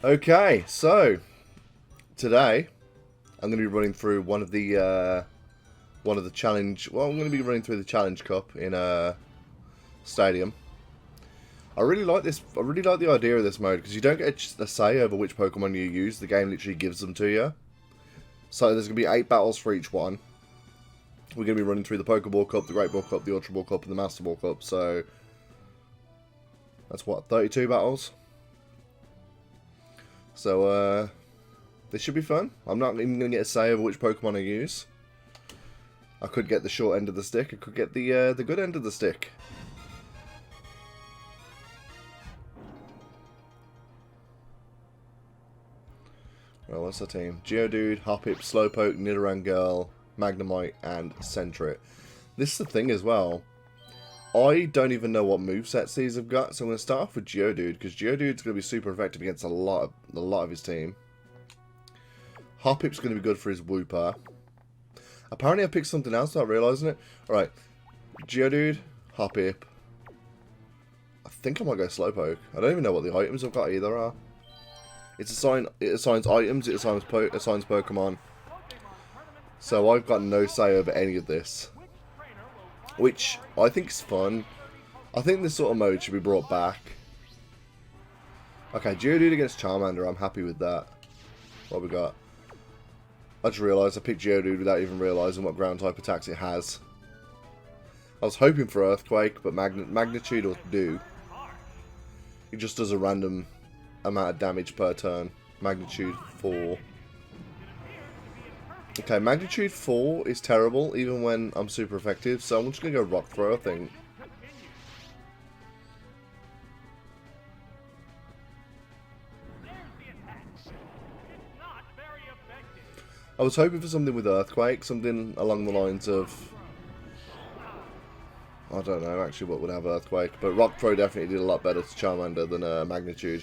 Okay, so today I'm going to be running through one of the challenge. Well, I'm going to be running through the Challenge Cup in a stadium. I really like this. I really like the idea of this mode because you don't get a say over which Pokemon you use. The game literally gives them to you. So there's going to be 8 battles for each one. We're going to be running through the Pokeball Cup, the Great Ball Cup, the Ultra Ball Cup, and the Master Ball Cup. So that's what, 32 battles. So this should be fun. I'm not even going to get a say over which Pokemon I use. I could get the short end of the stick. I could get the good end of the stick. Right, what's the team? Geodude, Hoppip, Slowpoke, Nidoran Girl, Magnemite, and Sentret. This is the thing as well. I don't even know what movesets these have got, so I'm going to start off with Geodude, because Geodude's going to be super effective against a lot of his team. Hoppip's going to be good for his Wooper. Apparently I picked something else without realising it. Alright, Geodude, Hoppip. I think I might go Slowpoke. I don't even know what the items I've got either are. It assigns items, it assigns Pokemon. So I've got no say over any of this. Which I think is fun. I think this sort of mode should be brought back. Okay, Geodude against Charmander, I'm happy with that. What have we got? I just realised I picked Geodude without even realising what ground type attacks it has. I was hoping for Earthquake, but Magnitude will do. It just does a random amount of damage per turn. Magnitude 4. Okay, Magnitude 4 is terrible, even when I'm super effective, so I'm just going to go Rock Throw, I think. I was hoping for something with Earthquake, something along the lines of... I don't know actually what would have Earthquake, but Rock Throw definitely did a lot better to Charmander than Magnitude.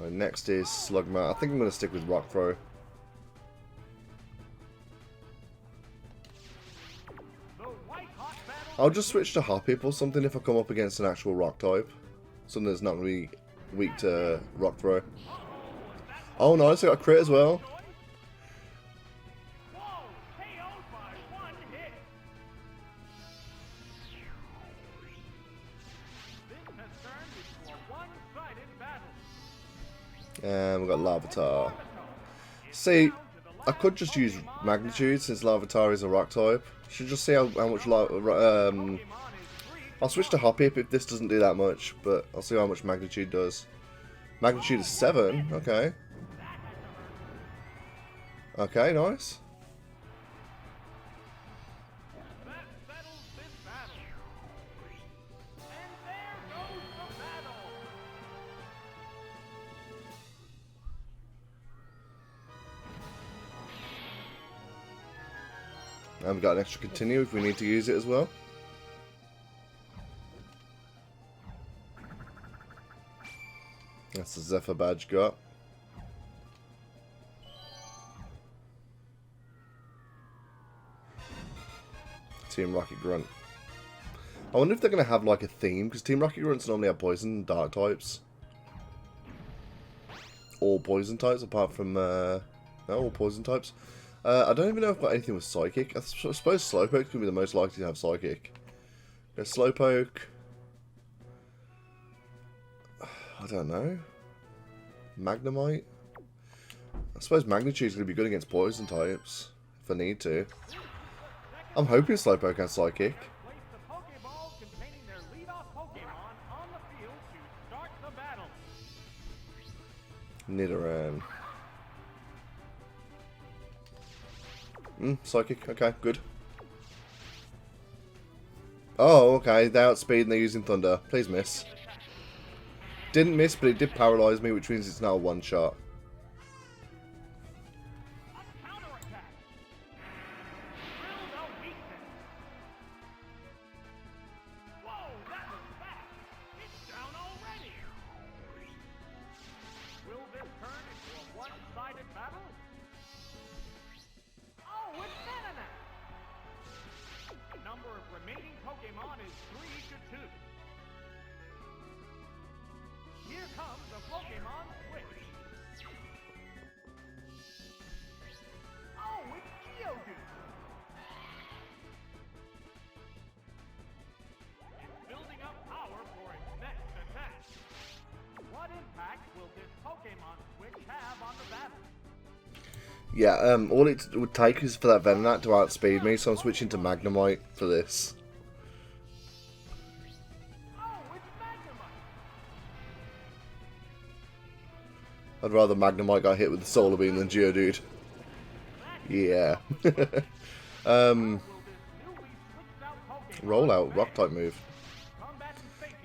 Right, next is Slugma. I think I'm going to stick with Rock Throw. I'll just switch to Hoppip or something if I come up against an actual Rock type. Something that's not going to be weak to Rock Throw. Oh nice, I got a crit as well. And we've got Larvitar. See, I could just use Magnitude since Larvitar is a Rock type. Should just see how much. I'll switch to Hoppip if this doesn't do that much, but I'll see how much Magnitude does. Magnitude is 7. Okay. Okay, nice. And we've got an extra continue if we need to use it as well. That's the Zephyr badge got. Team Rocket Grunt. I wonder if they're going to have like a theme, because Team Rocket Grunts normally have poison and dark types. All poison types apart from... no, all poison types. I don't even know if I've got anything with Psychic. I suppose Slowpoke could be the most likely to have Psychic. Okay, Slowpoke. I don't know. Magnemite. I suppose Magnitude's going to be good against poison types, if I need to. I'm hoping Slowpoke has Psychic. Nidoran. Psychic, okay, good. Oh, okay, they outspeed and they're using Thunder. Please miss. Didn't miss, but it did paralyze me, which means it's now a one-shot. Number of remaining Pokemon is 3. Yeah, all it would take is for that Venonat to outspeed me, so I'm switching to Magnemite for this. I'd rather Magnemite got hit with the Solar Beam than Geodude. Yeah. Rollout, Rock-type move.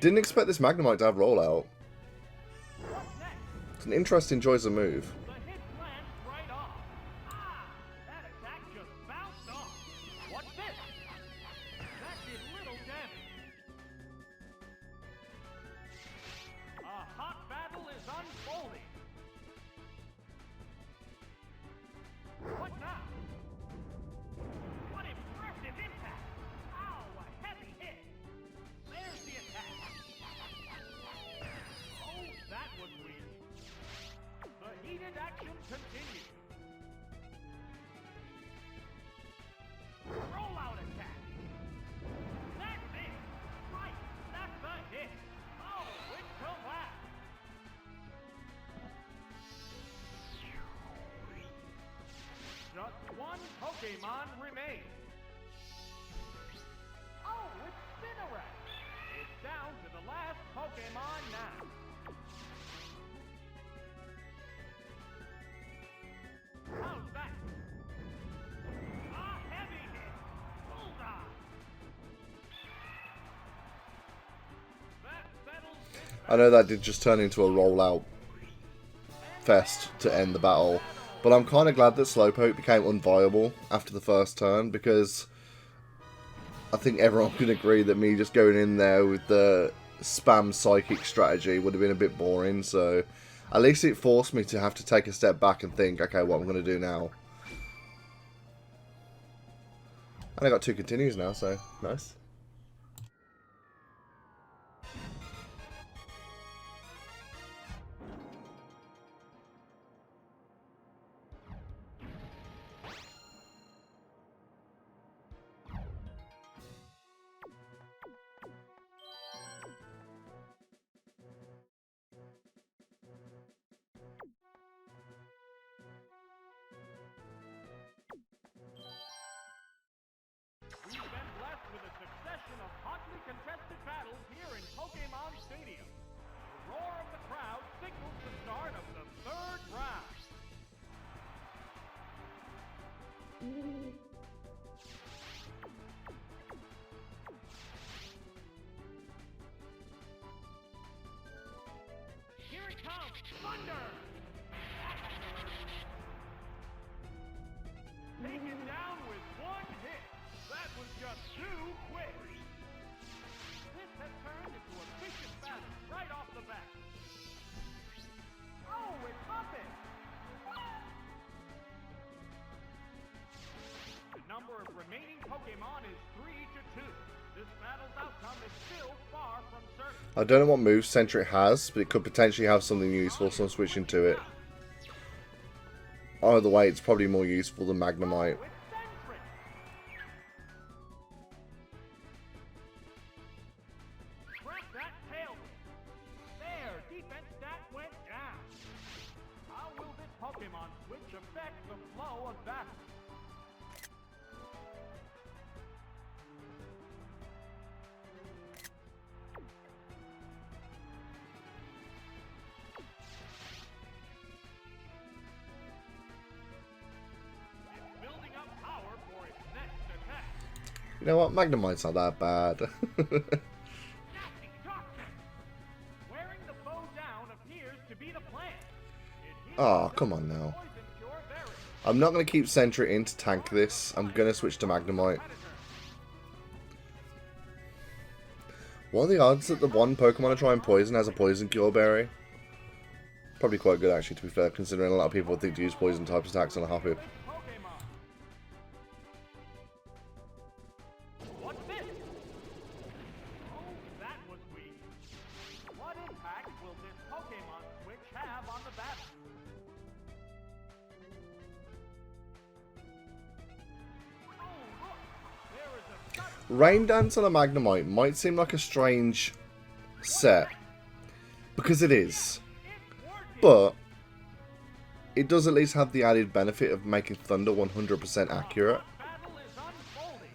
Didn't expect this Magnemite to have Rollout. It's an interesting choice of move. Just one Pokemon remains. Oh, it's Spinarak. It's down to the last Pokemon now. How's that? A heavy hit. Bullseye. That settles this. I know that did just turn into a rollout fest to end the battle. But I'm kind of glad that Slowpoke became unviable after the first turn, because I think everyone can agree that me just going in there with the spam psychic strategy would have been a bit boring. So at least it forced me to have to take a step back and think, okay, what I'm going to do now. And I got 2 continues now, so nice. We've been blessed with a succession of hotly contested battles here in Pokemon Stadium. The roar of the crowd signals the start of the 3rd round. Here it comes! Thunder! Taken down with one hit. That was just too quick. This has turned into a vicious battle right off the bat. Oh, it's Muppet! The number of remaining Pokemon is 3-2. This battle's outcome is still far from certain. I don't know what move Sentret has, but it could potentially have something useful, so I'm switching to it. Either way, it's probably more useful than Magnemite. Pokemon switch affect the flow of battle. It's building up power for its next attack. You know what? Magnemite's not that bad. Nasty toxin! Wearing the bow down appears to be the plan. Oh, come on now. I'm not going to keep Sentret in to tank this. I'm going to switch to Magnemite. What are the odds that the one Pokemon I try and poison has a Poison Cure Berry? Probably quite good, actually, to be fair, considering a lot of people would think to use Poison type attacks on a Hoppip. What's this? Oh, that was weak. What impact will this Pokemon switch have on the battle? Rain Dance on a Magnemite might seem like a strange set, because it is, but it does at least have the added benefit of making Thunder 100% accurate. Battle is unfolding.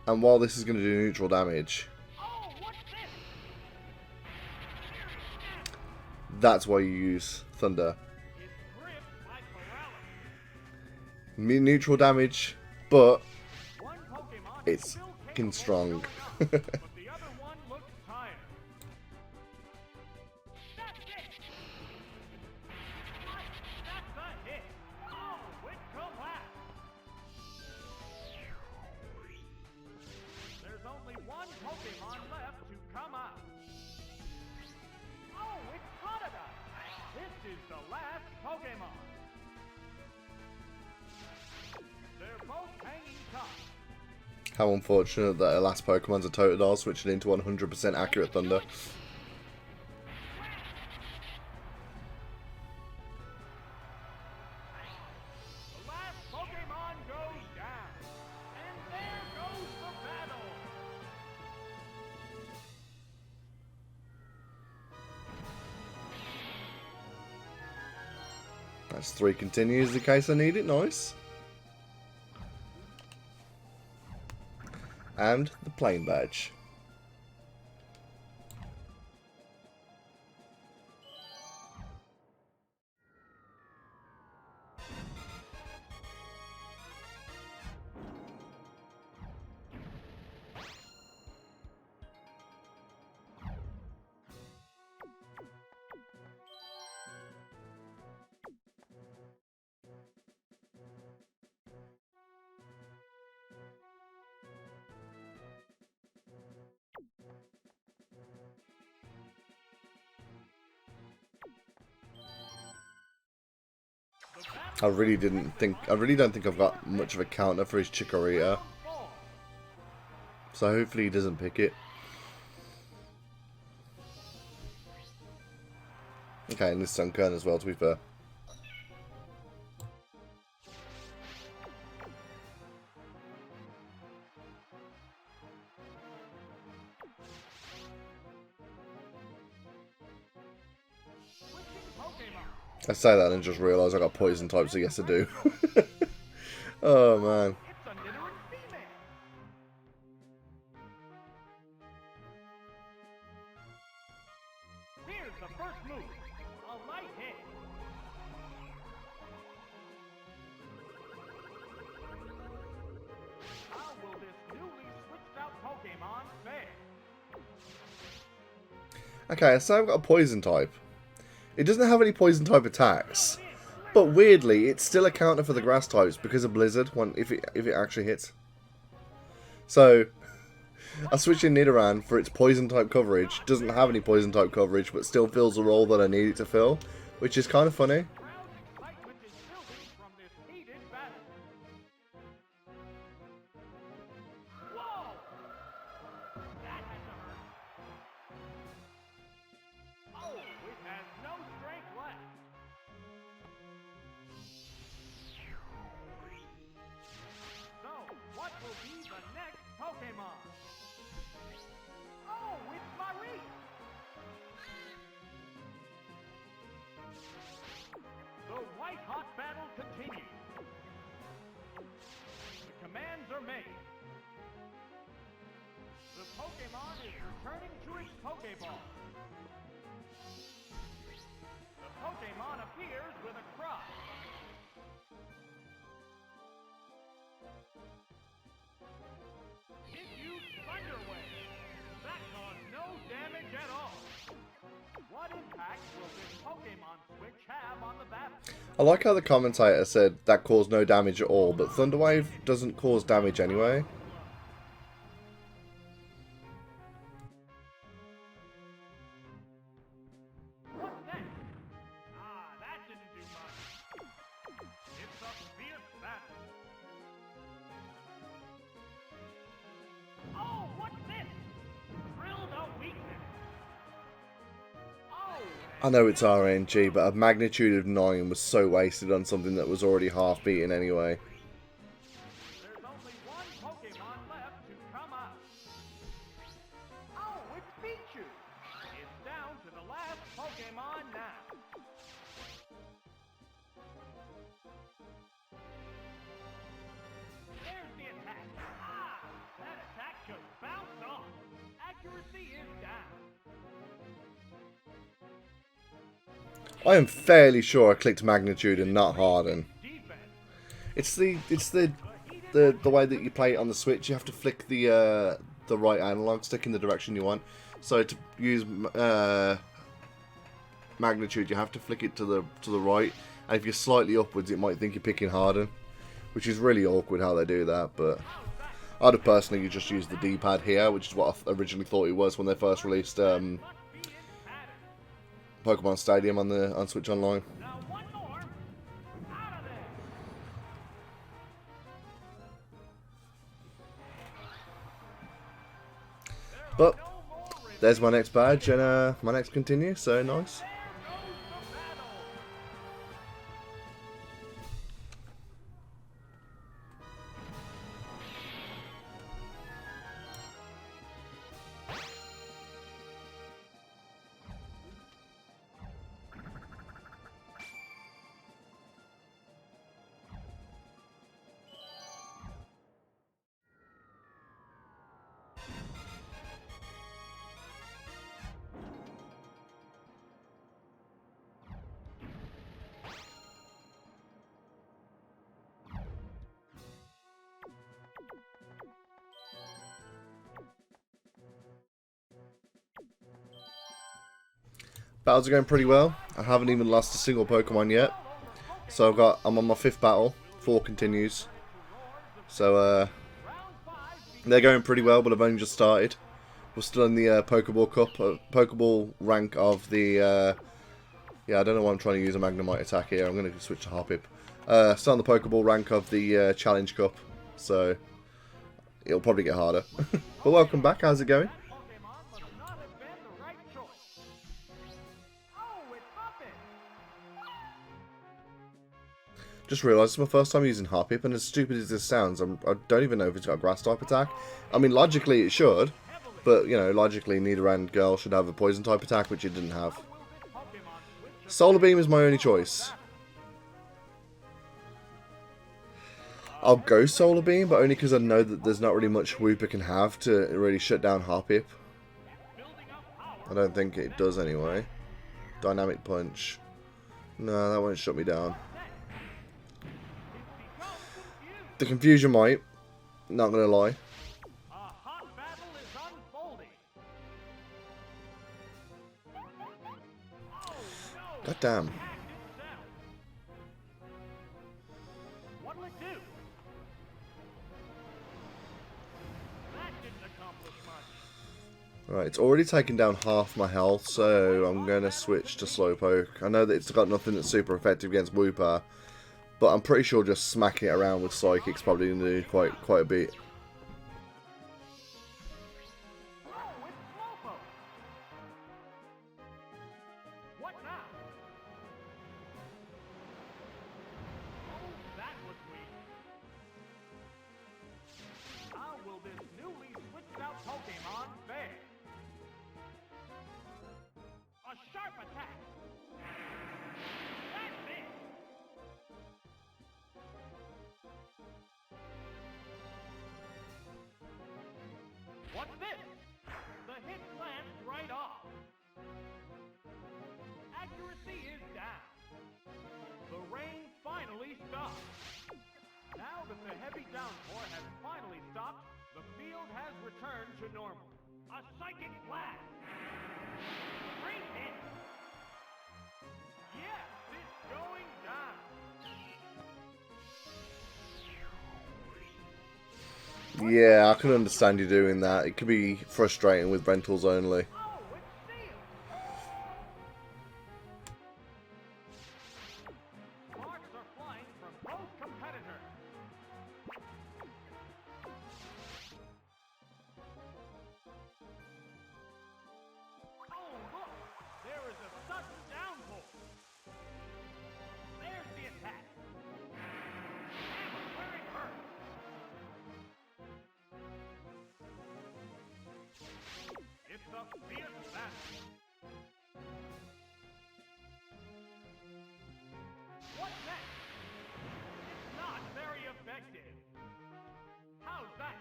And while this is going to do neutral damage, Oh, what's this? that's why you use Thunder. It's gripped by paralysis. Neutral damage, but One Pokemon it's is still fucking capable of strong. showing up, but the other one looks tired. That's it. That's a hit. Oh, it collapsed. There's only one Pokemon left to come out. Oh, it's Totodile. This is the last Pokemon. They're both hanging tough. How unfortunate that our last Pokemon's a Totodile switching into 100% accurate Thunder. The last Pokemon goes down. And there goes the battle. That's 3 continues in case I need it. Nice. And the plain badge. I really don't think I've got much of a counter for his Chikorita. So hopefully he doesn't pick it. Okay, and this Sunkern as well, to be fair. I say that and just realise I got poison types, so yes I do. Oh man. It's a Nidoran female. Here's the first move. A light hit. How will this newly switched out Pokemon fare? Okay, so I've got a poison type. It doesn't have any poison type attacks, but weirdly, it's still a counter for the grass types because of Blizzard if it actually hits. So, I switch in Nidoran for its poison type coverage. Doesn't have any poison type coverage, but still fills the role that I need it to fill, which is kind of funny. Excitement is building from this heated battle. Whoa! That had to hurt. Oh, it has no strength left. So, what will be the next Pokemon? Oh, it's Marie! The white-hot battle continues. The commands are made. The Pokemon is returning to its Pokeball. The Pokemon appears with a cry. It used Thunder Wave. That caused no damage at all. What impact will this Pokemon switch have on the battle? I like how the commentator said that caused no damage at all, but Thunder Wave doesn't cause damage anyway. What's that? Ah, that didn't do much. It's a fierce battle. Oh, what's this? Drilled a weakness. Oh, I know it's RNG, but a magnitude of 9 was so wasted on something that was already half beaten anyway. there's only one Pokemon left to come out. Oh, it's Pichu. It's down to the last Pokemon now. Accuracy is down. I am fairly sure I clicked magnitude and not harden. Defense. It's the way that you play it on the Switch. You have to flick the right analog stick in the direction you want. So to use magnitude, you have to flick it to the right. And if you're slightly upwards, it might think you're picking harden, which is really awkward how they do that. But I'd have personally just used the D-pad here, which is what I originally thought it was when they first released Pokemon Stadium on Switch Online. Now one more. Out of there. But there's my next badge and my next continue, so nice. Battles are going pretty well. I haven't even lost a single Pokemon yet. So I'm on my 5th battle, 4 continues. So they're going pretty well, but I've only just started. We're still in the Pokeball Cup, Pokeball rank of the yeah, I don't know why I'm trying to use a Magnemite attack here. I'm going to switch to Hoppip. Still on the Pokeball rank of the Challenge Cup, so it'll probably get harder. But welcome back, how's it going? Just realised it's my first time using Hoppip, and as stupid as this sounds, I don't even know if it's got a grass type attack. I mean, logically it should, but, you know, logically Nidoran Girl should have a poison type attack, which it didn't have. Solar Beam is my only choice. I'll go Solar Beam, but only because I know that there's not really much Wooper can have to really shut down Hoppip. I don't think it does anyway. Dynamic Punch. No, that won't shut me down. The Confusion might, not gonna lie. God damn. What'll it do? That didn't accomplish much. Right, it's already taken down half my health, so I'm gonna switch to Slowpoke. I know that it's got nothing that's super effective against Wooper, but I'm pretty sure just smacking it around with Psychic's probably going to do quite a bit. Oh, it's Slowpoke. What now? Oh, that was weak. How will this newly switched out Pokemon fare? A sharp attack. That's it. What's this? The hit lands right off. Accuracy is down. The rain finally stopped. Now that the heavy downpour has finally stopped, the field has returned to normal. A psychic blast. Great hit. Yes, it's going down. Yeah, I can understand you doing that. It could be frustrating with rentals only. Oh, it's sealed. Sparks are flying from both competitors. Oh, look! There is a sudden downpour. There's the attack. Hammer where it hurts. It's a fierce battle. What's next? It's not very effective. How's that?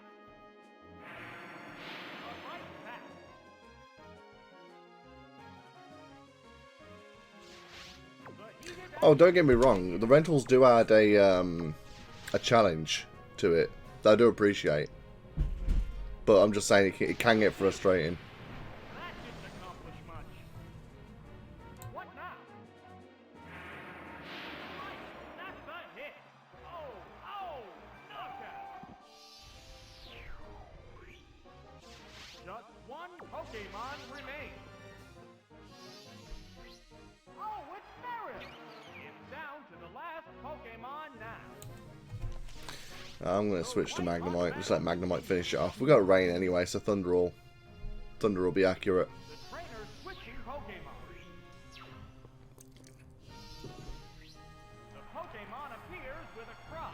A right back. Oh, don't get me wrong. The rentals do add a challenge to it that I do appreciate. But I'm just saying it can get frustrating. That didn't accomplish much. What now? Right, that's a hit. Oh, knockout. Just one Pokemon remains. Oh, it's Meryl. It's down to the last Pokemon now. I'm going to switch to Magnemite. Just let Magnemite finish it off. We've got Rain anyway, so Thunder will be accurate. The trainer's switching Pokemon. The Pokemon appears with a cry.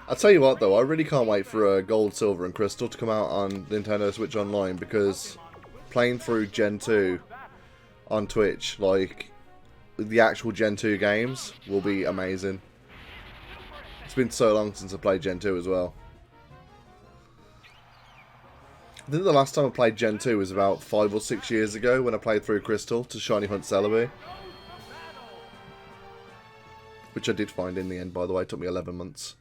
I'll tell you what though, I really can't wait for Gold, Silver and Crystal to come out on Nintendo Switch Online, because playing through Gen 2 on Twitch, like the actual Gen 2 games, will be amazing. It's been so long since I played Gen 2 as well. I think the last time I played Gen 2 was about 5 or 6 years ago when I played through Crystal to Shiny Hunt Celebi. Which I did find in the end, by the way. It took me 11 months.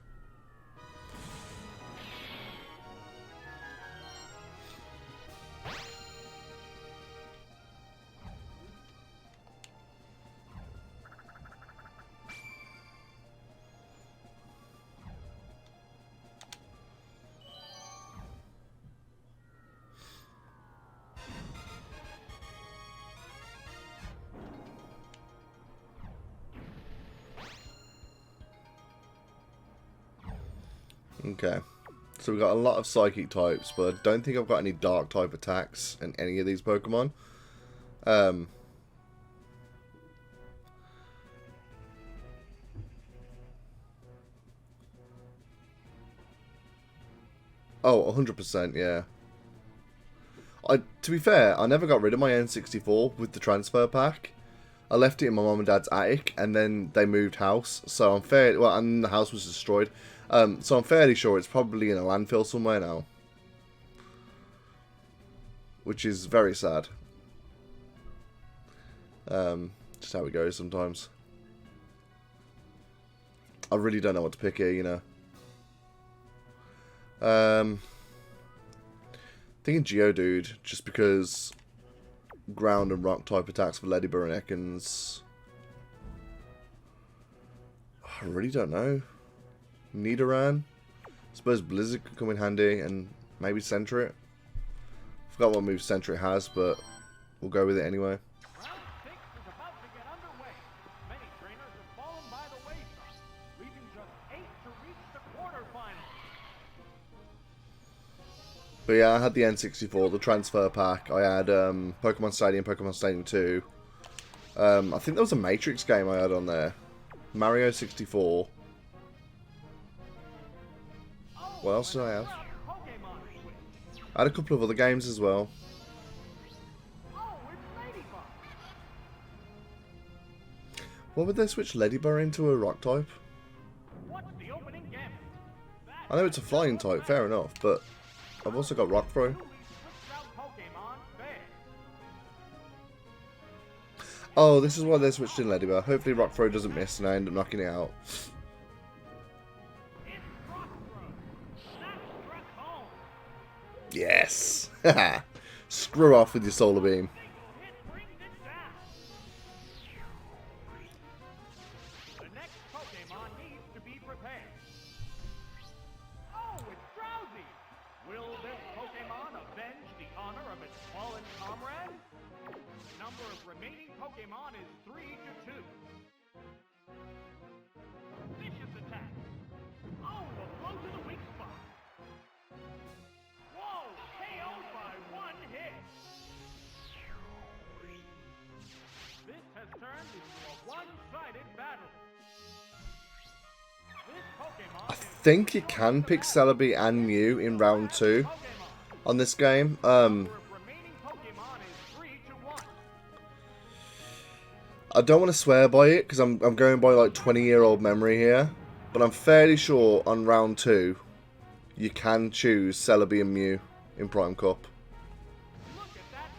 Okay, so we've got a lot of Psychic types, but I don't think I've got any Dark type attacks in any of these Pokemon. Oh, 100%, yeah. To be fair, I never got rid of my N64 with the transfer pack. I left it in my mum and dad's attic, and then they moved house, so I'm fair. Well, and the house was destroyed. So I'm fairly sure it's probably in a landfill somewhere now. Which is very sad. Just how it goes sometimes. I really don't know what to pick here, you know. Thinking Geodude, just because ground and rock type attacks for Ladybird and Ekans. I really don't know. Nidoran. I suppose Blizzard could come in handy, and maybe Sentret. Forgot what move Sentret has, but we'll go with it anyway. Round 6 is about to get underway. Many trainers have fallen by the wayside, leaving just 8 to reach the quarterfinals. But yeah, I had the N64, the transfer pack. I had Pokemon Stadium 2. I think there was a Matrix game I had on there. Mario 64. What else did I have? I had a couple of other games as well. Oh, it's Ladybug. What would they switch Ladybird into a rock type? What's the opening gambit? I know it's a flying type, fair enough, but I've also got Rock Throw. Oh, this is why they switched in Ladybird. Hopefully Rock Throw doesn't miss and I end up knocking it out. Yes! Screw off with your Solar Beam. The next Pokemon needs to be prepared. Oh, it's Drowsy! Will this Pokemon avenge the honor of its fallen comrade? Number of remaining Pokemon is 3 to 2. Vicious attack. Oh, a blow to the weak spot. Whoa, KO'd by 1 hit. This has turned into a one-sided battle. This Pokemon I think you can pick Celebi and Mew in round 2 on this game. remaining Pokemon is 3 to 1. I don't want to swear by it because I'm going by like 20-year-old memory here, but I'm fairly sure on round 2 you can choose Celebi and Mew in Prime Cup. Look at that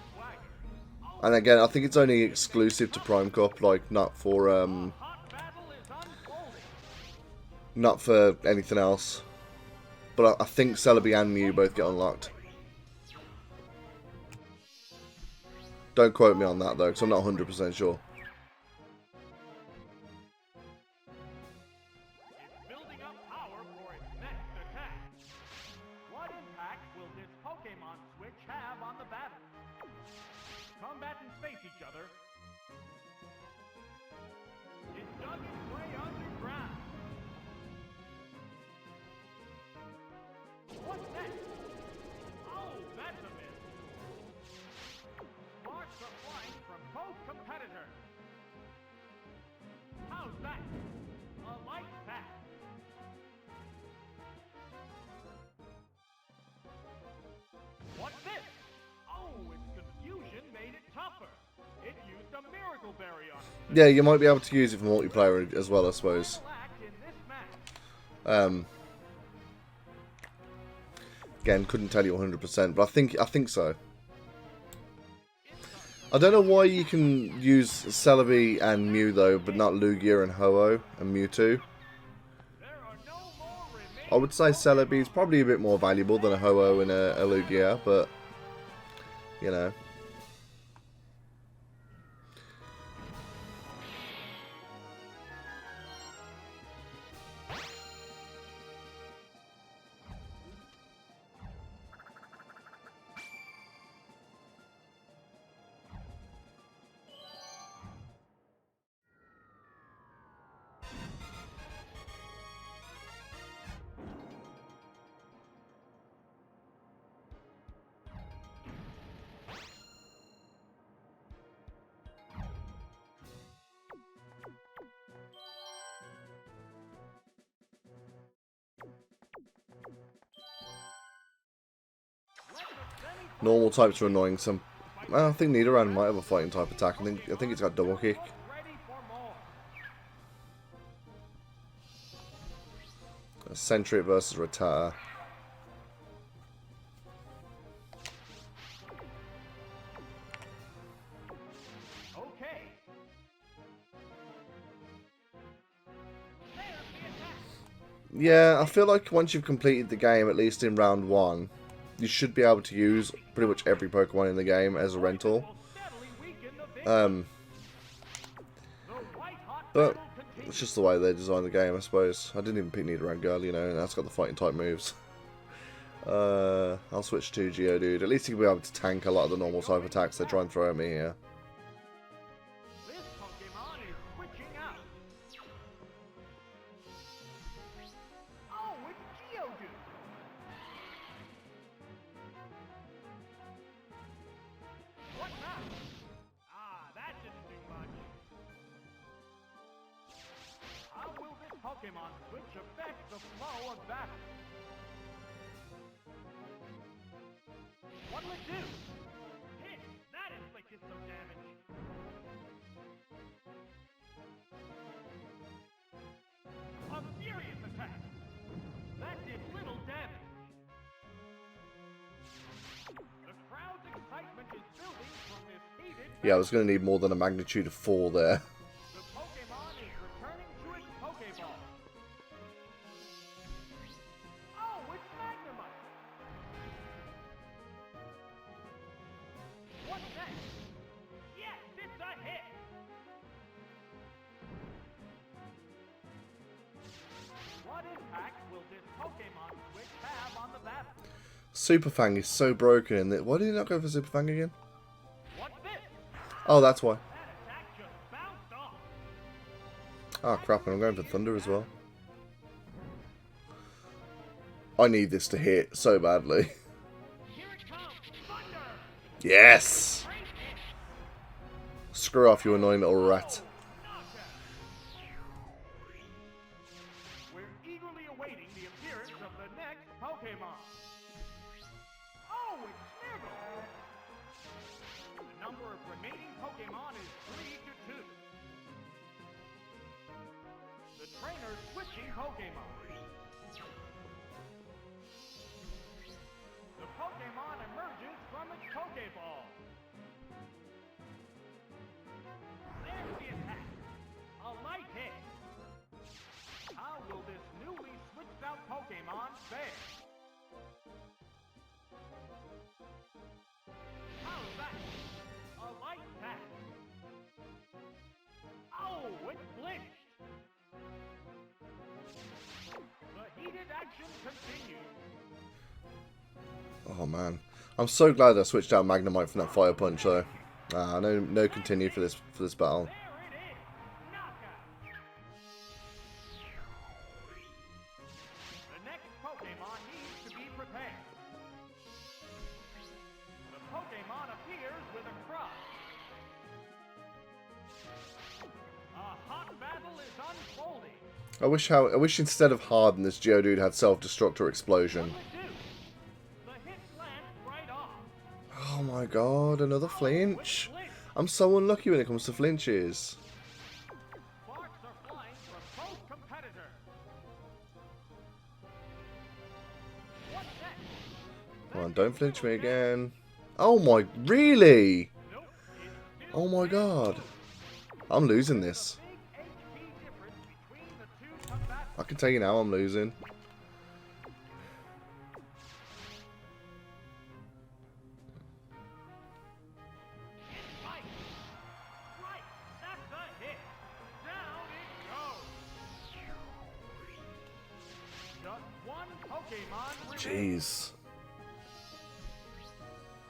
And again, I think it's only exclusive to Prime Cup, like not for anything else. But I think Celebi and Mew both get unlocked. Don't quote me on that though, because I'm not 100% sure. It's building up power for its next attack. What impact will this Pokemon switch have on the battle? Combatants face each other. It dug its way underground. What's next? Oh, that's a miss. Sparks are flying from both competitors. How's that? A light pack. What's this? Oh, its confusion made it tougher. It used a Miracle Berry on it. Yeah, you might be able to use it for multiplayer as well, I suppose. Final act in this match. Again, couldn't tell you 100%, but I think so. I don't know why you can use Celebi and Mew though, but not Lugia and Ho-Oh and Mewtwo. There are no more remaining. I would say Celebi is probably a bit more valuable than a Ho-Oh and a Lugia, but you know. Normal types are annoying. I think Nidoran might have a fighting type attack. I think it's got double kick. Ready for more. Sentry versus Rattata. Okay. There's the attack. Yeah, I feel like once you've completed the game, at least in round 1, you should be able to use pretty much every Pokemon in the game as a rental. Will steadily weaken the victim. The white-hot But battle continues. it's just the way they designed the game, I suppose. I didn't even pick Nidoran Girl, you know, and that's got the fighting type moves. I'll switch to Geodude. At least he'll be able to tank a lot of the normal type attacks they try and throw at me here. This Pokemon is switching out. Oh, it's Geodude. What now? Ah, that didn't do much. How will this Pokemon switch affect the flow of battle? What'll it do? Hit! That inflicted some damage. A furious attack! That did little damage. The crowd's excitement is building from this heated Yeah, I was going to need more than a magnitude of 4 there. The Pokemon is returning to its Pokeball. Oh, it's Magnemite! What's next? Yes, it's a hit! What impact will this Pokemon switch have on the battle? Super Fang is so broken in that. Why did he not go for Super Fang again? What's this? Oh, that's why. That attack just bounced off. Oh crap, and I'm going for Thunder as well. I need this to hit so badly. Here it comes! Thunder! Yes! Great hit! Screw off, you annoying little rat. Knockout! We're eagerly awaiting the appearance of the next Pokemon. Oh, it's Smeargle! The number of remaining Pokemon is 3 to 2. The trainer's switching Pokemon. The Pokemon emerges from its Pokeball. fair. How's that? A light tap. Oh, it flinched. The heated action continues. Oh man, I'm so glad I switched out Magnemite from that Fire Punch though. No continue for this battle. There it is. Knockout. The next Pokemon needs to be prepared. The Pokemon appears with a cry. A hot battle is unfolding. I wish instead of Harden, this Geodude had Self-Destruct or Explosion. The hit lands right off. Oh my god, another flinch. I'm so unlucky when it comes to flinches. Sparks are flying from both competitors. What's next? Come on, don't flinch me again. Oh my, really? Nope. It's still Oh my god. I'm losing this. big HP difference between the two combatants. I can tell you now I'm losing. Right. Right. That's a hit. Down it goes. Just one Pokemon remains. Jeez.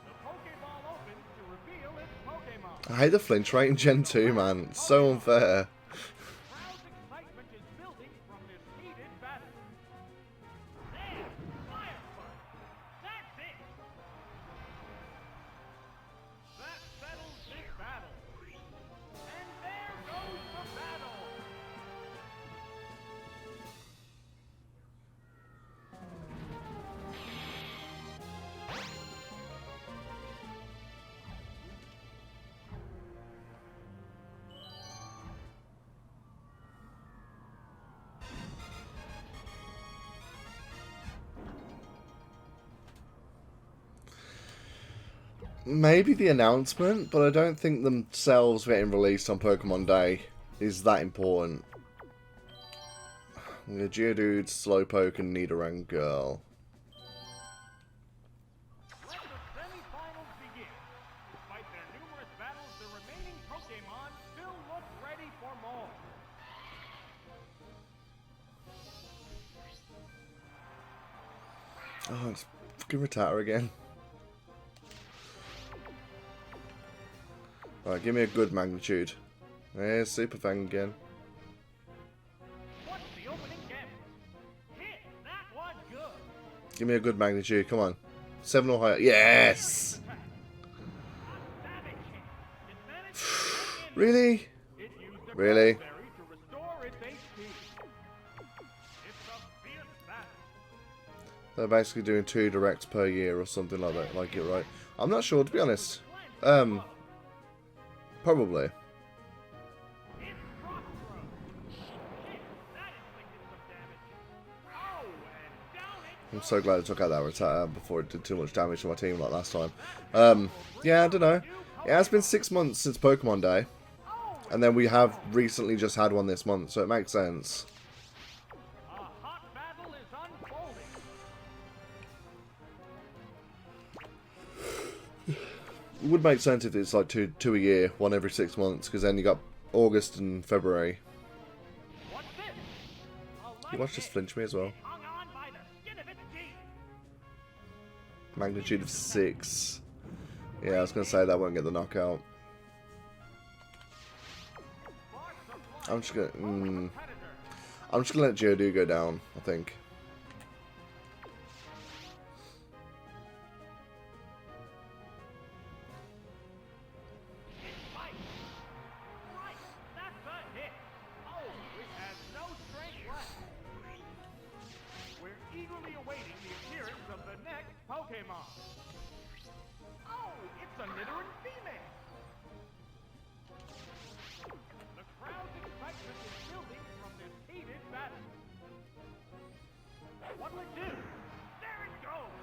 The Pokeball opens to reveal its Pokemon. I hate the flinch rate in Gen 2, man. It's so unfair. Crowd's excitement is building from this heated battle. There! Fire Punch! That's it! That settles this battle. And there goes the battle! Maybe the announcement, but I don't think themselves getting released on Pokemon Day is that important. The Geodude, Slowpoke, and Nidoran Girl. Let the semi-finals begin. Despite their numerous battles, the remaining Pokemon still look ready for more. Oh, it's fucking Rattata again. Alright, give me a good magnitude. There's Super Fang again. What's the opening damage? Hit! That was good! Give me a good magnitude, come on. 7 or higher. Yes! Attack. A savage hit. It managed to hang in. Really? It used a Really? berry to restore its HP. It's a fierce battle. They're basically doing 2 directs per year or something like that, like it, right? I'm not sure, to be honest. Probably. It's Crossroads. Hit. That inflicted some damage. Oh, and down it I'm so glad I took out that Rattata before it did too much damage to my team like last time. Yeah, I don't know. It has been 6 months since Pokemon Day. And then we have recently just had one this month, so it makes sense. A hot battle is unfolding. It would make sense if it's like two a year, one every 6 months, because then you got August and February. What's this? A You light watch this hit. flinch me as well. It hung on by the skin of its teeth. Magnitude of 6. Yeah, I was going to say that won't get the knockout. Sparks are I'm just flying gonna from both competitors. I'm just gonna let Geodude go down, I think. Right. Right. That's a hit. Oh, it has no strength left. We're eagerly awaiting the appearance of the next Pokemon. Oh, it's a Nidoran female. The crowd's excitement is building from this heated battle. What'll it do? There it goes.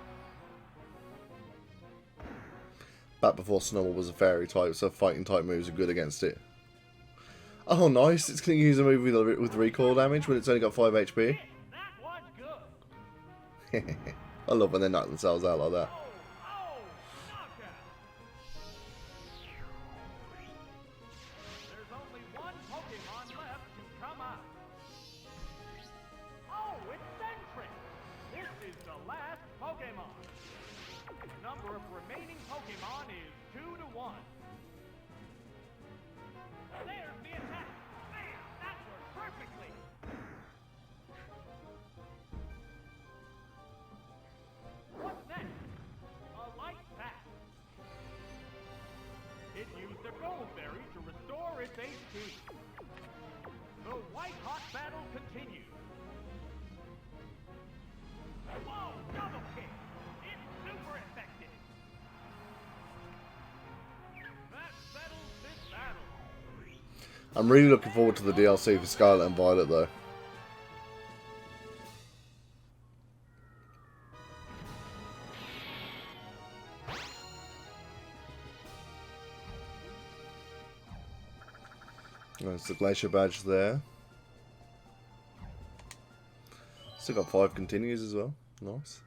Back before Snubble was a fairy type, so fighting type moves are good against it. Oh, nice. It's going to use a move with recoil damage when it's only got 5 HP. That was good. I love when they knock themselves out like that. Oh, knockout! There's only one Pokemon left to come out. Oh, it's Sentry! This is the last Pokemon. The number of remaining Pokemon is 2 to 1. There's the attack! Bam! That worked perfectly! What's next? A light pack. It used a gold berry to restore its HP. The white-hot battle continues. Whoa! Double kick! It's super effective! That settles this battle. I'm really looking forward to the DLC for Scarlet and Violet, though. There's the Glacier badge there. Still got 5 continues as well. Nice.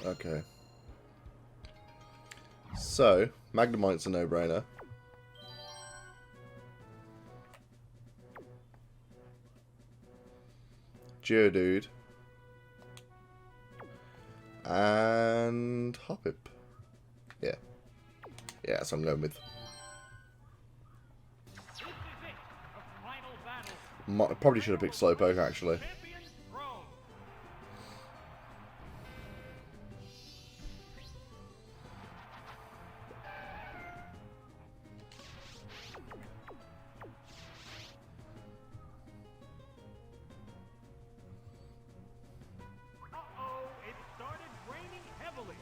Okay. So, Magnemite's a no-brainer. Geodude. And Hoppip. Yeah. Yeah, that's what I'm going with. This is it. The final battle. Probably should have picked Slowpoke, actually. Champion's throne. Uh-oh, it started raining heavily.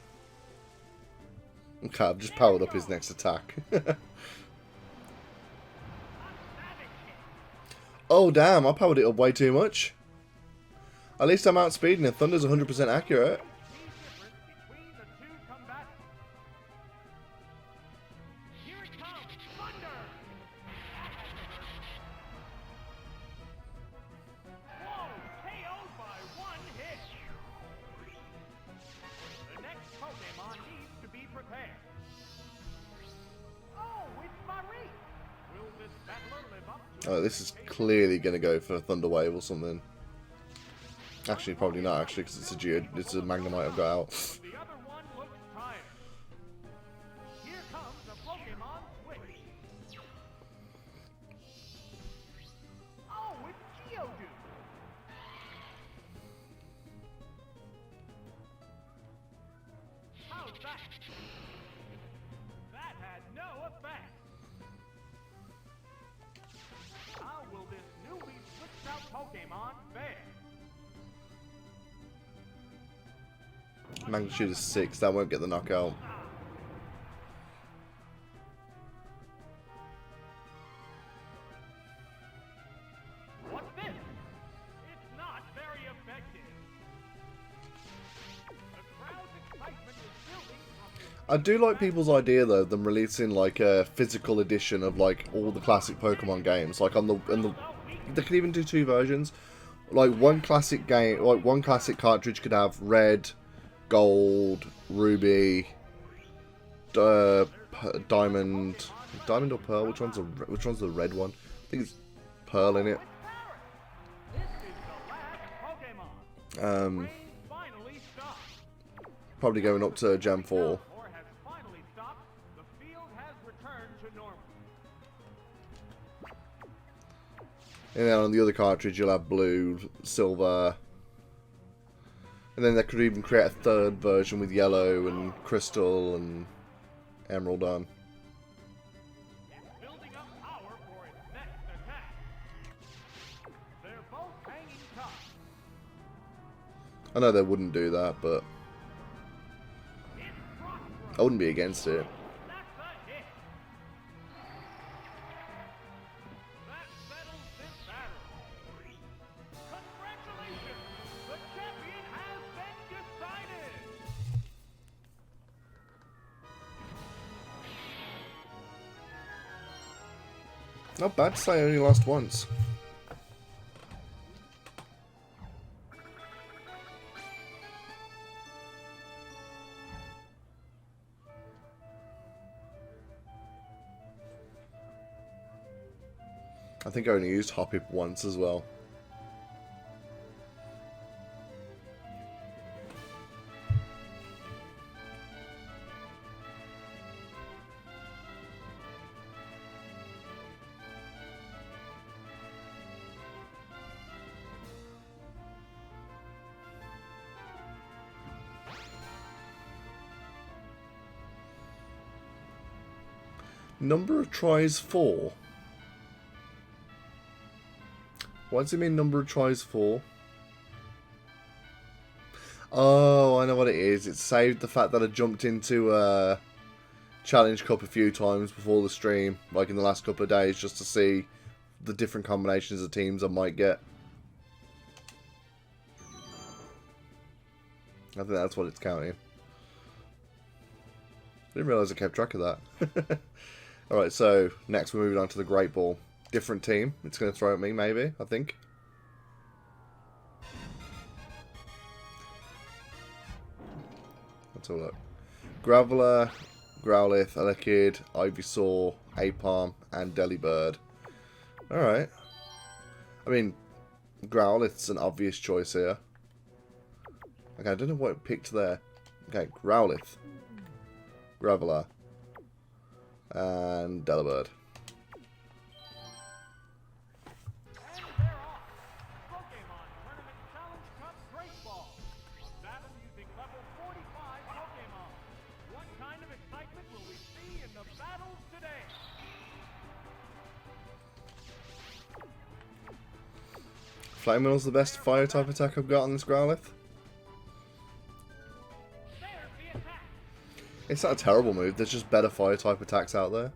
Okay, I've just powered up his next attack. Oh, damn, I powered it up way too much. At least I'm outspeeding it. Thunder's 100% accurate. Key difference between the two combatants. Here it comes, thunder! Whoa, KO'd by one hit. The next Pokemon needs to be prepared. Oh, it's Marie. Will this battler live up to Oh, this is clearly going to go for Thunder Wave or something. Actually, probably not, actually, because it's a Magnemite I've got out. The other one looks tired. Here comes a Pokemon switch. Oh, it's Geodude. How's that? That had no effect. How will this newly switched out Pokemon fare? Magnitude is 6, that won't get the knockout. What's this? It's not very effective. The crowd's excitement is building from this. I do like people's idea though of them releasing like a physical edition of like all the classic Pokemon games. Like on the they could even do 2 versions. Like one classic game, like one classic cartridge could have red, gold, ruby, diamond or pearl. Which one's the red one? I think it's pearl in it. This is the last Pokemon. Rain finally stopped. Probably going up to Gen 4. Or has finally stopped. The field has returned to normal. And then on the other cartridge you'll have blue, silver, and then they could even create a 3rd version with yellow and crystal and emerald on. Building up power for its next attack. They're both hanging tough. I know they wouldn't do that, but It's Rock I wouldn't be against it. That's a hit. That settles this battle. Congratulations! The champion has been decided! Not bad to say I only lost once. I think I only used Hoppip once as well. Number of tries 4. What does it mean, number of tries 4? Oh, I know what it is. It saved the fact that I jumped into Challenge Cup a few times before the stream, like in the last couple of days, just to see the different combinations of teams I might get. I think that's what it's counting. Didn't realise I kept track of that. Alright, so next we're moving on to the Great Ball. Different team. It's going to throw at me, maybe, I think. Let's have a look. Graveler, Growlithe, Elekid, Ivysaur, Apalm, and Delibird. Alright. I mean, Growlithe's an obvious choice here. Okay, I don't know what it picked there. Okay, Growlithe, Graveler, and Delibird. Flame Wheel's the best fire type attack I've got on this Growlithe. It's not a terrible move, there's just better fire type attacks out there.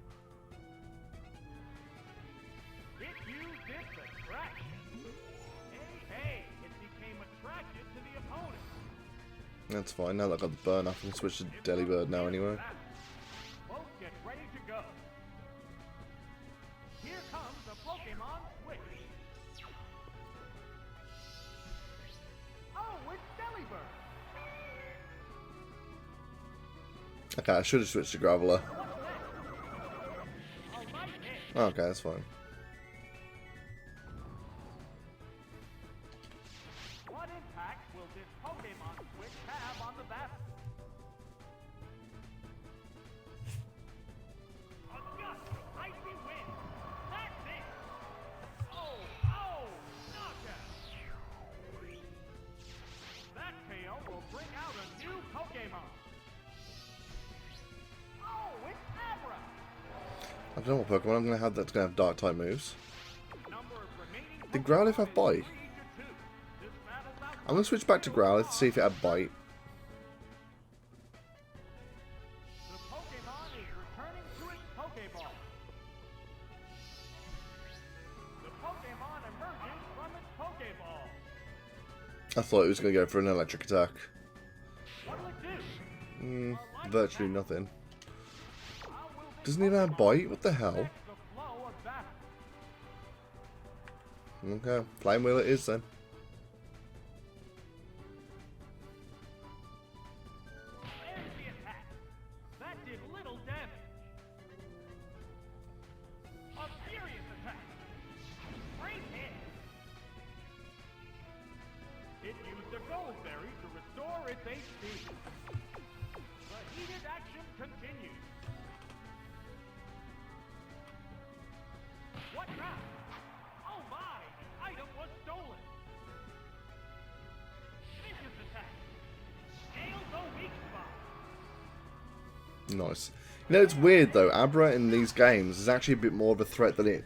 That's fine, now that I've got the burn off, I can switch to Delibird now anyway. Okay, I should have switched to Graveler. Okay, that's fine. What impact will this Pokemon switch have on the battle? A gust of icy wind. That's it. Oh, knockout. That tail will bring out a new Pokemon. I don't know what Pokemon I'm going to have that's going to have Dark type moves. Did Growlithe have Bite? I'm going to switch back to Growlithe to see if it had Bite. I thought it was going to go for an electric attack. Virtually nothing. Doesn't even have Bite? What the hell? Okay, Flame Wheel it is then. That did little damage. A furious attack. Great hit. It used a Gold Berry to restore its HP. The heated action continues. What now? Oh my! The item was stolen! Vicious attack! Nails a weak spot! Nice. You know, it's weird though, Abra in these games is actually a bit more of a threat than it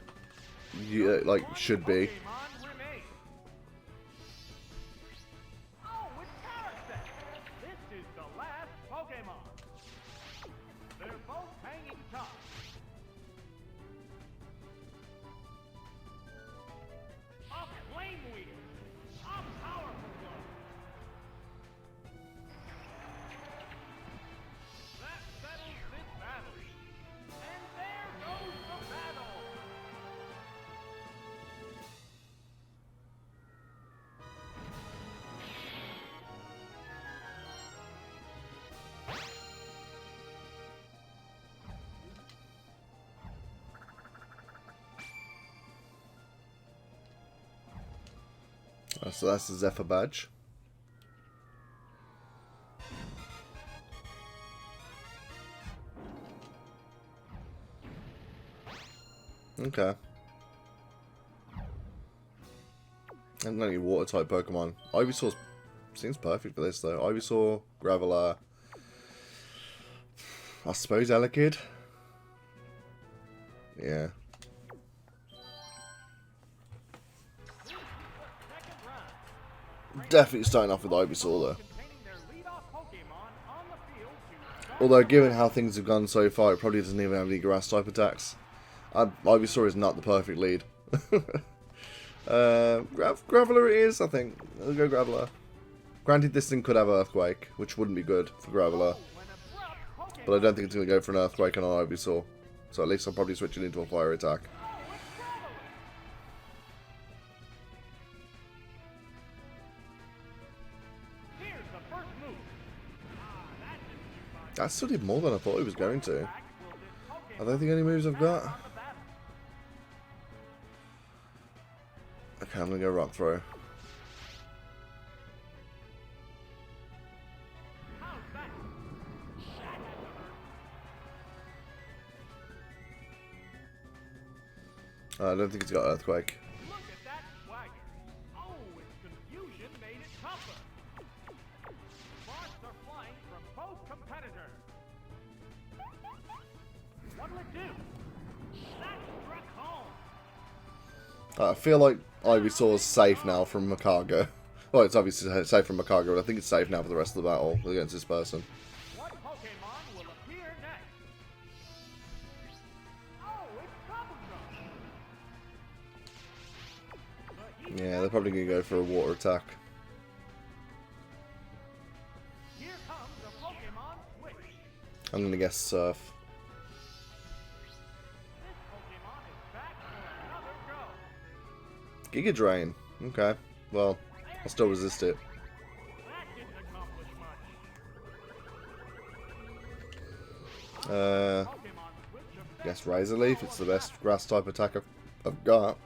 should be. Oh, it's Parasect! This is the last Pokemon! They're both hanging tough. A flame wheel! A powerful blow! That settles this battle. And there goes the battle! So that's the Zephyr badge. Okay. I'm not any water type Pokemon. Ivysaur seems perfect for this though. Ivysaur, Graveler. I suppose Elekid. Yeah. Definitely starting off with Ivysaur though. Although given how things have gone so far, it probably doesn't even have any grass type attacks. Ivysaur is not the perfect lead. Graveler it is, I think. I'll go Graveler. Granted, this thing could have Earthquake, which wouldn't be good for Graveler. But I don't think it's going to go for an Earthquake on an Ivysaur. So at least I'll probably switch it into a Fire attack. That still did more than I thought it was going to. I don't think any moves I've got. Okay, I'm going to go Rock Throw. I don't think it's got Earthquake. Look at that swagger. Oh, its confusion made it tougher. Sparks are flying from both competitors. What'll it do? That struck home. I feel like Ivysaur's safe now from Makago. Well, it's obviously safe from Makago, but I think it's safe now for the rest of the battle against this person. What Pokemon will appear next? Oh, it's Bubblegum. Yeah, they're probably going to go for a water attack. Here comes a Pokemon switch. I'm going to guess Surf. This Pokemon is back for another go. Giga Drain. Okay. Well, I'll still resist it. That didn't accomplish much. Pokemon switch effect. Guess Razor Leaf. It's the best grass type attack I've got.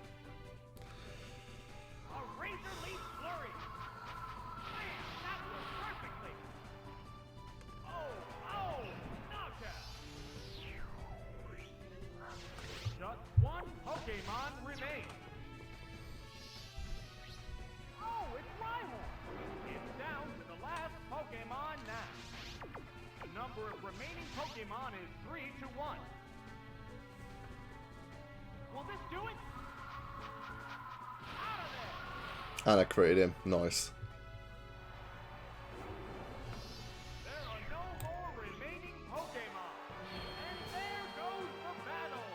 A Razor Leaf Flurry. Man, that was perfectly. Oh, knockout. Just one Pokemon remains. Oh, it's Rhyhorn. It's down to the last Pokemon now. The number of remaining Pokemon is 3 to 1. Will this do it? Out of there! And I critted him. Nice. There are no more remaining Pokemon. And there goes the battle.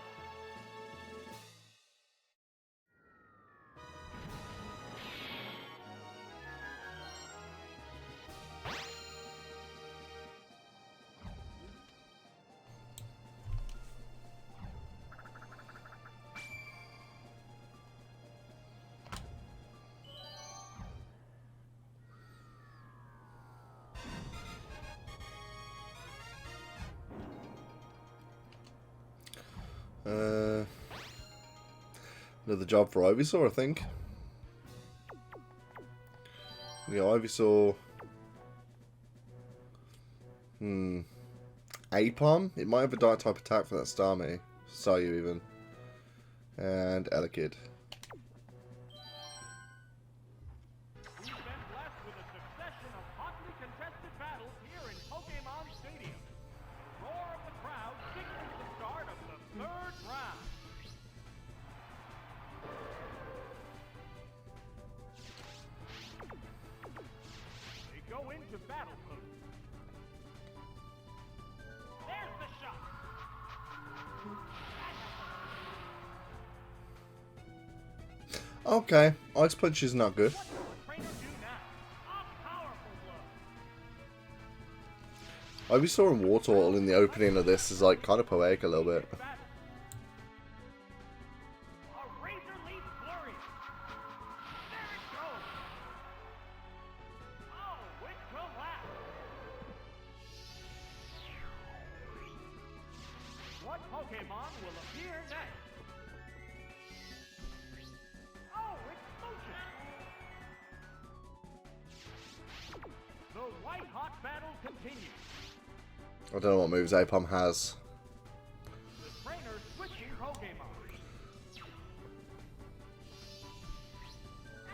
Another job for Ivysaur, I think. Yeah, Ivysaur. Apom? It might have a dark type attack for that Starmie. Staryu even. And Elekid. We've been blessed with a succession of hotly contested battles here in Pokemon Stadium. The roar of the crowd signals the start of the third round. They go into battle pose. There's the shot. Okay, Ice Punch is not good. What will the trainer do now? A powerful blow. Ivysaur and Wartortle in the opening of this is like kind of poetic a little bit. A Razor Leaf Flurry. There it goes. Oh, it collapsed. What Pokemon will appear next? Oh, it's Lucian. continues. I don't know what moves Apom has. The trainer switching Pokemon.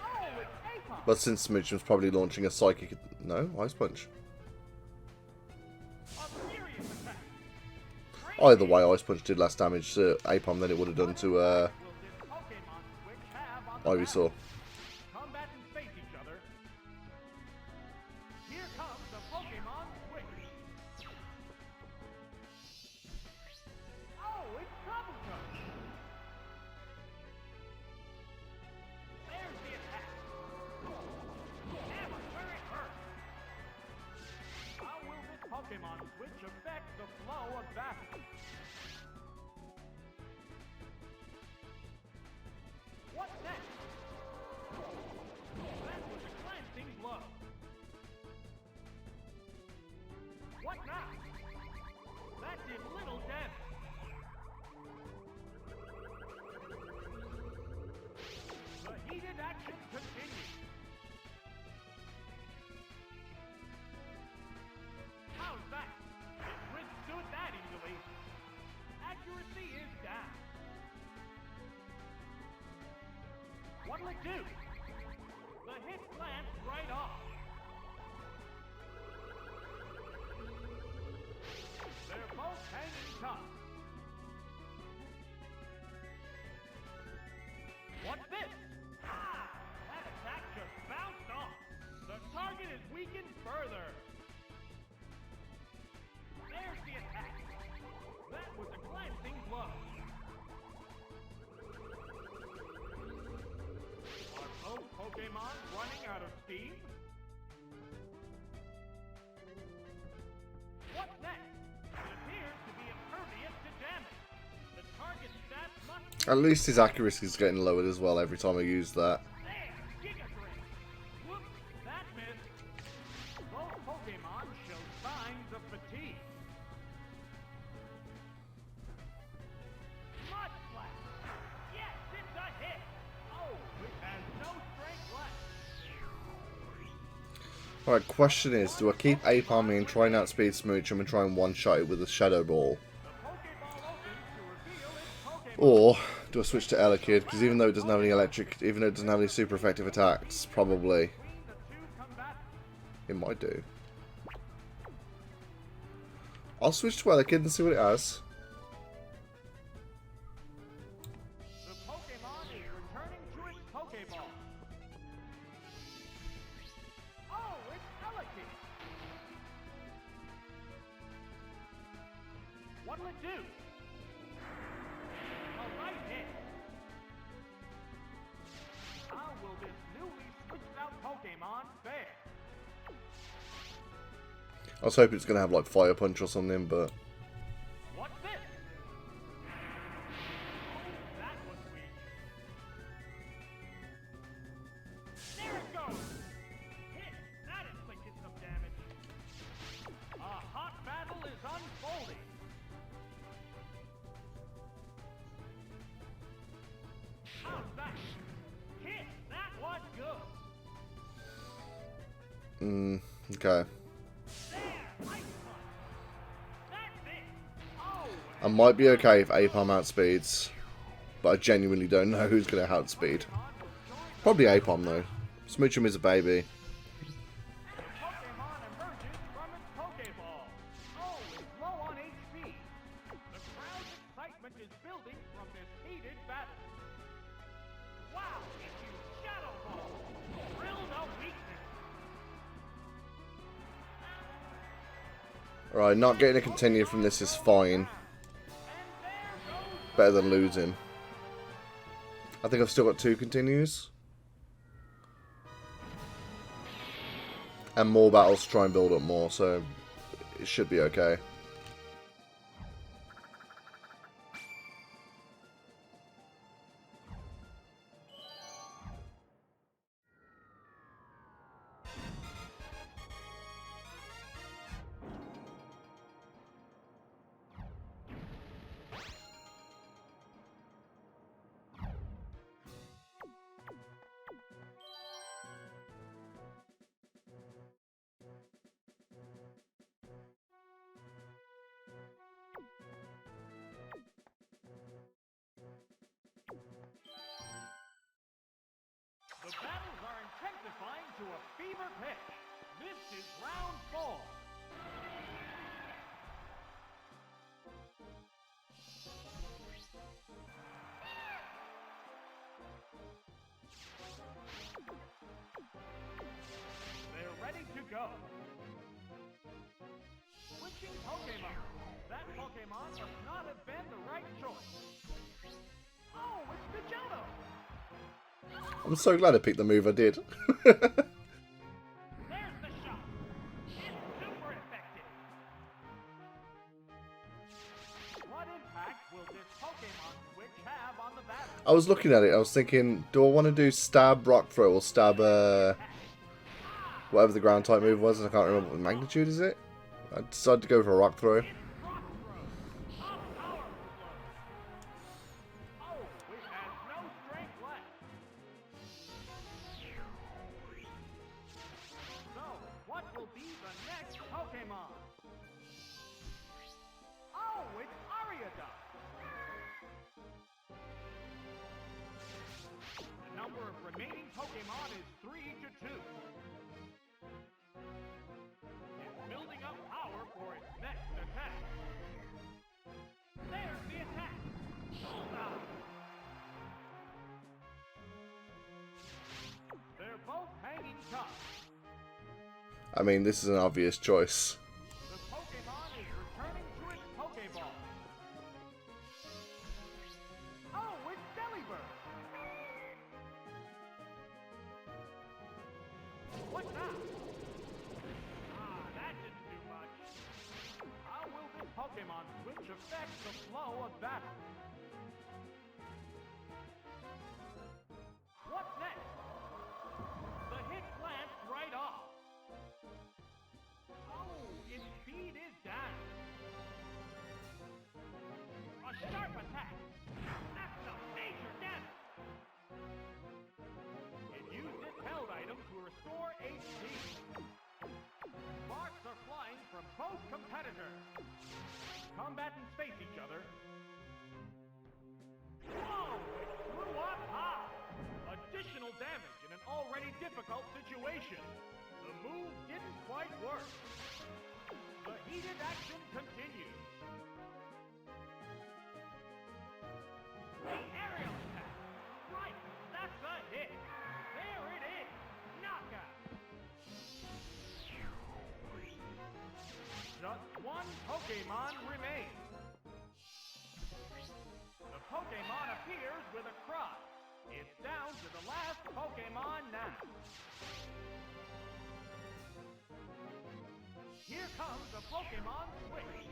Oh, it's Apom! But since Smoochum's probably launching a Psychic... No? Ice Punch. A furious attack. Either way, Ice Punch did less damage to Apom than it would have done to Will this Pokemon switch have on the Ivysaur. combatants face each other. Here comes the Pokemon switch. Oh, it's Kabuto. There's the attack. Damn, I'm where it hurts. How will this Pokemon switch affect the flow of battle? What next? That was a glancing blow. What now? That did little damage. The heated action continues. How's that? It withstood that easily. Accuracy is down. What'll it do? The hit glanced right off. They're both hanging tough. What's this? Ah! That attack just bounced off. The target is weakened further. There's the attack. That was a glancing blow. Are both Pokemon running out of steam? What's next? It appears to be impervious to damage. The target stats must... At least his accuracy is getting lowered as well every time I use that. There! Giga Drain! Whoops! That missed! Both Pokemon show signs of fatigue. Mud Slap! Yes, it's a hit! Oh, it has no strength left. Alright, question is, do I keep Apom and try and outspeed Smoochum and try and one-shot it with a Shadow Ball? The Pokeball opens to reveal its Pokemon. Or do I switch to Elekid? Because even though it doesn't have any electric, even though it doesn't have any super effective attacks, probably Between the two combatants. it might do. I'll switch to Elekid and see what it has. The Pokemon is returning to its Pokeball. Oh, it's Elekid. What'll it do? A right hit. How will this newly switched out Pokemon fare? I was hoping it's going to have like Fire Punch or something, but What's this? Oh, that was weak. There it goes! Hit! That inflicted some damage. A hot battle is unfolding. How's that? Hit! That was good. okay. There! Ice Punch! That's it! Oh! I might be okay if Apom outspeeds, but I genuinely don't know who's going to outspeed. Probably Apom though. Smoochum is a baby. Pokemon emerges from its Pokeball. Oh, it's low on HP. The crowd's excitement is building from this heated battle. Wow, it used Shadow Ball. Drill no weakness. Alright, not getting a continue from this is fine. And there goes Better than losing. I think I've still got 2 continues. And more battles to try and build up more, so it should be okay. to a fever pitch. This is round 4. They're ready to go. Switching Pokemon. That Pokemon must not have been the right choice. Oh, it's Pidgeotto! I'm so glad I picked the move I did. There's the shot. It's super effective. What impact will this Pokemon switch have on the battle? I was looking at it, I was thinking, do I want to do stab rock throw or stab whatever the ground type move was? I can't remember what the magnitude is it. I decided to go for a rock throw. It's Rock Throw. A powerful blow. Oh, it has no strength left. So, what will be the next Pokemon? Oh, it's Ariaduck. The number of remaining Pokemon is 3 to 2. It's building up power for its next attack. There's the attack. Bullseye. They're both hanging tough. I mean, this is an obvious choice. The Pokemon is returning to its Pokeball. Oh, it's Delibird. What now? Ah, that didn't do much. How will this Pokemon switch affect the flow of battle? What's next? The hit glanced right off. Oh, its speed is down. A sharp attack. That's some major damage. It used its held item to restore HP. Sparks are flying from both competitors. Combatants face each other. Whoa! It flew up high. Additional damage in an already difficult situation. The move didn't quite work. The heated action continues. The aerial attack. Right, that's a hit. There it is. Knockout. Just one Pokemon remains. The Pokemon appears with a cry. It's down to the last Pokemon now. Here comes the Pokemon switch.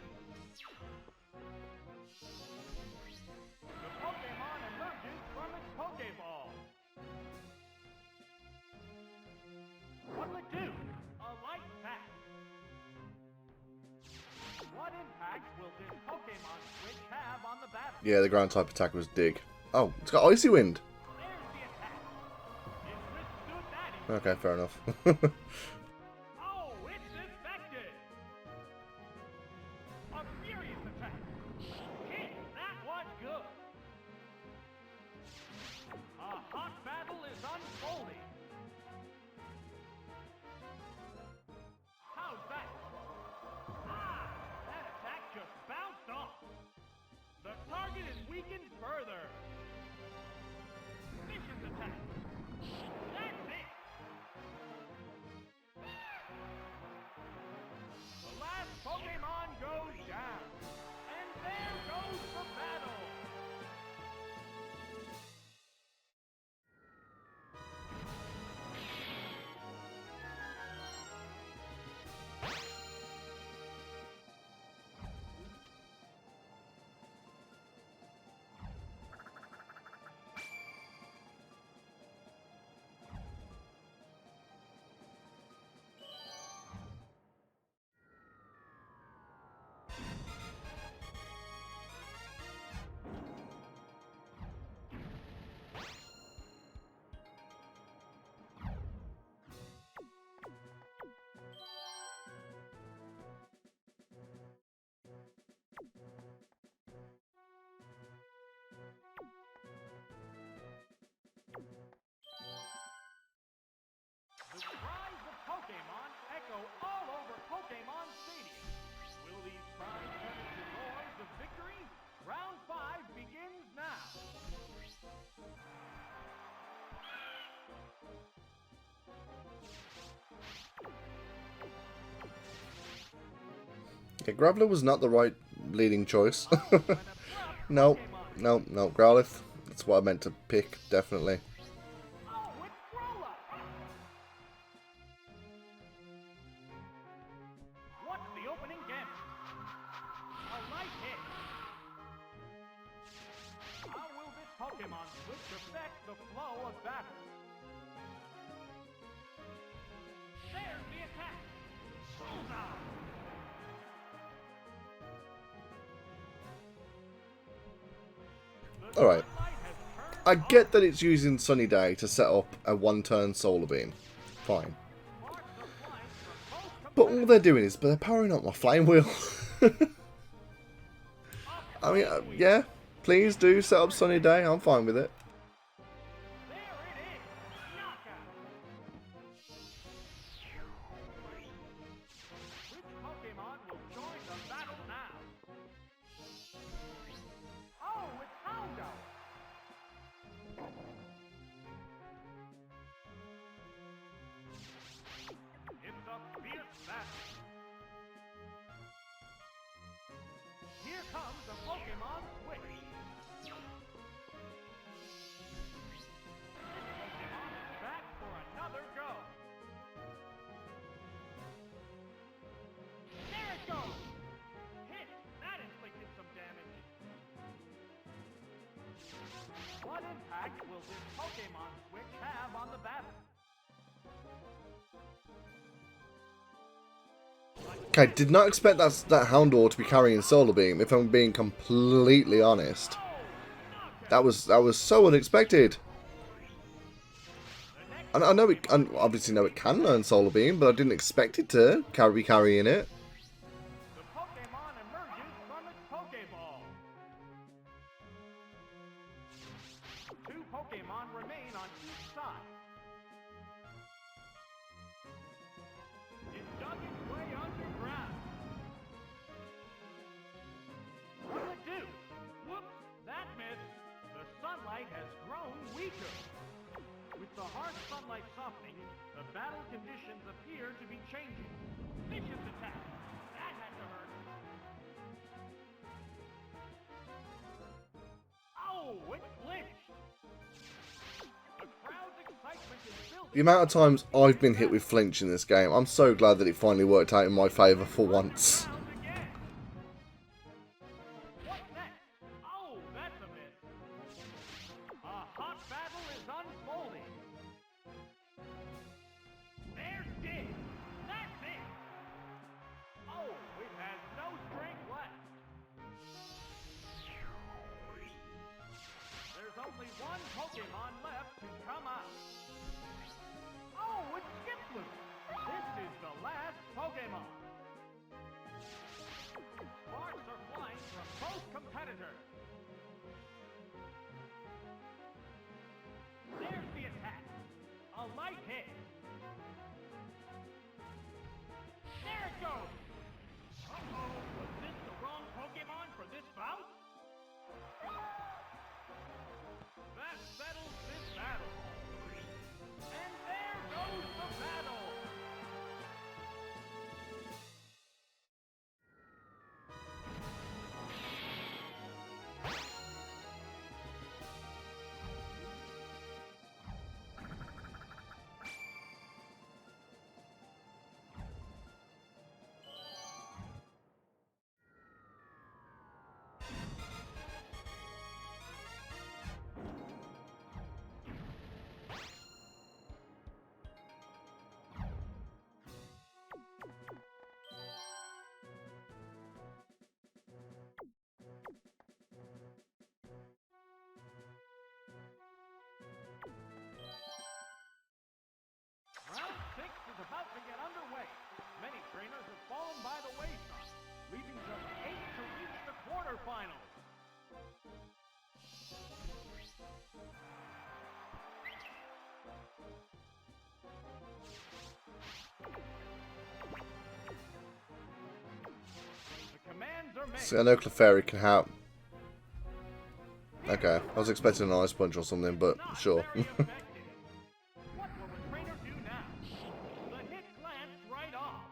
The Pokemon emerges from its Pokeball. What'll it do? A light attack. What impact will this Pokemon switch have on the battle? Yeah, the ground type attack was dig. Oh, it's got Icy Wind. There's the attack. It withstood that. Okay, fair enough. Oh, it's infected! A furious attack! Hit! That was good! A hot battle is unfolding! How's that? Ah! That attack just bounced off! The target is weakened further! Vicious attack! That's it! Okay, Graveler was not the right leading choice. Oh, an abrupt No, Pokemon. no, no. Growlithe. That's what I meant to pick, definitely. Oh, it's Rolla. What's the opening gambit? A light hit. How will this Pokemon switch affect the flow of battle? There's the attack. Bullseye. The Alright. sunlight has turned I get that it's using Sunny Day to set up a one-turn Solar Beam. Fine. sparks are flying from both But all they're doing is they're powering up my Flame Wheel. I mean, yeah. Please do set up Sunny Day. I'm fine with it. There it is! Knockout! Which Pokemon will join the battle now? Oh, it's Houndour! It's a fierce battle. Here comes the Pokemon Switch. Pokemon is back for another go. There it goes! Hit! That inflicted some damage. What impact will this Pokemon Switch have on the battle? Okay, did not expect that Houndour to be carrying Solar Beam, if I'm being completely honest. That was so unexpected. And I know it, and obviously know it can learn Solar Beam, but I didn't expect it to be carrying it. The Pokemon emerges from its Pokeball. Two Pokemon remain on each side. It dug its way underground. What'll it do? Whoops, that missed. The sunlight has grown weaker. With the harsh sunlight softening, the battle conditions appear to be changing. Vicious attack. That had to hurt. Oh, it flinched. The crowd's excitement is building. The amount of times I've been hit with flinch in this game, I'm so glad that it finally worked out in my favour for once. Round again. What's next? Oh, that's a miss. A hot battle is unfolding. There's Dig. That's it. Oh, it has no strength left. There's only one Pokemon left to come out. Oh, it's Skiploop. This is the last Pokemon. Sparks are flying from both competitors. There's the attack. A light hit. There it goes. Uh-oh, was this the wrong Pokemon for this bout? That settles this battle. And there goes the battle. Round 6 is about to get underway. Many trainers have fallen by the wayside, leaving just 8 to reach the quarterfinals. The commands are made. See, I know Clefairy can have... Okay, I was expecting an Ice Punch or something, but Not sure. very effective. What will the trainer do now? The hit glanced right off.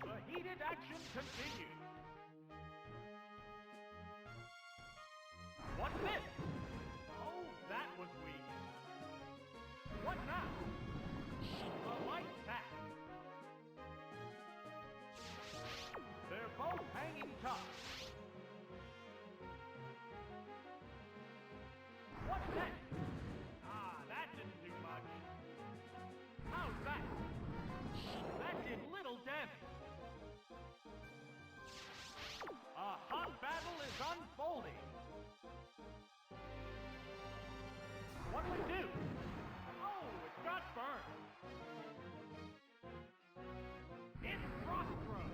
The continues. What's this? Oh, that was weak. What now? A light tap. They're both hanging tough. What's next? Ah, that didn't do much. How's that? That did little damage. A hot battle is unfolding. What'll it do? Oh, it got burned. It's crossthrow.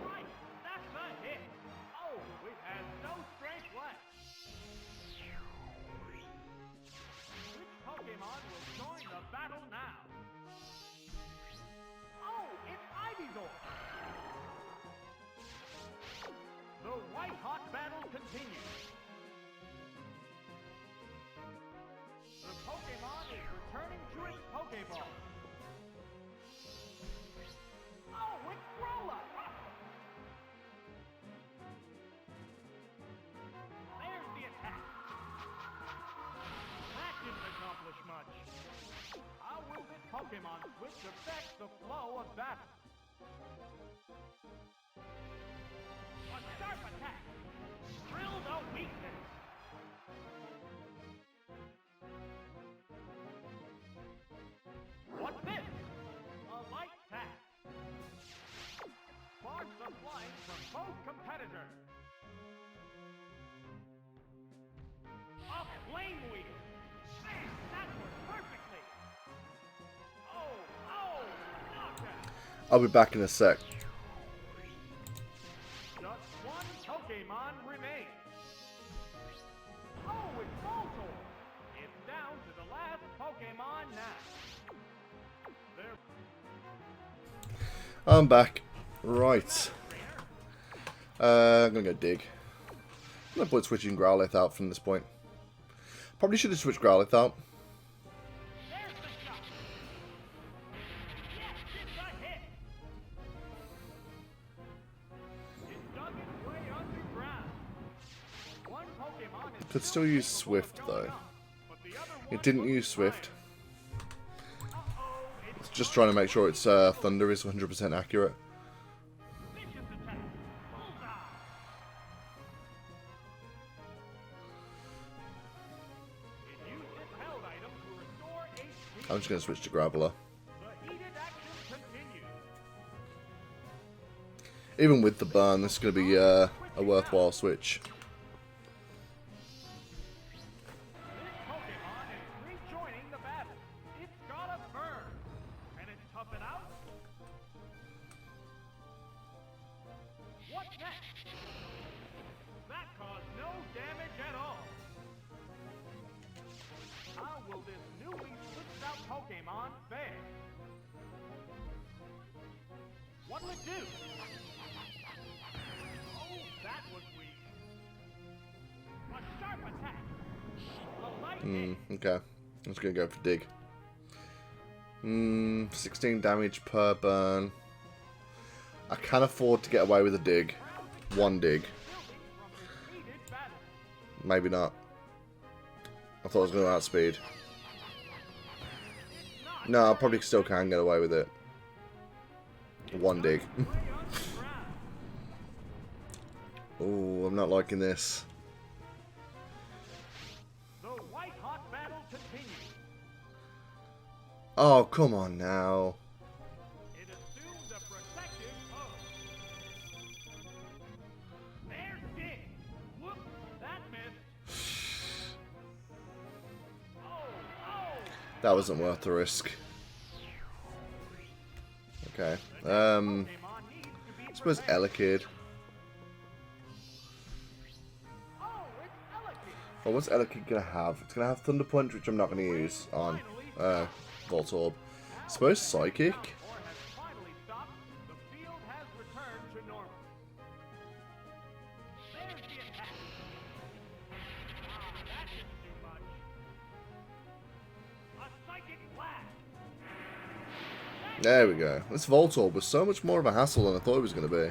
Right, that's a hit. Oh, it has no strength left. Which Pokemon will join the battle now? Oh, it's Ivysaur. The white-hot battle continues. The Pokemon is returning to its Pokeball. Oh, it's Growlithe! There's the attack. That didn't accomplish much. How will this Pokemon switch affect the flow of battle? A sharp attack! Drill the weakness! What's this? A light tap. Sparks are flying from both competitors. A flame wheel. Man, that worked perfectly. Oh, knockout. I'll be back in a sec. Just one Pokemon remains. Oh, it's Voltorb. It's down to the last Pokemon now. I'm back. Right. I'm gonna go dig. I'm gonna put switching Growlithe out from this point. Probably should have switched Growlithe out. There's the shot. Yes, it's a hit. It dug its way underground. One Pokemon is Could still use Swift though. It didn't use Swift. It's just trying to make sure its Thunder is 100% accurate. vicious attack. Bullseye. It used its held item to restore HP. I'm just gonna switch to Graveler. The heated action continues. Even with the burn, this is gonna be a worthwhile switch. This Pokemon is rejoining the battle. It's got a burn. Can it tough it out? What's next? That caused no damage at all. How will this newly switched out Pokemon fare? What'll it do? Oh, that was weak. A sharp attack. A light hit. Okay. I'm just gonna go for dig. 16 damage per burn. I can afford to get away with a dig. One dig. Maybe not. I thought I was going to outspeed. No, I probably still can get away with it. One dig. Oh, I'm not liking this. The white-hot battle continues. Oh, come on now. It assumes a protective pose. There's Dig. Whoops, that missed. Oh! That wasn't worth the risk. Okay. Pokemon needs to be I suppose protected. Elekid. Oh, it's Elekid. Well, what's Elekid gonna have? It's gonna have Thunder Punch, which I'm not gonna use on Voltorb. I suppose Psychic. Or has finally stopped. The field has returned to normal. There's the attack. Ah, that didn't do much. A psychic blast. There we go. This Voltorb was so much more of a hassle than I thought it was gonna be.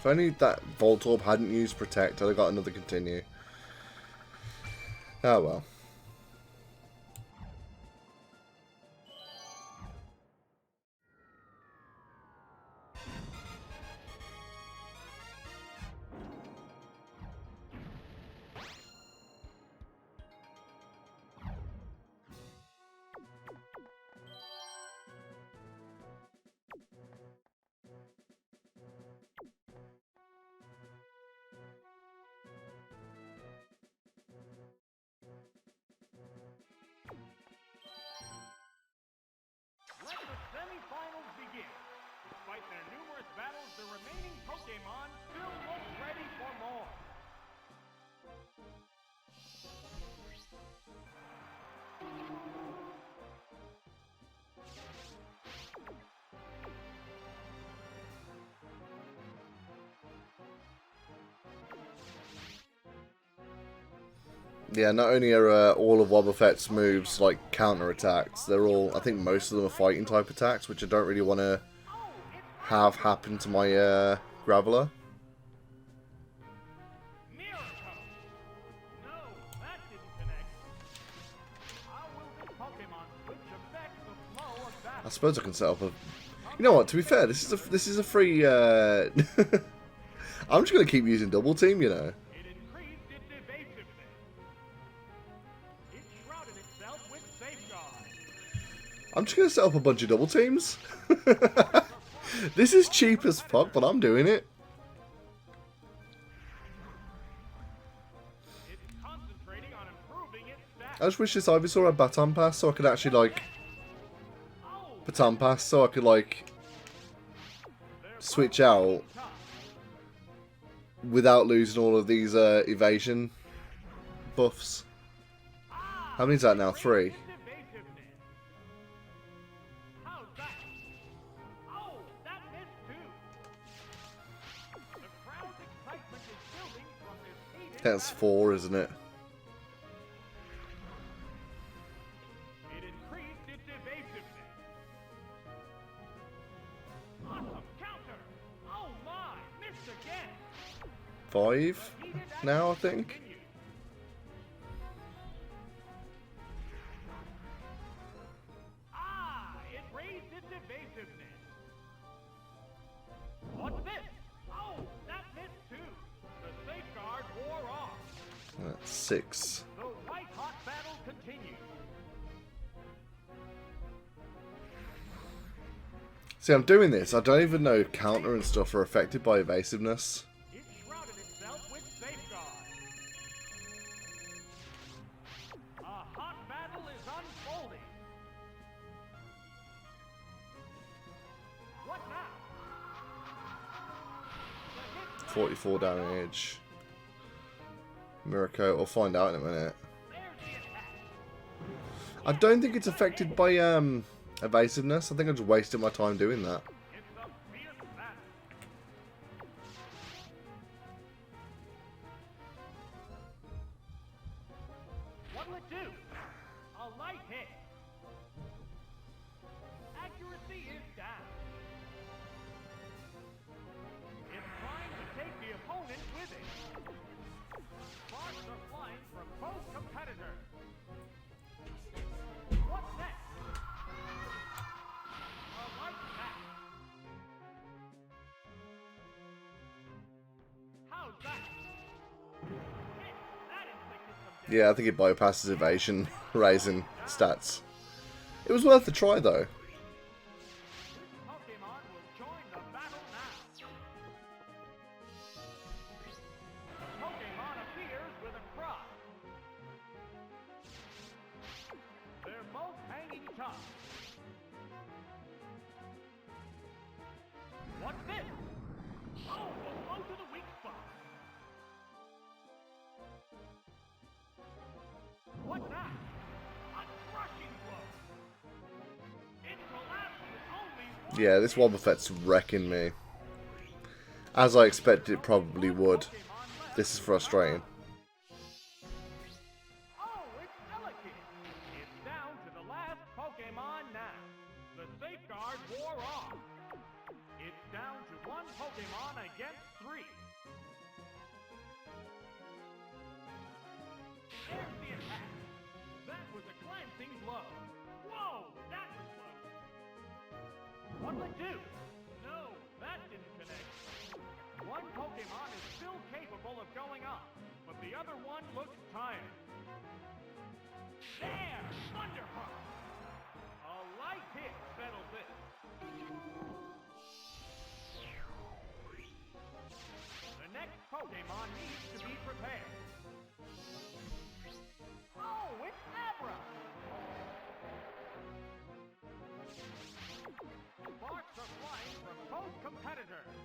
only that Voltorb hadn't used Protect, I'd have got another Continue. Oh well. Let the semifinals begin. Despite their numerous battles, the remaining Pokemon still look ready for more. Yeah, not only are all of Wobbuffet's moves like counter attacks, they're all, I think most of them are fighting type attacks, which I don't really want to have happen to my Graveler. I suppose I can set up a... You know what, to be fair, this is a free... I'm just going to keep using Double Team, you know. I'm just going to set up a bunch of Double Teams. This is cheap as fuck, but I'm doing it. I just wish this Ivysaur had Baton Pass so I could actually, like... Baton Pass so I could, like... switch out without losing all of these evasion buffs. How many is that now? 3? That's 4, isn't it? It increased its evasiveness. Awesome counter. Oh my, missed again. 5 now, I think. It raised its evasiveness. What's this? Oh, that missed too. The safeguard wore off. That's 6. The white hot battle continues. See, I'm doing this. I don't even know if counter and stuff are affected by evasiveness. It shrouded itself with safeguard. A hot battle is unfolding. What now? 44 damage. Miracle. We'll find out in a minute. I don't think it's affected by evasiveness. I think I just wasted my time doing that. It's a fierce battle. What'll it do? A light hit. Accuracy is down. It's trying to take the opponent with it. Sparks are flying from both competitors. What's next? A light attack. How's that? Hit. That inflicted some damage. Yeah, I think it bypasses evasion, raising stats. It was worth a try, though. Pokemon will join the battle now. The Pokemon appears with a cry. They're both hanging tough. What's this? Oh, a blow to the weak spot. What now? A crushing blow. It collapses only one. Yeah, this Wobbuffet's wrecking me. As I expected it probably would. This is frustrating. Oh, it's Elekid. It's down to the last Pokemon now. The safeguard wore off. It's down to one Pokemon against 3. There's the attack. That was a glancing blow. Whoa, that was close. What'll it do? No, that didn't connect. One Pokemon is still capable of going up, but the other one looks tired. There! Thunder Punch! A light hit settles it. The next Pokemon needs to be prepared. Oh, it's Abra! Sparks are flying from both competitors.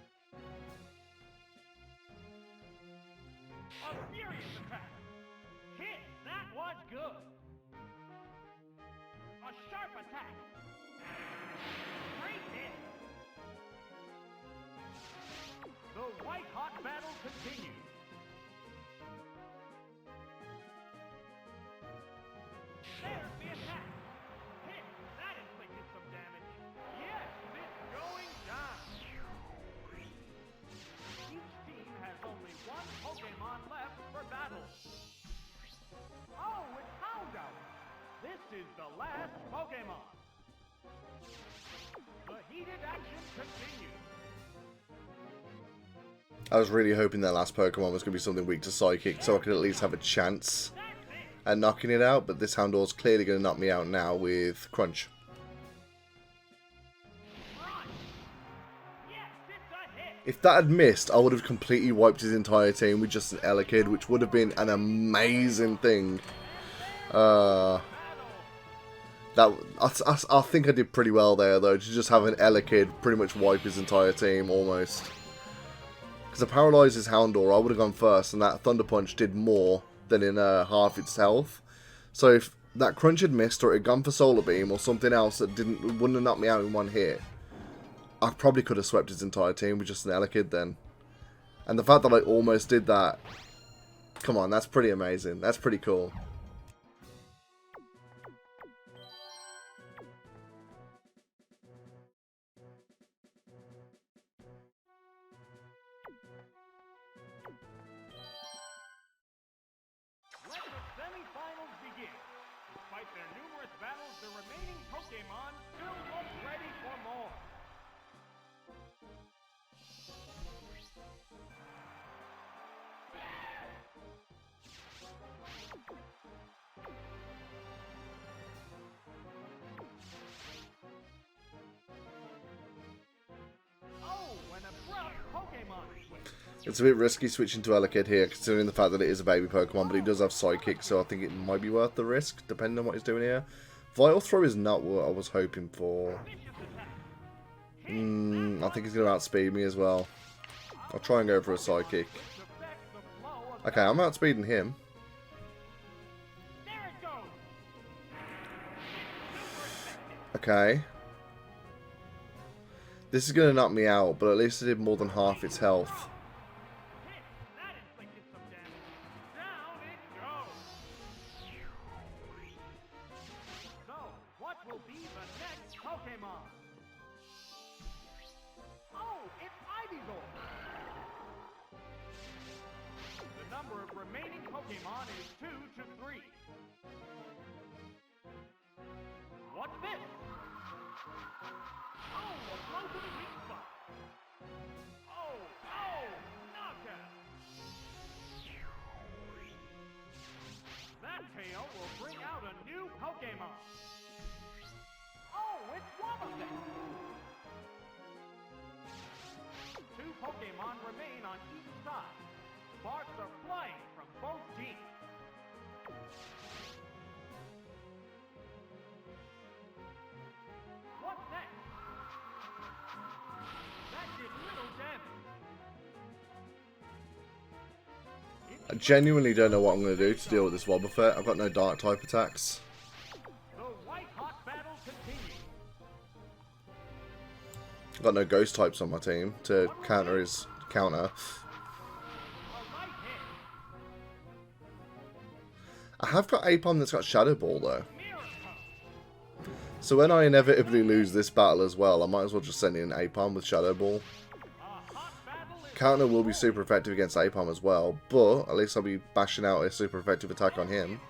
A furious attack. Hit! That was good. A sharp attack. Great hit. The white-hot battle continues. There's the attack. Hit. That inflicted some damage. Yes, it's going down. Each team has only one Pokemon left for battle. Oh, it's Houndour. This is the last Pokemon. The heated action continues. I was really hoping that last Pokemon was going to be something weak to Psychic, so I could at least have a chance at knocking it out, but this Houndour's clearly going to knock me out now with Crunch. If that had missed, I would have completely wiped his entire team with just an Elekid, which would have been an amazing thing. I think I did pretty well there, though, to just have an Elekid pretty much wipe his entire team, almost. Because I paralysed his Houndour, I would have gone first, and that Thunder Punch did more than in half its health. So if that Crunch had missed, or it had gone for Solar Beam, or something else that wouldn't have knocked me out in one hit, I probably could have swept his entire team with just an Elekid then. And the fact that I almost did that, come on, that's pretty amazing. That's pretty cool. Let the semi-finals begin. Despite their numerous battles, the remaining Pokemon still look ready for more. Oh, an abrupt Pokemon switch. It's a bit risky switching to Elekid here, considering the fact that it is a baby Pokemon, but he does have Psychic, so I think it might be worth the risk, depending on what he's doing here. Vital Throw is not what I was hoping for. I think he's going to outspeed me as well. I'll try and go for a Psychic. Okay, I'm outspeeding him. There it goes. Okay. This is going to knock me out, but at least it did more than half its health. Hit. That inflicted some damage. Down it goes. So, what will be the next Pokemon? Oh, it's Ivysaur. The number of remaining Pokemon is 2 to 3. What's this? Oh, a blow to the weak spot. Oh, knockout. That tail will bring out a new Pokemon. Oh, it's Wobbuffet. 2 Pokemon remain on each side. Sparks are flying from both teams. What's next? That did little damage. I genuinely don't know what I'm going to do to deal with this Wobbuffet. I've got no Dark type attacks. The white-hot battle continues. I've got no Ghost types on my team to counter his counter. A light hit. I have got Apom that's got Shadow Ball though. Miracle. So when I inevitably lose this battle as well, I might as well just send in Apom with Shadow Ball. A counter will be super effective against Apom as well, but at least I'll be bashing out a super effective attack on him.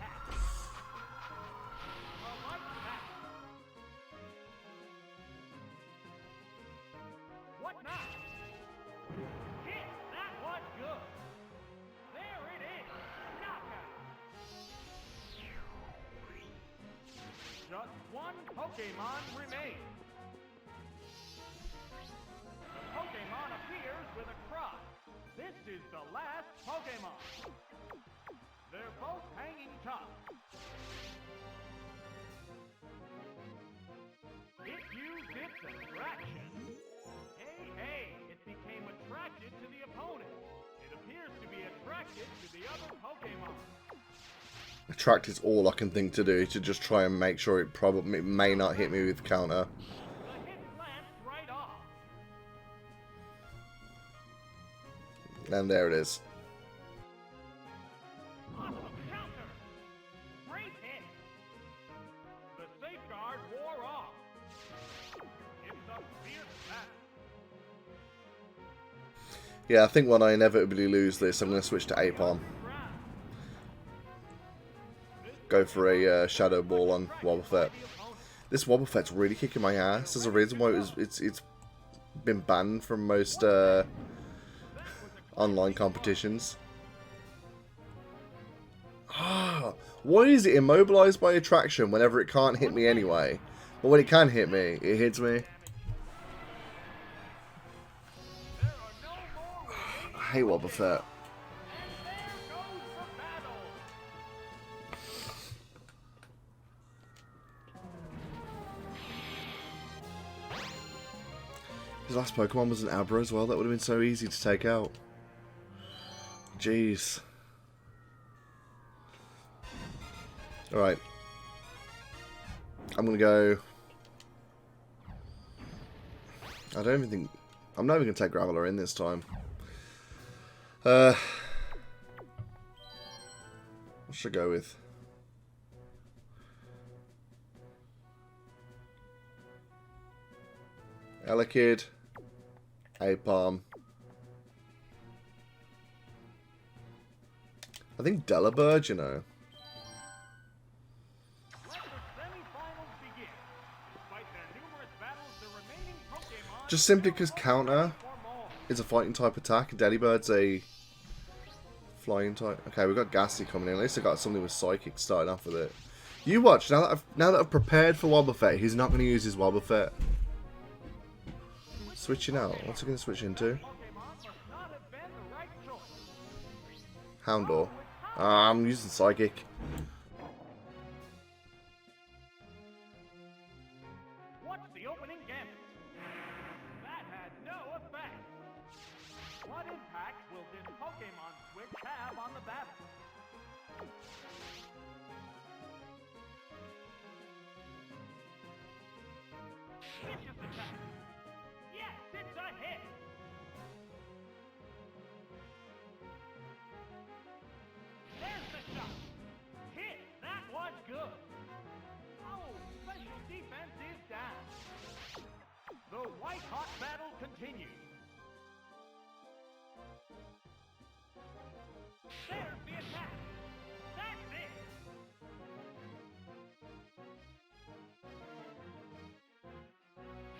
What now? Hit! That was good! There it is! Knockout! Just one Pokemon remains. The Pokemon appears with a cry. This is the last Pokemon. They're both hanging tough. It used its attraction. Hey, it became attracted to the opponent. It appears to be attracted to the other Pokemon. Attract is all I can think to do to just try and make sure it probably may not hit me with counter. The hit glanced right off. And there it is. Awesome counter. Great hit. The safeguard wore off. It's a fierce battle. Yeah, I think when I inevitably lose this, I'm going to switch to Apom. Go for a Shadow Ball on Wobbuffet. This Wobbuffet's really kicking my ass. There's a reason why it's been banned from most online competitions. Why is it immobilized by attraction whenever it can't hit me anyway? But when it can hit me, it hits me. I hate Wobbuffet. His last Pokemon was an Abra as well. That would have been so easy to take out. Jeez. Alright. I'm going to go... I don't even think... I'm not even going to take Graveler in this time. What should I go with? Elekid. Apom. I think Delibird, you know. Just simply because counter is a fighting type attack, Delibird's a flying type. Okay, we've got Ghastly coming in. At least I got something with Psychic starting off with it. You watch, now that I've prepared for Wobbuffet, he's not going to use his Wobbuffet. Switching out. What's he going to switch into? Houndour. I'm using Psychic. What's the opening gambit? That had no effect. What impact will this Pokemon switch have on the battle? Vicious attack. Yes, it's a hit. There's the shot. Hit. That was good. Oh, special defense is down. The white-hot battle continues. There's the attack. That's it.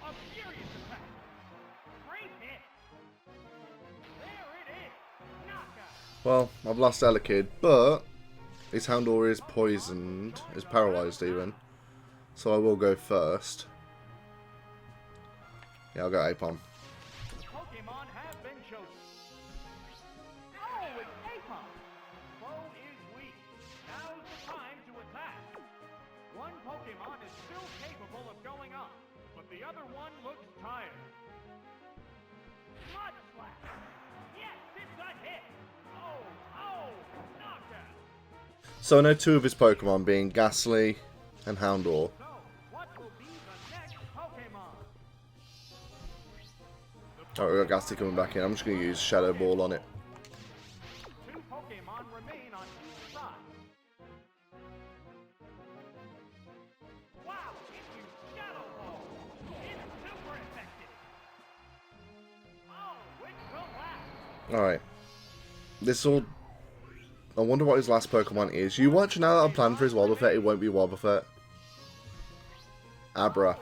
A furious attack. Great hit. There it is. Knockout. Well, I've lost Elekid, but his Houndour is poisoned, is paralyzed even. So I will go first. Yeah, I'll go Apom. The Pokemon have been chosen. Oh, it's Apom. Foe is weak. Now's the time to attack. One Pokemon is still capable of going up, but the other one looks tired. Mud Slap. Yes, it's a hit. Oh, knockout. So I know two of his Pokemon being Ghastly and Houndour. So, what will be the next Pokemon? Alright, we've got Ghastly coming back in. I'm just going to use Shadow Ball on it. Two Pokemon remain on each side. Wow, it used Shadow Ball. It's super effective. Oh, it will last. Alright. This will... I wonder what his last Pokemon is. You watch now that I'm planning for his Wobbuffet, it won't be Wobbuffet. Abra.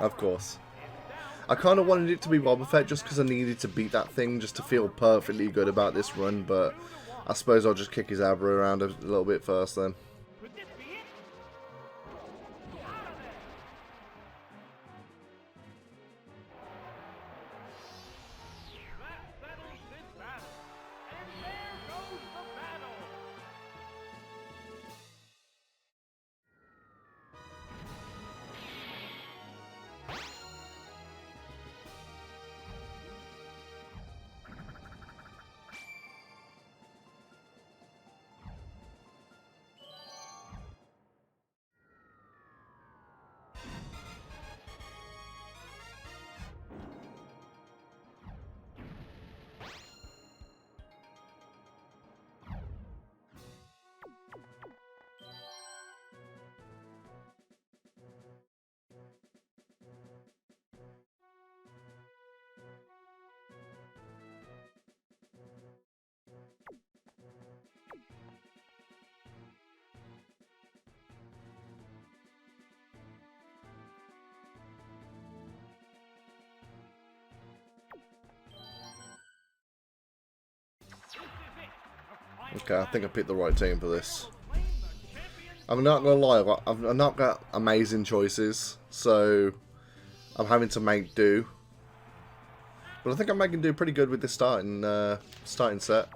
Of course. I kind of wanted it to be Wobbuffet just because I needed to beat that thing just to feel perfectly good about this run, but I suppose I'll just kick his Abra around a little bit first then. Okay, I think I picked the right team for this. I'm not gonna lie, I've not got amazing choices, so I'm having to make do. But I think I'm making do pretty good with this starting set.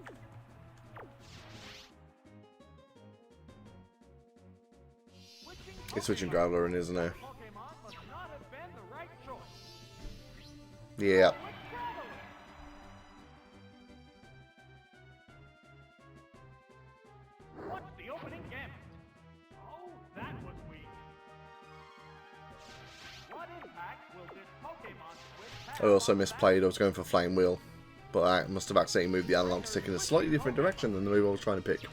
He's switching Graveler in, isn't he? Yeah. I also misplayed, I was going for Flame Wheel, but I must have accidentally moved the analog stick in a slightly different direction than the move I was trying to pick.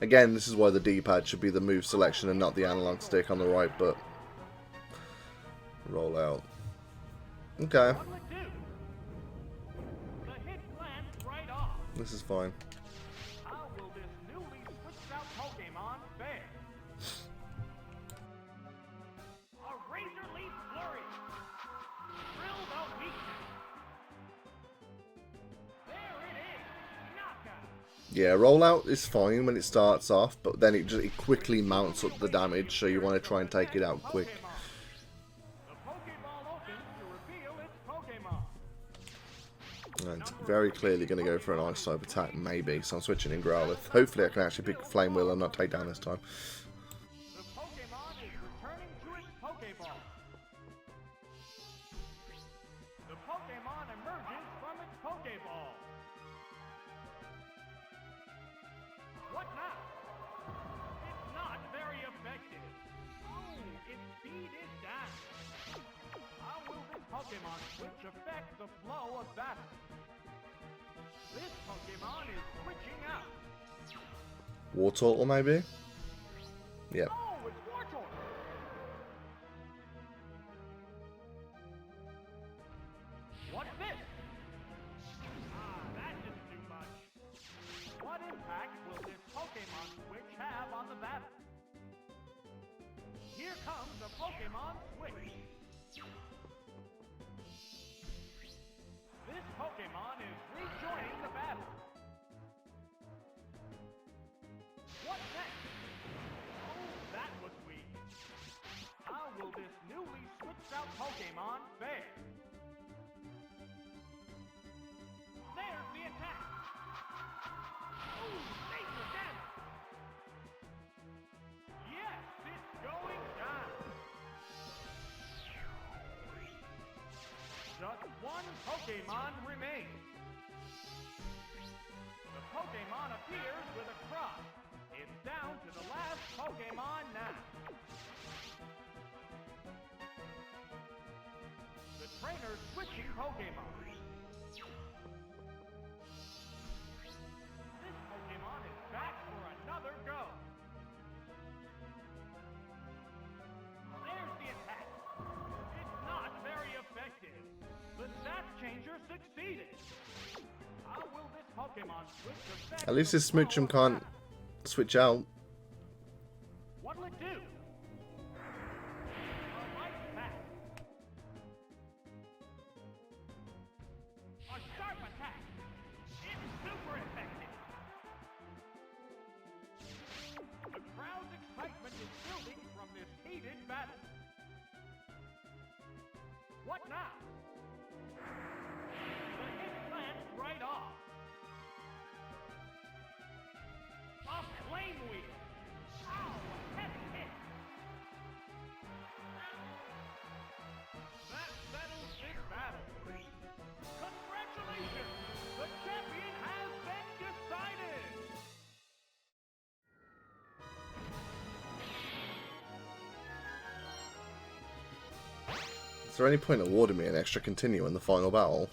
Again, this is why the D-pad should be the move selection and not the analog stick on the right, but... Roll out. Okay. This is fine. Yeah, rollout is fine when it starts off, but then it quickly mounts up the damage, so you want to try and take it out quick. And it's very clearly going to go for an Ice type attack, maybe, so I'm switching in Growlithe. Hopefully I can actually pick Flame Wheel and not take down this time. Pokemon switch affects the flow of battle. This Pokemon is switching out. Wartortle, maybe? Yep. Oh, it's Wartortle. What's this? That didn't do much. What impact will this Pokemon switch have on the battle? Here comes the Pokemon switch. This Pokemon is rejoining the battle. What next? Oh, that was weak. How will this newly switched out Pokemon fare? There's the attack. Oh, major damage. Yes, it's going down. Just one Pokemon remains. The Pokemon appears with a cross. It's down to the last Pokemon now. The trainer's switching Pokemon. This Pokemon is back for another go. There's the attack. It's not very effective. The stat changer succeeded. How Pokemon switch effect At least this from Smoochum follow can't switch out. What'll it do? A light attack. A sharp attack. It's super effective. The crowd's excitement is building from this heated battle. What now? The hit lands right off. A flame wheel. Ow, a heavy hit. That settles this battle. Congratulations! The champion has been decided! Is there any point awarding me an extra continue in the final battle?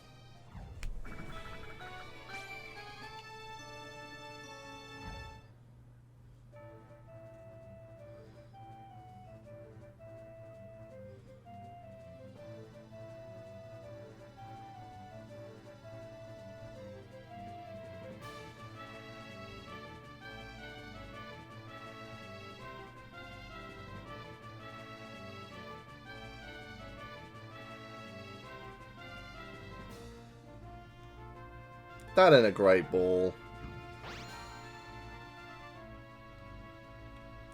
That ain't a great ball.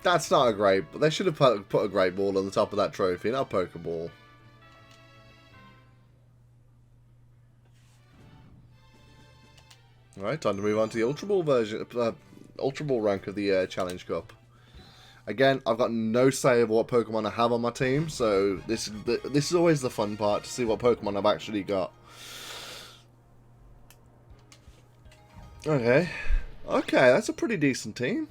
That's not a great... They should have put a great ball on the top of that trophy, not a Pokeball. Alright, time to move on to the Ultra Ball version, Ultra Ball rank of the Challenge Cup. Again, I've got no say over what Pokemon I have on my team, so this is always the fun part, to see what Pokemon I've actually got. Okay, that's a pretty decent team.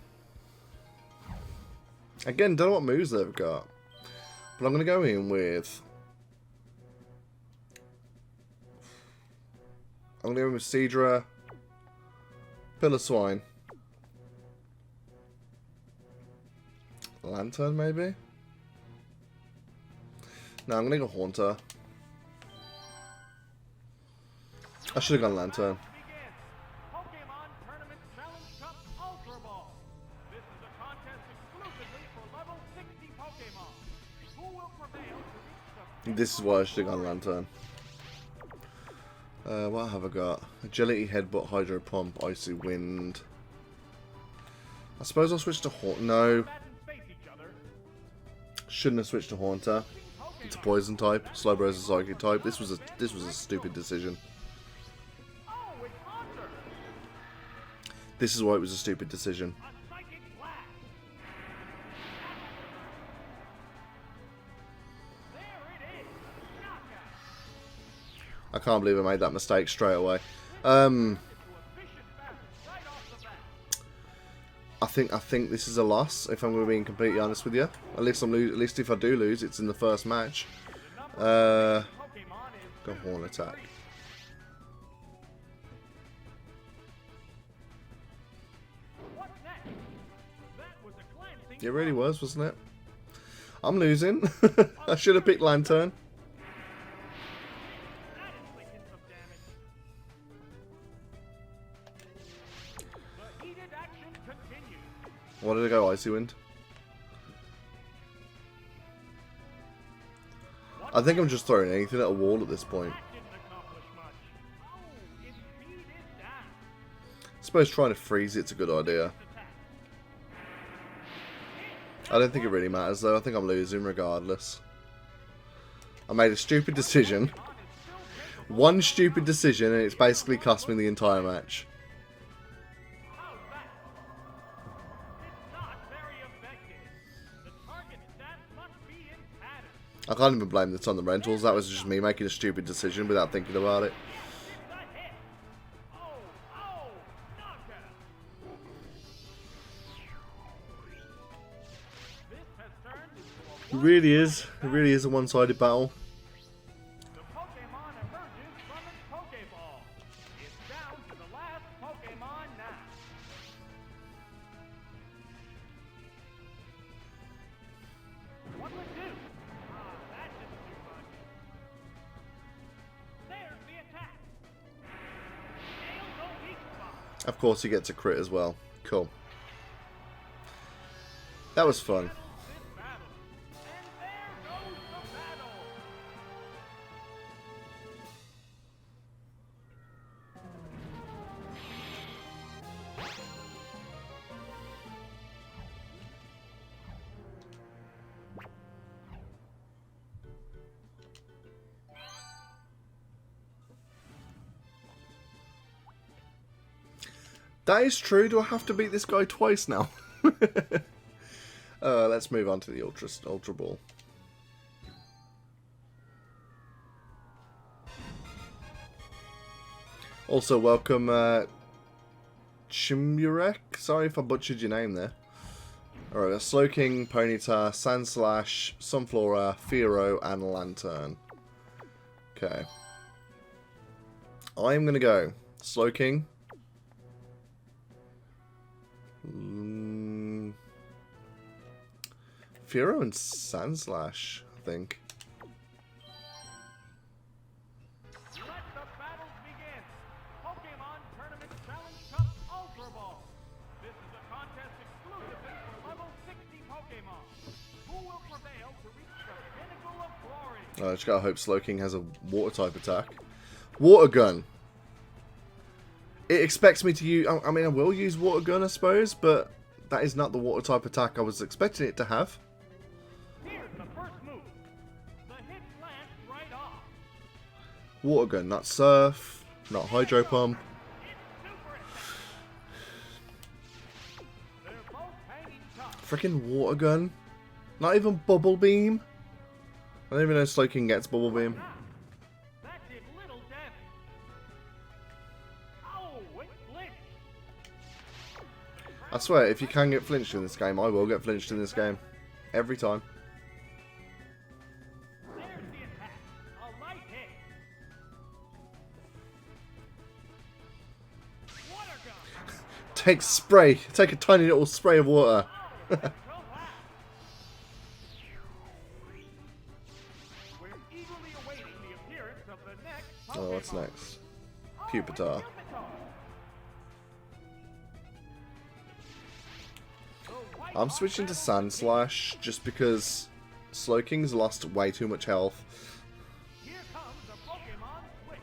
Again, don't know what moves they've got, but I'm going to go in with... I'm going to go in with Seadra, Piloswine, Lantern maybe? No, I'm going to go Haunter. I should have gone Lantern. This is why I should have gone Lantern. What have I got? Agility, Headbutt, Hydro Pump, Icy Wind. I suppose I'll switch to Haunter. No. Shouldn't have switched to Haunter. It's a Poison type. Slowbro is a Psychic type. This was a stupid decision. This is why it was a stupid decision. I can't believe I made that mistake straight away. I think this is a loss, if I'm going to be completely honest with you. At least if I do lose, it's in the first match. Go Horn Attack. It really was, wasn't it? I'm losing. I should have picked Lantern. Why did I go Icy Wind? I think I'm just throwing anything at a wall at this point. I suppose trying to freeze it's a good idea. I don't think it really matters though. I think I'm losing regardless. I made a stupid decision. One stupid decision and it's basically cost me the entire match. I can't even blame this on the rentals. That was just me making a stupid decision without thinking about it. It really is. It really is a one-sided battle. The Pokemon emerges from its Pokeball. It's down to the last Pokemon now. What would it do? That didn't do much. There's the attack. Nails a weak spot. Of course, you get to crit as well. Cool. That was fun. That is true. Do I have to beat this guy twice now? Let's move on to the Ultra Ball. Also, welcome, Chimurek. Sorry if I butchered your name there. Alright, that's Slowking, Ponyta, Sandslash, Sunflora, Fearow, and Lantern. Okay. I'm gonna go Slowking. Fearow and Sandslash, I think. Let the battles begin. Pokemon Tournament Challenge Cup Ultra Ball. This is a contest exclusively for level 60 Pokemon. Who will prevail to reach the pinnacle of glory? I just gotta hope Slowking has a water type attack. Water Gun. It expects me to use. I mean, I will use Water Gun, I suppose, but that is not the water type attack I was expecting it to have. Here's the first move. The hit lands right off. Water Gun, not Surf, not Hydro Pump. It's super effective. They're both hanging tough. Freaking Water Gun. Not even Bubble Beam. I don't even know if Slowking gets Bubble Beam. Now, that did little damage. Oh, it flinched. I swear, if you can get flinched in this game, I will get flinched in this game. Every time. There's the attack. A light hit. Water gun. Take spray. Take a tiny little spray of water. Go fast. We're eagerly awaiting the appearance of the next Pokemon. Oh, what's next? Pupitar. I'm switching to Sandslash just because Slowking's lost way too much health. Here comes a Pokemon switch.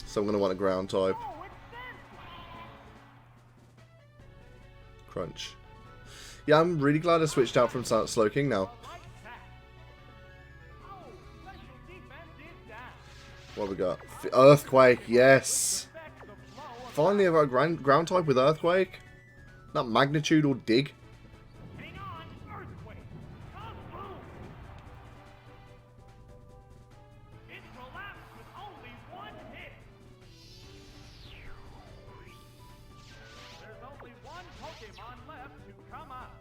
So I'm going to want a ground type. Oh, it's Sandslash. Crunch. Yeah, I'm really glad I switched out from Slowking now. A light attack. Oh, special defense is down. What have we got? Earthquake, yes! Effects of flow of Finally I've got a ground type with Earthquake. Not Magnitude or Dig. hang on, earthquake. Kaboom! It collapsed with only one hit. There's only one Pokemon left to come out.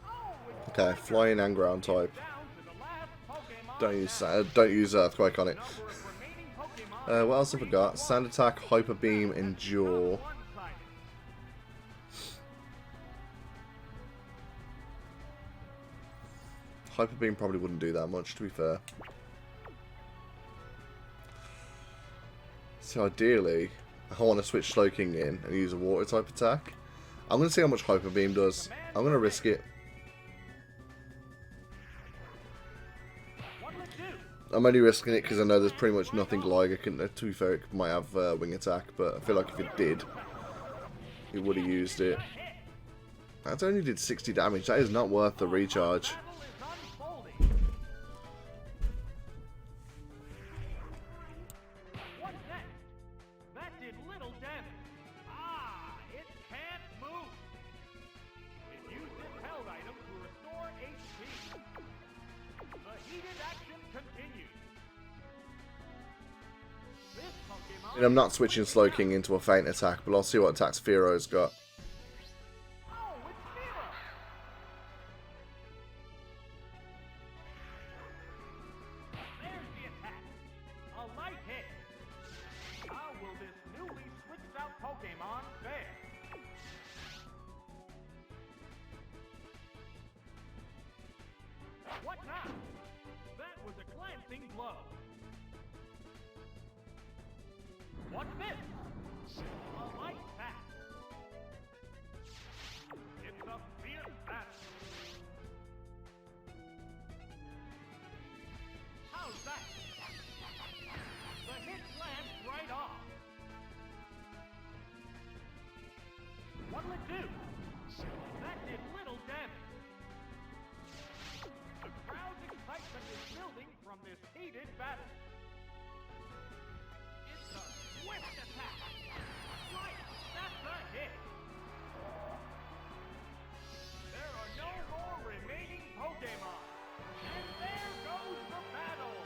Oh, it's Okay, Flying and ground type. down to the last Pokemon. Don't use Earthquake on it. Number of remaining Pokemon What else have we got? Sand Attack, Hyper Beam, Endure. one-sided. Hyper Beam probably wouldn't do that much, to be fair. So ideally, I want to switch Slowking in and use a water type attack. I'm going to see how much Hyper Beam does. I'm going to risk it. What'll it do? I'm only risking it because I know there's pretty much nothing Gligar can. To be fair, it might have Wing Attack, but I feel like if it did, it would have used it. That only did 60 damage. That is not worth the recharge. Battle is unfolding. What's next? That did little damage. Ah, it can't move. It used its held item to restore HP. The heated action continues. This Pokemon. And I'm not switching Slowking into a Feint Attack, but I'll see what attacks Fearow's got. Oh, it's Fearow. There's the attack. A light hit. How will this newly switched out Pokemon fare? What now? That was a glancing blow. What's this? A light pack. It's a fierce battle. How's that? The hit lands right off. What'll it do? That did little damage. The crowd's excitement is building from this heated battle. It's a swift attack. Right, that's a hit. There are no more remaining Pokemon. And there goes the battle.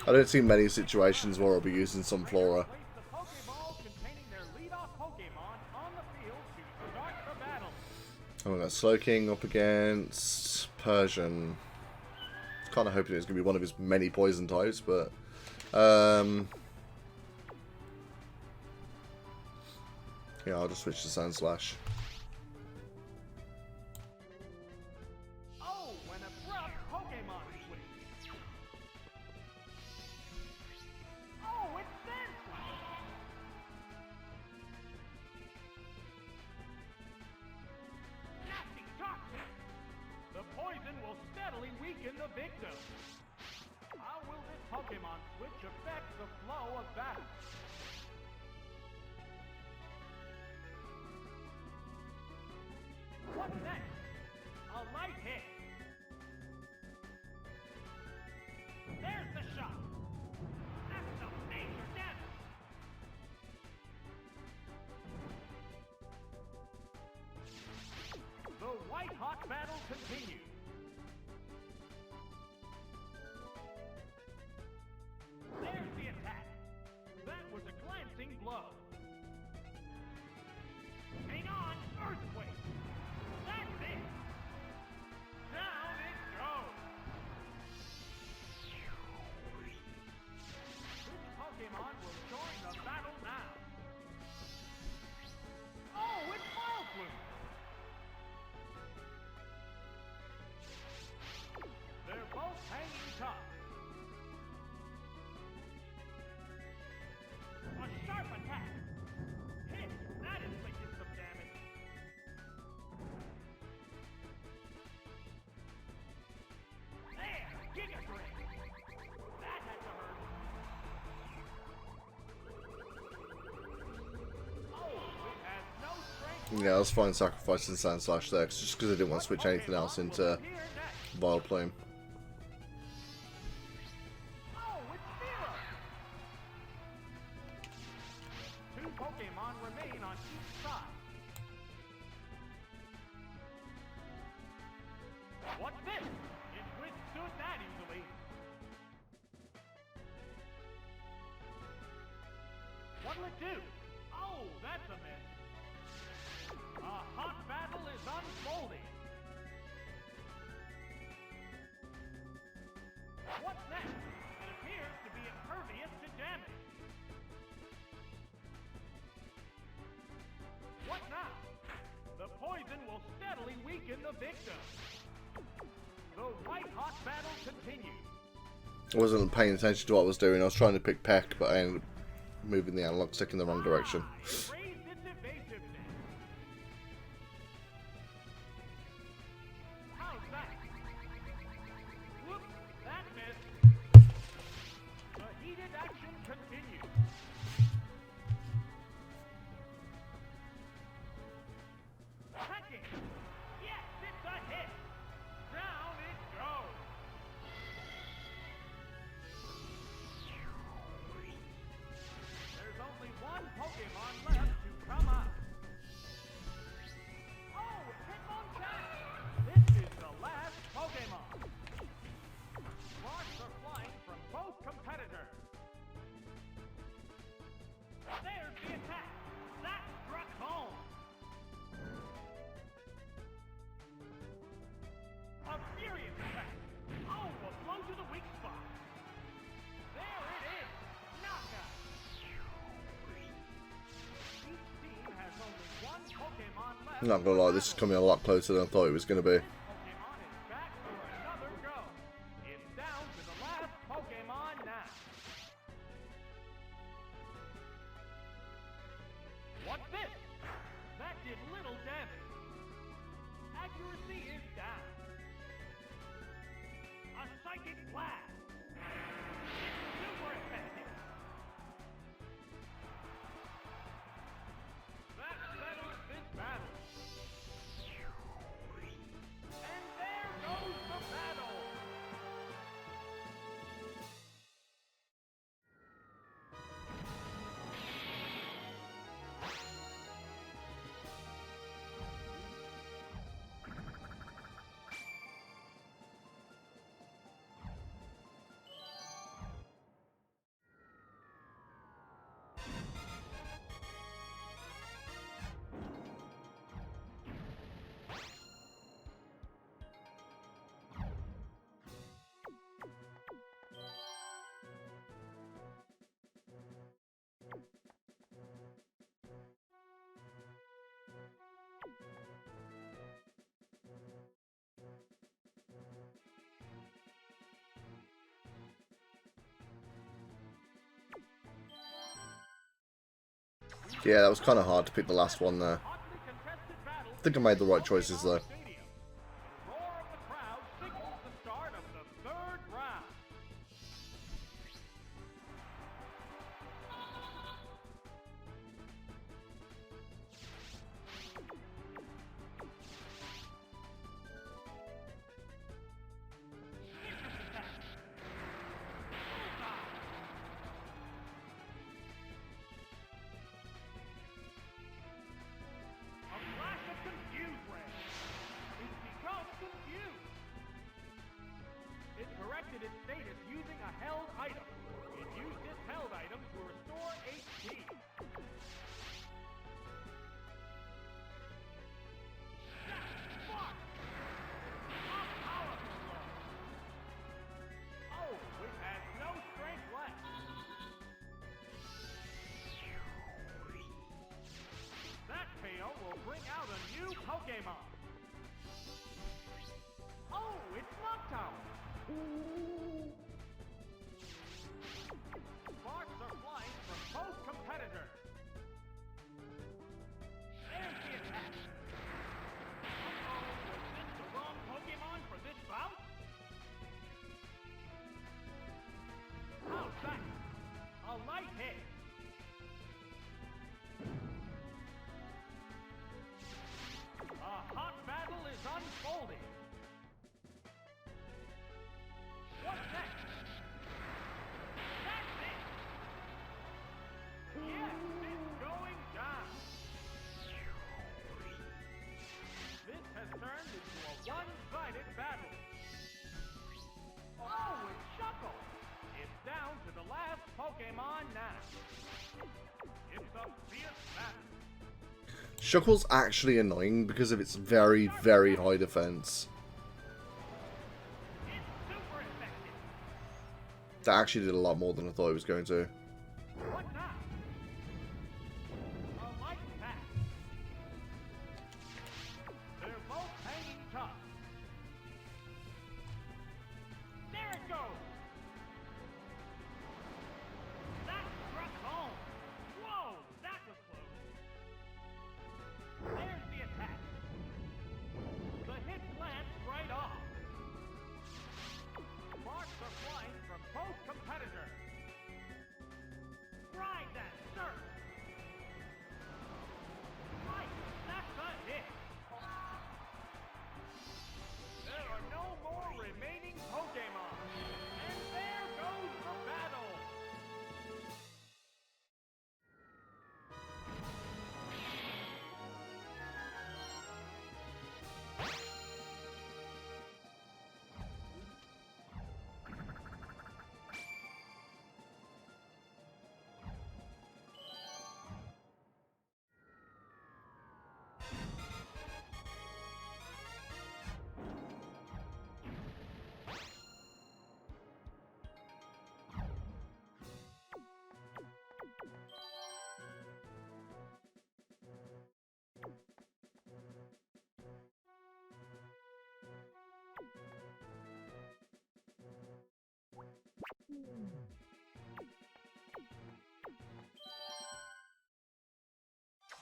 I don't see many situations where I'll be using some Flora. Place the Pokeball containing their leadoff Pokemon on the field to start the battle. And we've got Slowking up against Persian. Kind of hoping it's going to be one of his many poison types, but yeah, I'll just switch to Sand Slash. Oh, an abrupt Pokemon switch. Oh, it's Sand Slash. Nasty toxic. The poison will steadily weaken the victim. How will this Pokemon switch affect the flow of battle? What's next? A light hit. There's the shot. That's some major damage. The white-hot battle continues. There's the attack. That was a glancing blow. Hang on, Earthquake. That's it. Down it goes. Which Pokemon will join the battle now? Oh, it's Vileplume. They're both hanging tough. A sharp attack. Hit. That inflicted some damage. There. Giga Drain. That had to hurt. Oh, it has no strength. Yeah, I was fine sacrificing Sand Slash there, just because I didn't want to switch anything else into Vileplume. Oh, it's Zero. Two Pokemon remain on each side. What's this? It withstood that easily. What'll it do? Oh, that's a miss. A hot battle is unfolding. What's next? It appears to be impervious to damage. What now? The poison will steadily weaken the victim. The white-hot battle continues. I wasn't paying attention to what I was doing. I was trying to pick Peck, but I ended up moving the analog stick in the wrong direction. It raised its evasiveness. How's that? Whoops, that missed. The heated action continues. Hacking! Yes, it's a hit! Down it goes! There's only I'm not gonna lie, this is coming a lot closer than I thought it was gonna be. Pokemon is back for another go. It's down to the last Pokemon now. What's this? That did little damage. Accuracy is down. A Psychic Blast. It's super effective. That settles this battle. And there goes the battle. Yeah, that was kind of hard to pick the last one there. Hotly contested battle. I think I made the right choices though. Stadium. The roar of the crowd signals the start of the third round. A flash of confused red. It's become confused. It corrected its status using a held item. It used its held item to restore HP. Fuck! A powerful blow. Oh, it has no strength left. That KO will bring out a new Pokemon. Oh, it's Noctowl. Sparks are flying from both competitors. There's the attack. Uh-oh, was this the wrong Pokemon for this bout? How's that? A light hit. A hot battle is unfolding. What's next? That's it. Yes, it's going down. This has turned into a one-sided battle. Oh, it's Shuckle. It's down to the last Pokemon now. It's a fierce battle. Shuckle's actually annoying because of its very, very high defense. It's super effective. That actually did a lot more than I thought it was going to. What now? A light attack. They're both hanging tough. There it goes. That struck home. Whoa, that was close. There's the attack. The hit lands right off. Sparks are flying from both competitors. Ride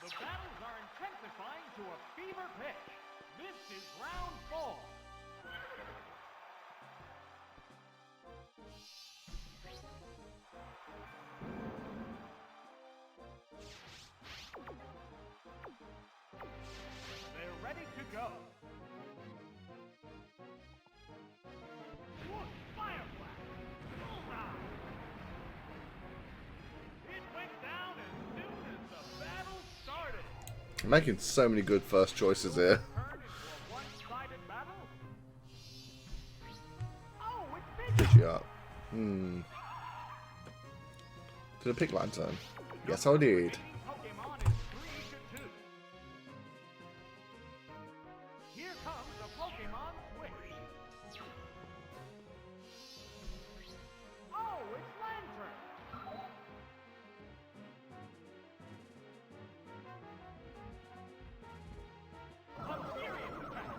The battles are intensifying to a fever pitch. This is round 4. They're ready to go. Whoa, fire blast! Bullseye! It went down as soon as the battle started. Making so many good first choices here. Turn into a one-sided battle. Oh, it's Did finished. you up? Did I pick Lantern? Yes, I did. Pokemon is 3-2. Here comes the Pokemon switch. Oh, it's Lantern. A furious attack.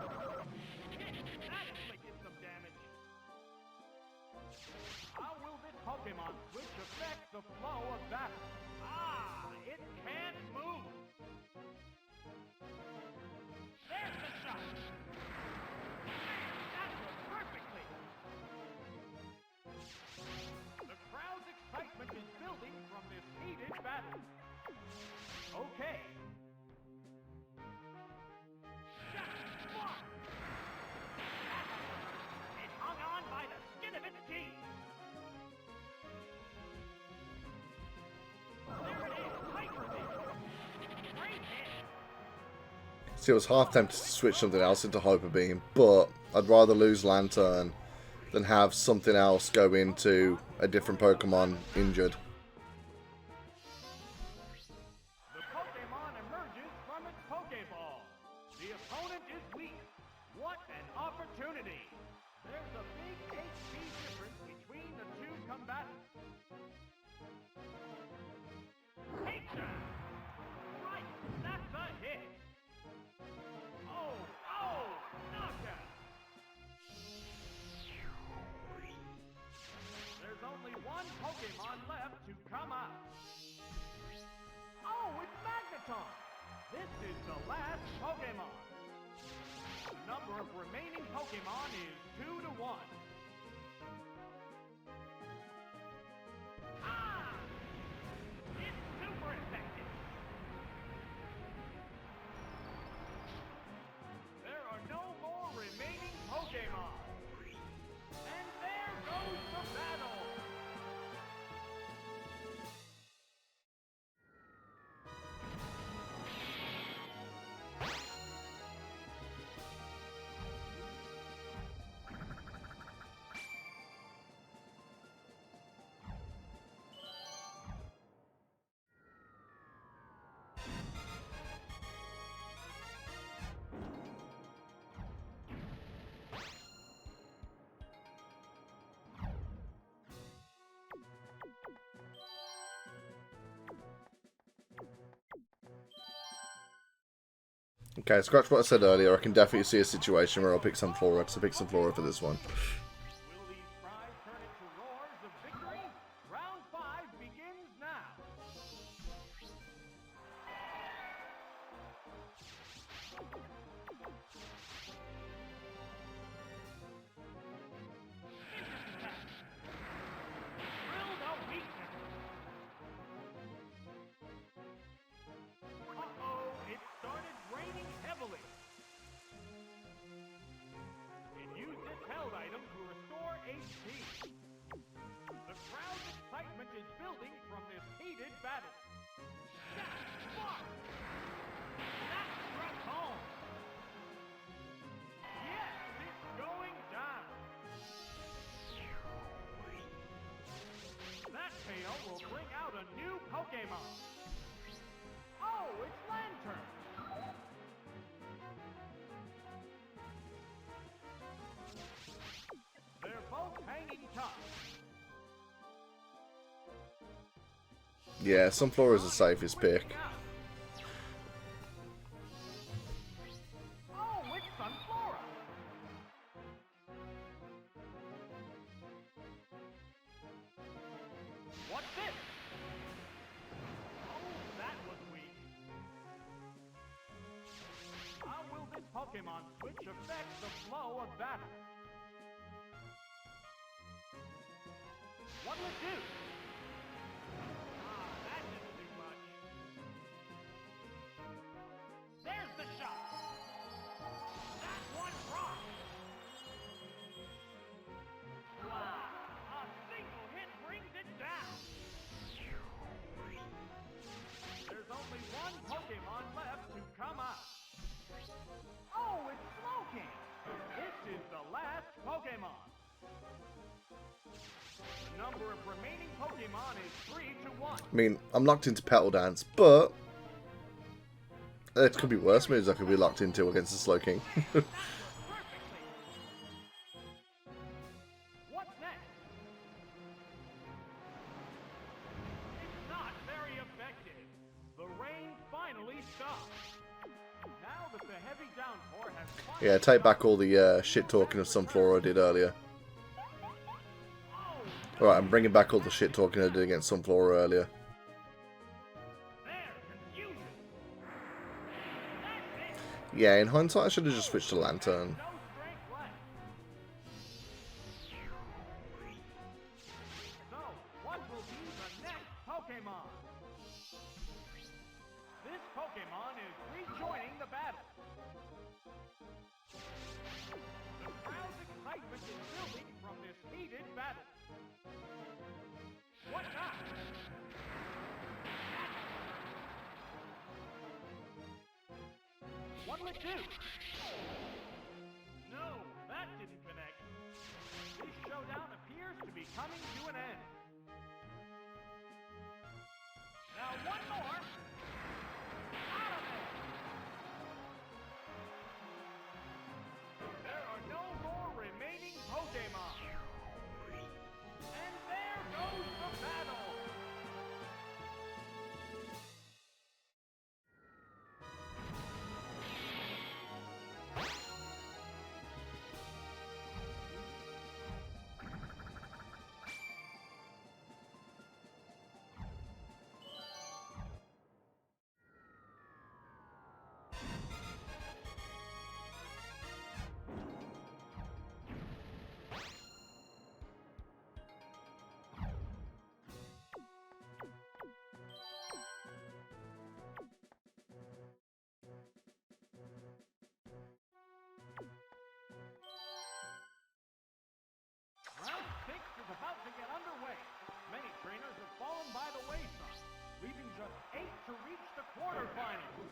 That inflicted some damage. How will this Pokemon switch affect the flow of battle? Ah, it can't move. There's the shot. That was perfectly. The crowd's excitement is building from this heated battle. Okay. Shot. Block. It hung on by the skin of its teeth. There it is, Hyper Beam. Great hit. See, I was half tempted to switch something else into Hyper Beam, but I'd rather lose Lantern than have something else go into a different Pokemon injured. The Pokemon emerges from its Pokeball. The opponent is weak. What an opportunity! There's a big HP difference between the two combatants. Takedown! Right, that's a hit! Oh, knockout! There's only one Pokemon left to come out. Oh, it's Magneton! This is the last Pokemon. The number of remaining Pokemon is 2-1. Ah! It's super effective. There are no more remaining Pokemon. And there goes the battle. Okay, scratch what I said earlier. I can definitely see a situation where I'll pick some Flora, because I picked some Flora for this one. Will these cries turn into roars of victory? Round 5 begins now. Drilled a weakness. Uh-oh, it started raining heavily. It used its held item to restore HP. The crowd's excitement is building from this heated battle. Shot! Block! That struck home! Yes, it's going down! That KO will bring out a new Pokemon! Oh, it's Lantern! They're both hanging tough. Yeah, Sunflora is the safest pick. Oh, it's Sunflora! affects the flow of battle. What'll it do? That didn't do much. There's the shot. That one rocked. Wow, a single hit brings it down. There's only one Pokemon left to come out. Oh, it's Slowking. This is the last Pokemon. The number of remaining Pokemon is 3 to 1. I mean, I'm locked into Petal Dance, but it could be worse moves I could be locked into against the Slowking. What's next? It's not very effective. The rain finally stopped. Now that the heavy downpour has finally Yeah, take back all the shit talking of Sunflora I did earlier. Alright, I'm bringing back all the shit talking I did against Sunflora earlier. Yeah, in hindsight I should have just switched to Lantern. no strength left. So, what will be the next Pokemon? This Pokemon is rejoining the battle. The crowd's excitement is building from this heated battle. What now? What'll it do? No, that didn't connect. This showdown appears to be coming to an end. Now one more. Out of it! There are no more remaining Pokemon. And there goes the battle. Round 6 is about to get underway. Many trainers have fallen by the wayside, leaving just 8 to reach the quarterfinals.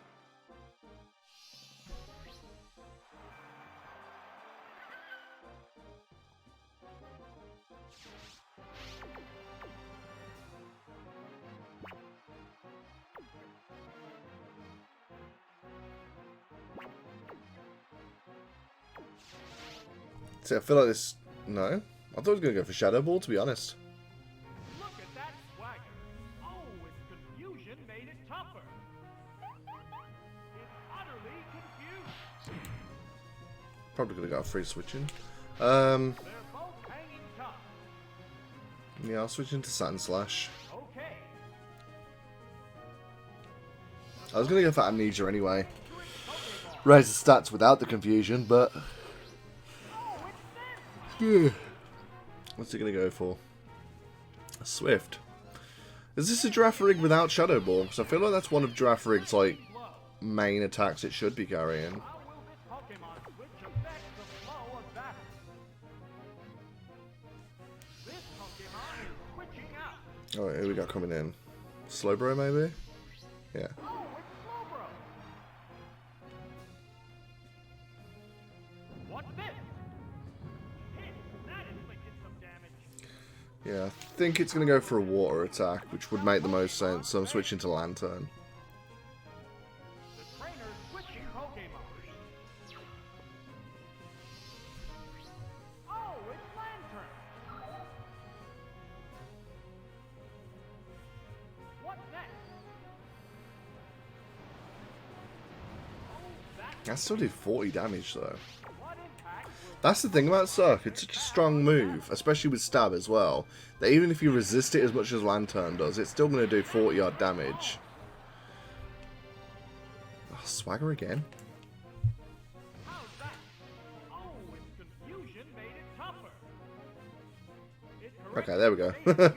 See, I feel like this... No? I thought I was going to go for Shadow Ball, to be honest. Look at that swagger. Oh, its confusion made it tougher. It's utterly confused. Probably could have got a free switching. They're both hanging tough. Yeah, I'll switch into Sand Slash. Okay. I was going to go for Amnesia anyway. Raise the stats without the confusion, but... Yeah. What's it going to go for? A Swift. Is this a Girafarig without Shadow Ball? Because I feel like that's one of Girafarig's, like, main attacks it should be carrying. How will this Pokemon switch affect the flow of battle? This Pokemon is switching out. Alright, who we got coming in? Slowbro, maybe? Yeah. Oh, it's Slowbro. What's this? Hit. That inflicted some damage. Yeah, I think it's going to go for a water attack, which would make the most sense, so I'm switching to Lantern. The trainer's switching Pokemon. Oh, it's Lantern. What's next? Oh, That still did 40 damage, though. what impact will That's the thing about Surf, it's such a strong move, especially with Stab as well, that even if you resist it as much as Lantern does, it's still going to do 40 odd damage. Oh, Swagger again. how's that? Okay, there we go. using a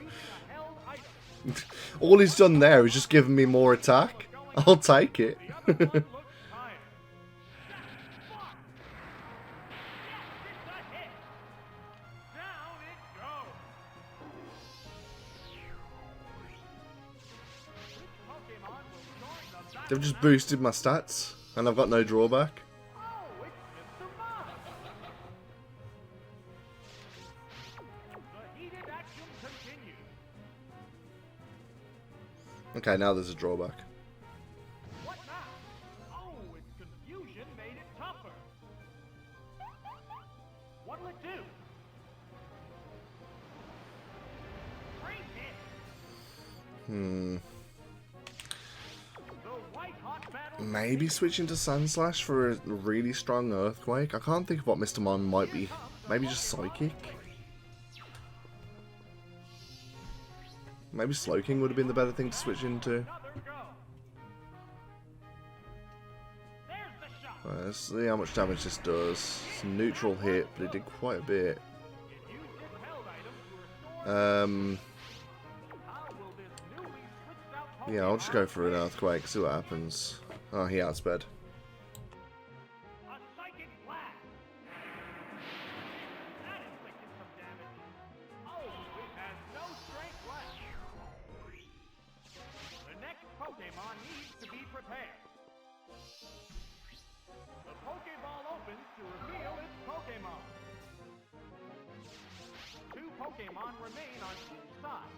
held item. All he's done there is just given me more attack. I'll take it. The other one looks tired. Fuck! Yes, it's a hit. Down it goes. Which Pokemon will join the battle They've just now? boosted my stats, and I've got no drawback. Oh, it's Mr. Mime. The heated action continues. Okay, now there's a drawback. What now? Oh, its confusion made it tougher. What'll it do? Great hit. The white hot battle. Maybe switching to Sandslash for a really strong Earthquake. I can't think of what Mr. Mime might be. Maybe just Psychic? Maybe Slowking would have been the better thing to switch into. Another go. There's the shot. Right, let's see how much damage this does. It's a neutral hit, but it did quite a bit. It used its held item to restore. How will this newly switched out Yeah, I'll just go Pokemon for an Earthquake, see what happens. Oh, he outsped. A psychic blast. That inflicted some damage. Oh, it has no strength left. The next Pokemon needs to be prepared. The Pokeball opens to reveal its Pokemon. 2 Pokemon remain on each side.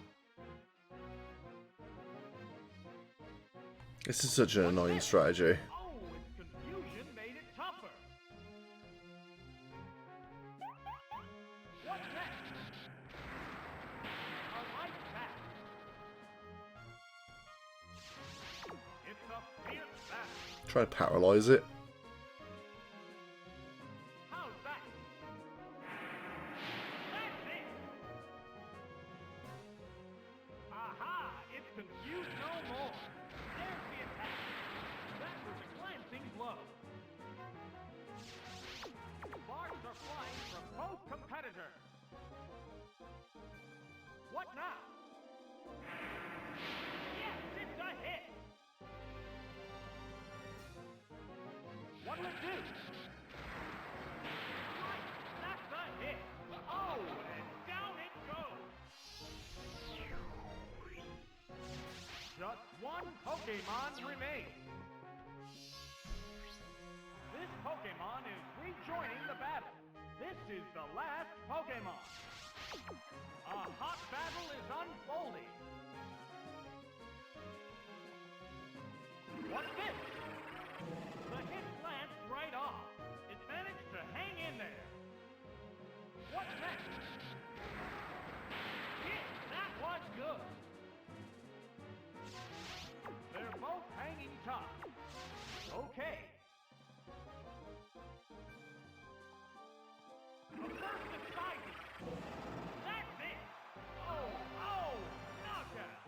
This is such an annoying strategy. Oh, its confusion made it tougher. What's next? A light attack. It's a fierce battle. Try to paralyze it. How's that? That's it. Aha! It's confused no more. There's the attack. That was a glancing blow. Sparks are flying from both competitors. What now? Yes, it's a hit. What'll it do? Right, that's a hit. Oh, and down it goes. Just 1 Pokemon remains. This Pokemon is rejoining the battle. This is the last Pokemon. A hot battle is unfolding. What's this? The hit glanced right off. It managed to hang in there. What's next? Yeah, that was good. They're both hanging tough. Okay. The first exciting. That's it. Oh, knockout.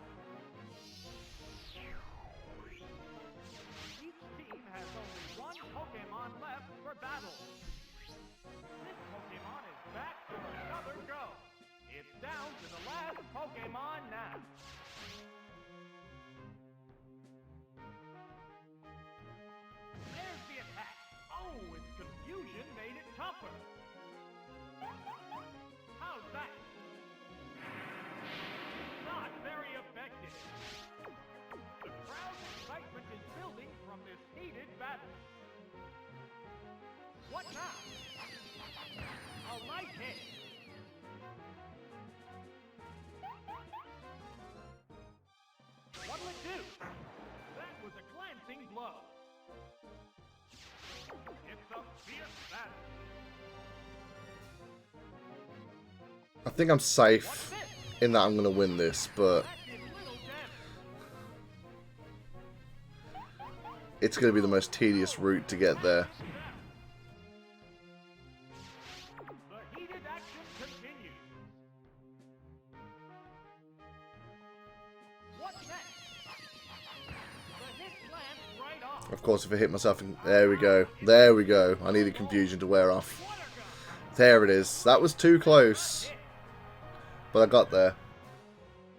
Each team has only 1 Pokemon left for battle. This Pokemon is back for another go. It's down to the last Pokemon now. There's the attack. Oh, its confusion made it tougher. How's that? Not very effective. The crowd's excitement is building from this heated battle. What now? A light hit. What'll it do? That was a glancing blow. It's a fierce battle. I think I'm safe in that I'm going to win this, but That did little damage. it's going to be the most tedious route to get there. The heated action continues. What's next? The hit glanced right off. Of course, if I hit myself, there we go. There we go. I needed confusion to wear off. There it is. That was too close. But I got there.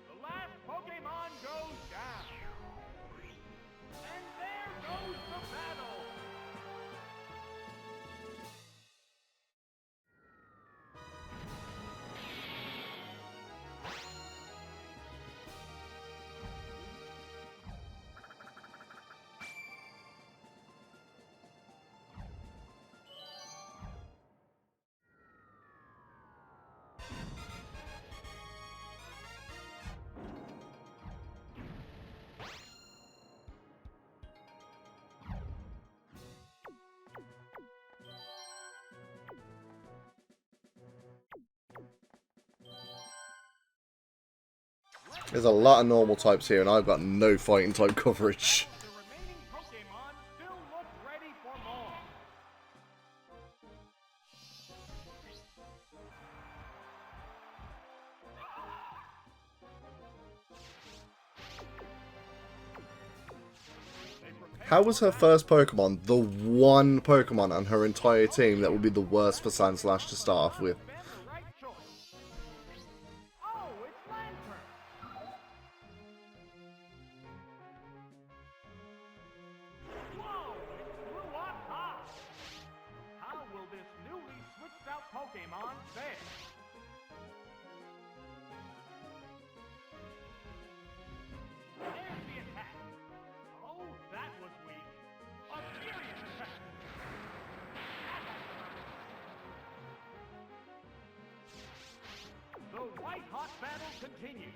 The last Pokemon goes down. And there goes the battle. There's a lot of normal types here, and I've got no fighting type coverage. The remaining Pokemon still look ready for more. How was her first Pokemon the one Pokemon on her entire team that would be the worst for Sandslash to start off with? Been the right choice. Oh, it's Lantern. Whoa, it flew up high. How will this newly switched out Pokemon fare? There's the attack. Oh, that was weak. A furious attack. The white-hot battle continues.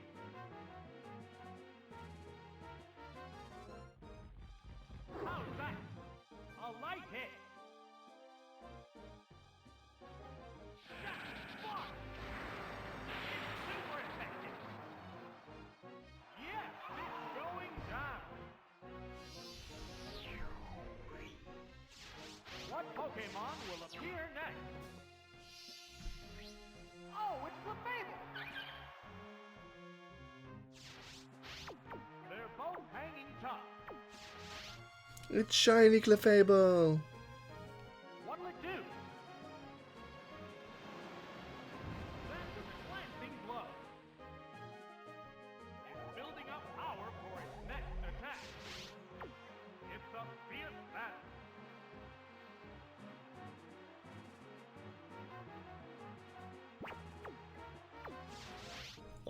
How's that? A light hit. That's spark. It's super effective. Yes, it's going down. What Pokemon will appear next? Oh, it's the Fable! They're both hanging tough. It's shiny Clefable. What'll it do? That was a glancing blow. It's building up power for its next attack. It's a fierce battle.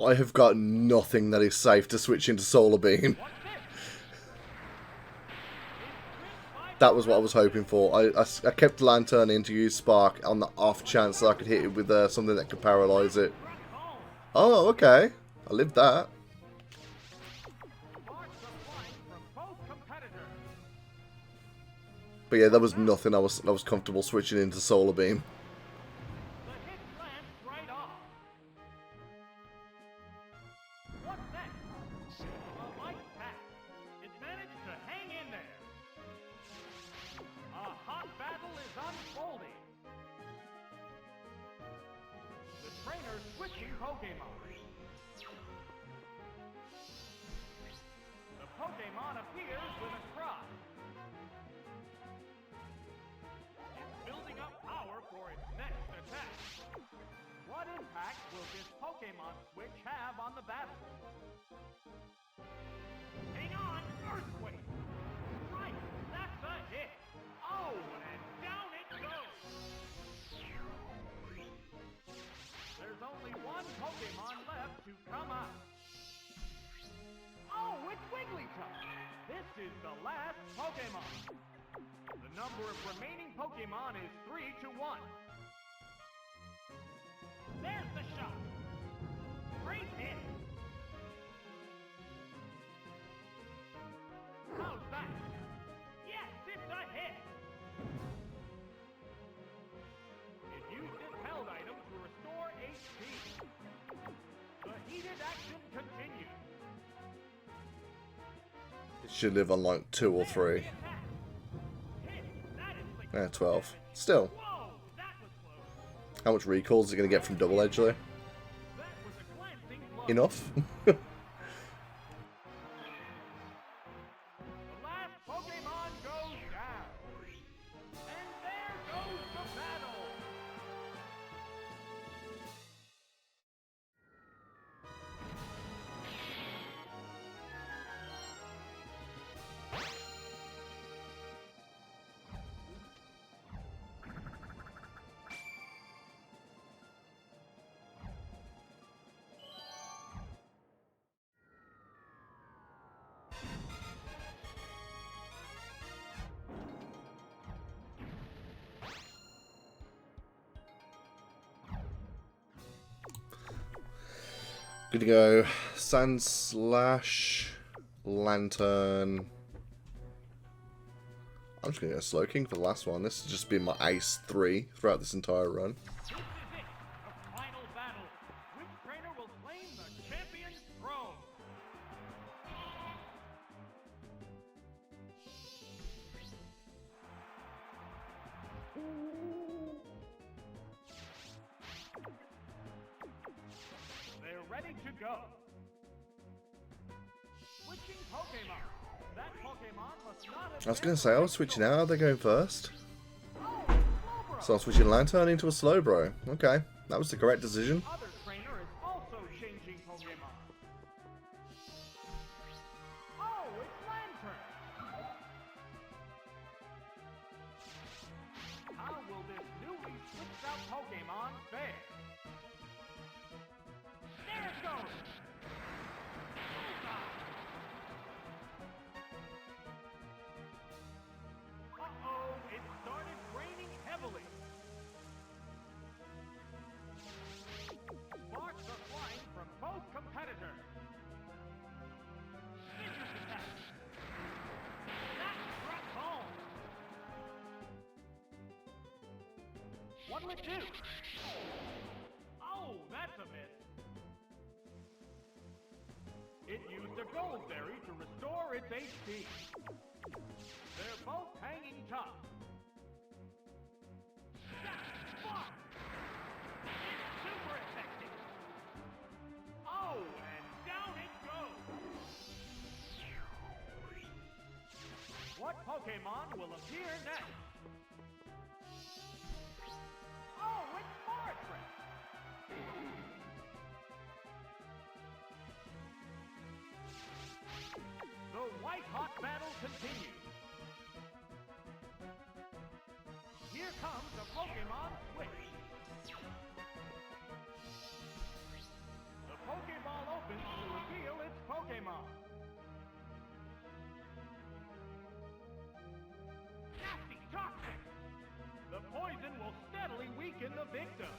I have got nothing that is safe to switch into Solar Beam. What's this? That was what I was hoping for. I kept Lantern in to use Spark on the off chance that I could hit it with something that could paralyze it. Home. Oh, okay. I lived that. Sparks are flying from both competitors. But yeah, there was nothing I was comfortable switching into Solar Beam. The hit glanced right off. What's next? A light pack. It managed to hang in there. A hot battle is unfolding. The trainer's switching Pokemon. The Pokemon appears with a cry. It's building up power for its next attack. What impact will this Pokemon switch have on the battle? Hang on, Earthquake! Right, that's a hit! Oh, and down it goes! There's only one Pokemon left to come out. Oh, it's Wigglytuff! This is the last Pokemon. The number of remaining Pokemon is 3 to 1. There's the shot. Great hit. How's that? Yes, it's a hit. It used its held item to restore HP. The heated action continues. It should live on like 2 or 3. Hit. That inflicts Yeah, 12. Still. Whoa, that was close. How much recalls is it going to get from Double Edge though? That was a glancing blow. Enough? The last Pokemon goes down. And there goes the battle. Gonna go Sand Slash, Lantern. I'm just gonna go Slow King for the last one. This has just been my ace 3 throughout this entire run. This is it, the final battle. Which trainer will claim the champion's throne? They're ready to go. Switching Pokemon. That Pokemon must not have I was gonna say I was switching out. Are they going first? Oh, Slowbro. So I'm switching Lantern into a Slowbro. Okay, that was the correct decision. Other trainer is also changing Pokemon. Oh, it's Lantern. How will this newly switched out Pokemon fare? There it goes. Uh-oh, it started raining heavily. Sparks are flying from both competitors. Vicious attack. That struck home. What'll it do? Oh, that's a miss. It used a gold berry to restore its HP. They're both hanging tough. That's spark! It's super effective. Oh, and down it goes. What Pokemon will appear next? Oh, it's Margaret! The white-hot battle continues. Here comes the Pokemon switch. The Pokeball opens to reveal its Pokemon. Nasty toxic! The poison will steadily weaken the victim.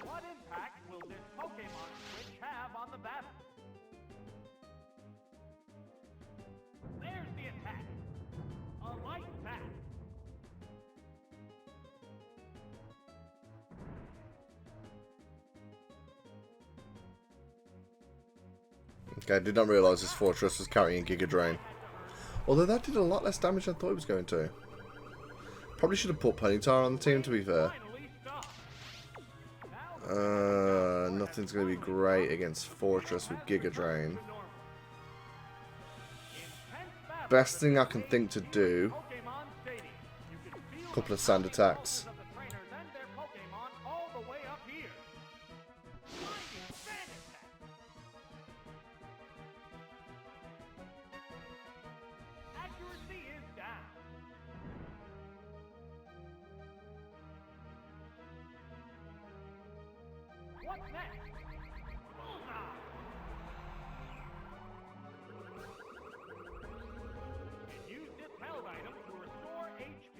What impact will this Pokemon switch have on the battle? There's the attack. A light attack. Okay, I did not realise this fortress was carrying Giga Drain. Although that did a lot less damage than I thought it was going to. Probably should have put Ponyta on the team, to be fair. Finally stopped. Nothing's going to be great against Fortress with Giga Drain. Best thing I can think to do, a couple of sand attacks. Accuracy is down. What's next? Bullseye! It used its held item to restore HP.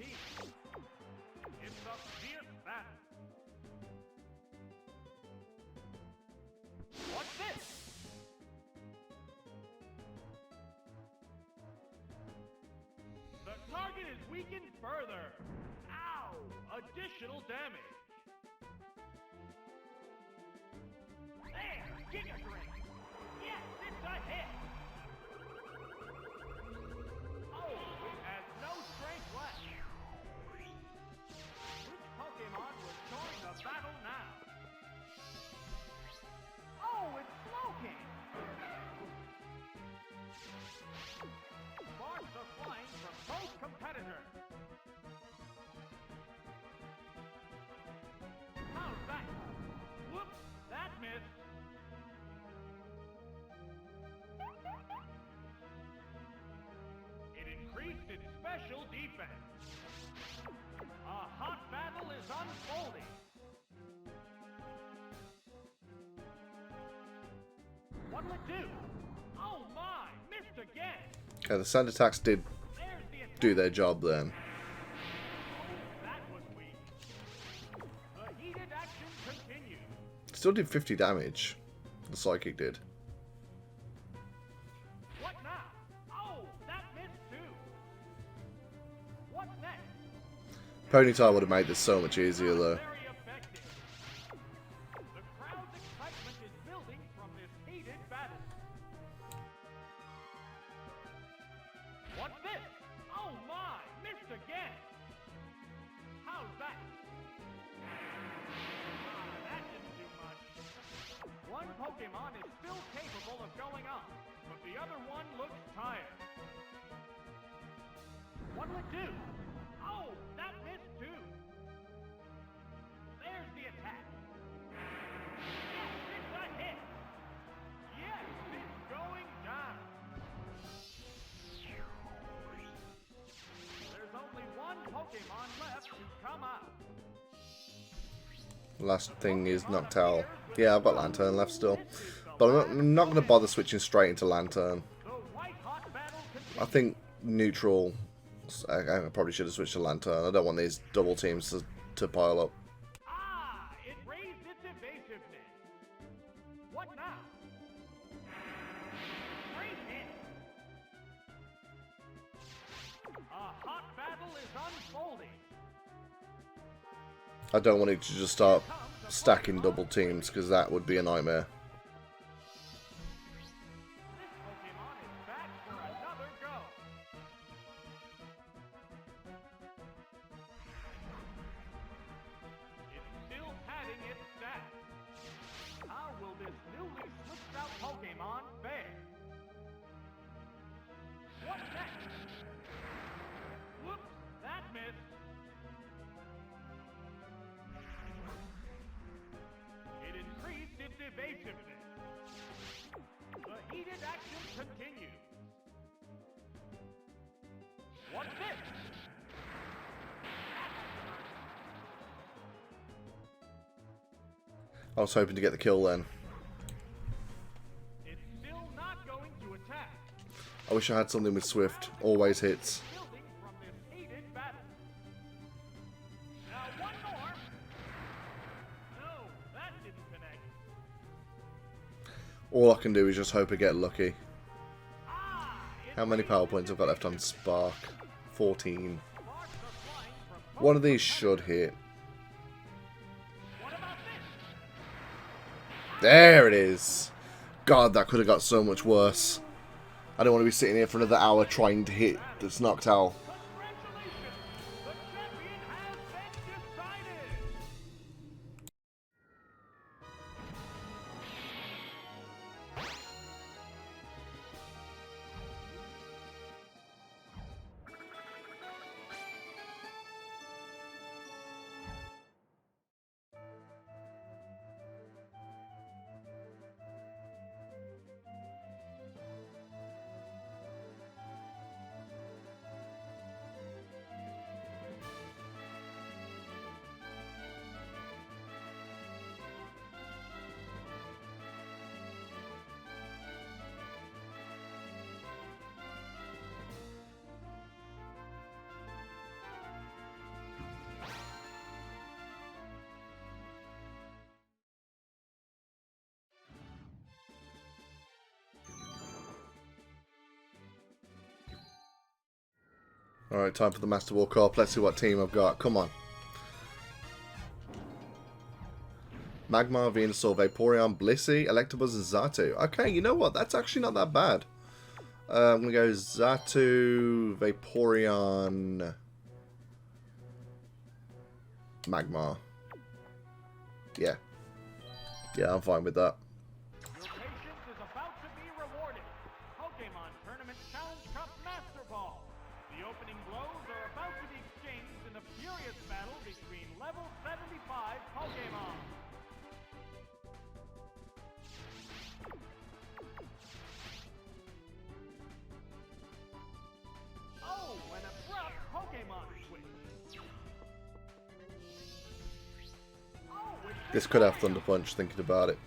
It's a fierce battle. What's this? The target is weakened further. Ow! Additional damage. There! Giga Drain! Yes, it's a hit! Oh, it has no strength left. Which Pokemon will join the battle now? Oh, it's Slowking! Sparks are flying from both competitors. How's that? Whoops, that missed. It increased its special defense. A hot battle is unfolding. What'll it do? Oh my, missed again. Okay, the sand attacks did There's the attack. do their job then. That was weak. The heated action continues. still did 50 damage. The Psychic did. What now? Oh, that missed too. What's next? Ponytail would have made this so much easier though. Very effective. The crowd's excitement is building from this heated battle. What's this? Oh my, missed again. How's that? That didn't do much. One Pokemon is still capable of going up, but the other one looks tired. What'll it do? Oh, that missed too. There's the attack. Yes, it's a hit. Yes, it's going down. There's only one Pokemon left to come out. Last thing is Noctowl. Yeah, I've got Lantern left still. But I'm not going to bother switching straight into Lantern. The white-hot battle I think neutral. I probably should have switched to Lantern. I don't want these double teams to pile up. Ah, it raised its evasiveness. What now? Great hit. A hot battle is unfolding. I don't want it to just start stacking double teams because that would be a nightmare. This Pokemon is back for another go. It's still padding its stats. How will this newly switched out Pokemon fare? What's next? Whoops, that missed. It increased its evasiveness. The heated action continues. What's this? I was hoping to get the kill then. It's still not going to attack. I wish I had something with Swift. Always hits. Building from this heated battle. Now one more. No, that didn't connect. All I can do is just hope I get lucky. Ah! It How many power points I've got left on Spark? 14. sparks are flying from One of these should hit. What about this? There it is. God, that could have got so much worse. I don't want to be sitting here for another hour trying to hit this Noctowl. Congratulations! The champion has been decided! Alright, time for the Master Walk up. Let's see what team I've got. Come on. Magmar, Venusaur, Vaporeon, Blissey, Electabuzz, and Xatu. Okay, you know what? That's actually not that bad. I'm going to go Xatu, Vaporeon, Magmar. Yeah. Yeah, I'm fine with that. Your patience is about to be rewarded. Pokemon Tournament Challenge Cup Master Ball. The opening blows are about to be exchanged in a furious battle between level 75 Pokemon. Oh, an abrupt Pokemon switch. Oh, it's This could have Thunder Punch, thinking about it.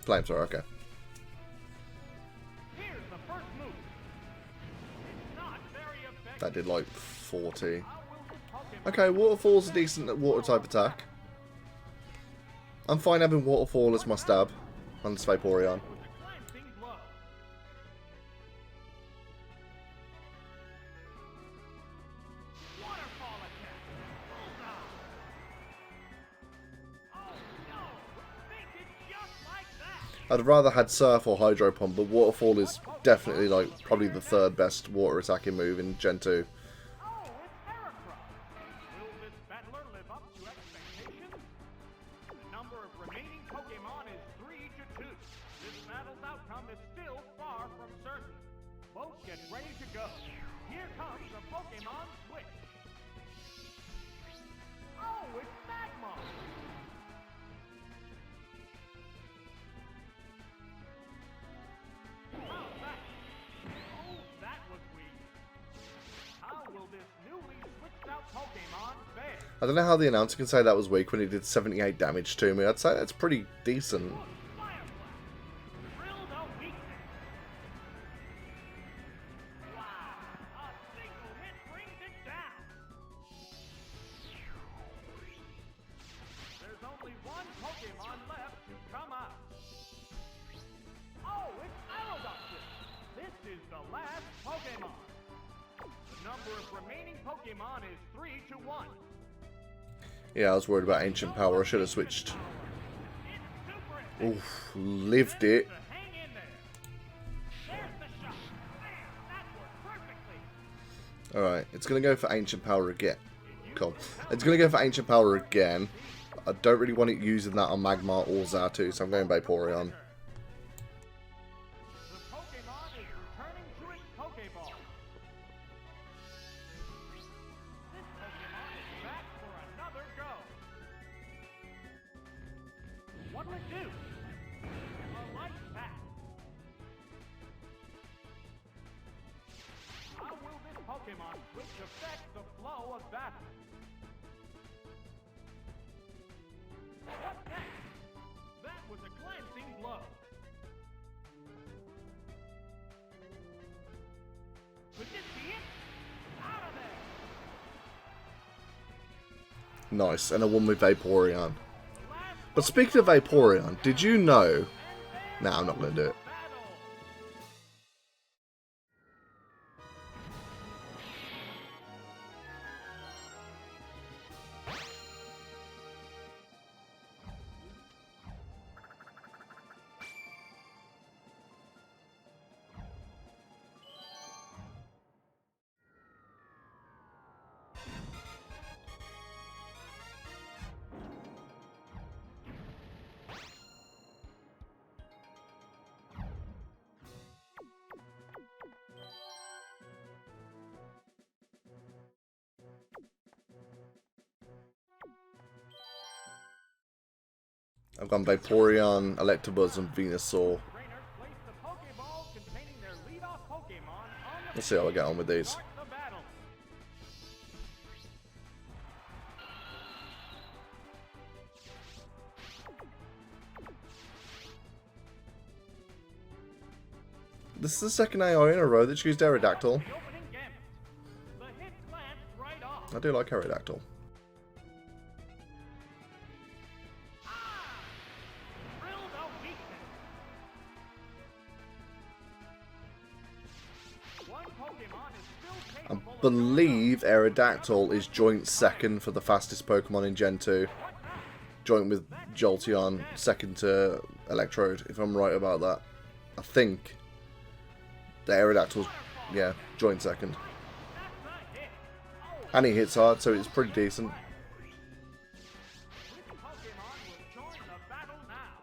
Flamethrower, okay. Here's the first move. It's not very effective. That did like 40. How will this Pokemon Okay, Waterfall's a decent water type attack. I'm fine having Waterfall as my stab on this Vaporeon. Was a glancing blow. Waterfall attack. Bullseye. Oh no! Fainted just like that. I'd rather had Surf or Hydro Pump, but Waterfall is definitely like probably the third best water attacking move in Gen 2. Oh, it's Heracross. Will this battler live up to expectations? The number of remaining Pokemon is 3 to 2. This battle's outcome is still far from certain. Both get ready to go. Here comes the Pokemon switch. Oh, it's Magma. How's that? Oh, that was weak. How will this newly switched out Pokemon fare? I don't know how the announcer can say that was weak when he did 78 damage to me. I'd say that's pretty decent. Fire Blast. Drill the weakness. Wow, a single hit brings it down. There's only one Pokemon left to come out. Oh, it's Aerodactyl. This is the last Pokemon. The number of remaining Pokemon is 3 to 1. Yeah, I was worried about Ancient Power. I should have switched. It's super effective. Oof, lived it. To hang in there. There's the shot. Man, that worked perfectly. Alright, it's going to go for Ancient Power again. Cool. It's going to go for Ancient Power again. I don't really want it using that on Magmar or Xatu, so I'm going Vaporeon. The Pokemon is returning to its Pokeball. This Pokemon is back for another go. What'll it do? A light pack. How will this Pokemon switch affect the flow of battle? What next? That was a glancing blow. Could this be it? Out of there! Nice, and I won with Vaporeon. The last But speaking of Vaporeon, did you know... Nah, I'm not going to do it. battle. I've gone Vaporeon, Electabuzz, and Venusaur. Trainer placed the Pokeball containing their leadoff Pokemon on the Let's see how I get on with these. start the battle. This is the second AI in a row that's used Aerodactyl. The opening gambit. The hit glanced right off. I do like Aerodactyl. Drill the weakness. One Pokemon is still I capable of believe Aerodactyl is joint second for the fastest Pokemon in Gen 2. Joint with Jolteon, second to Electrode, if I'm right about that. I think the Aerodactyl's, yeah, joint second. That's a hit. Oh, And he hits hard, so it's pretty decent. which Pokemon will join the battle now?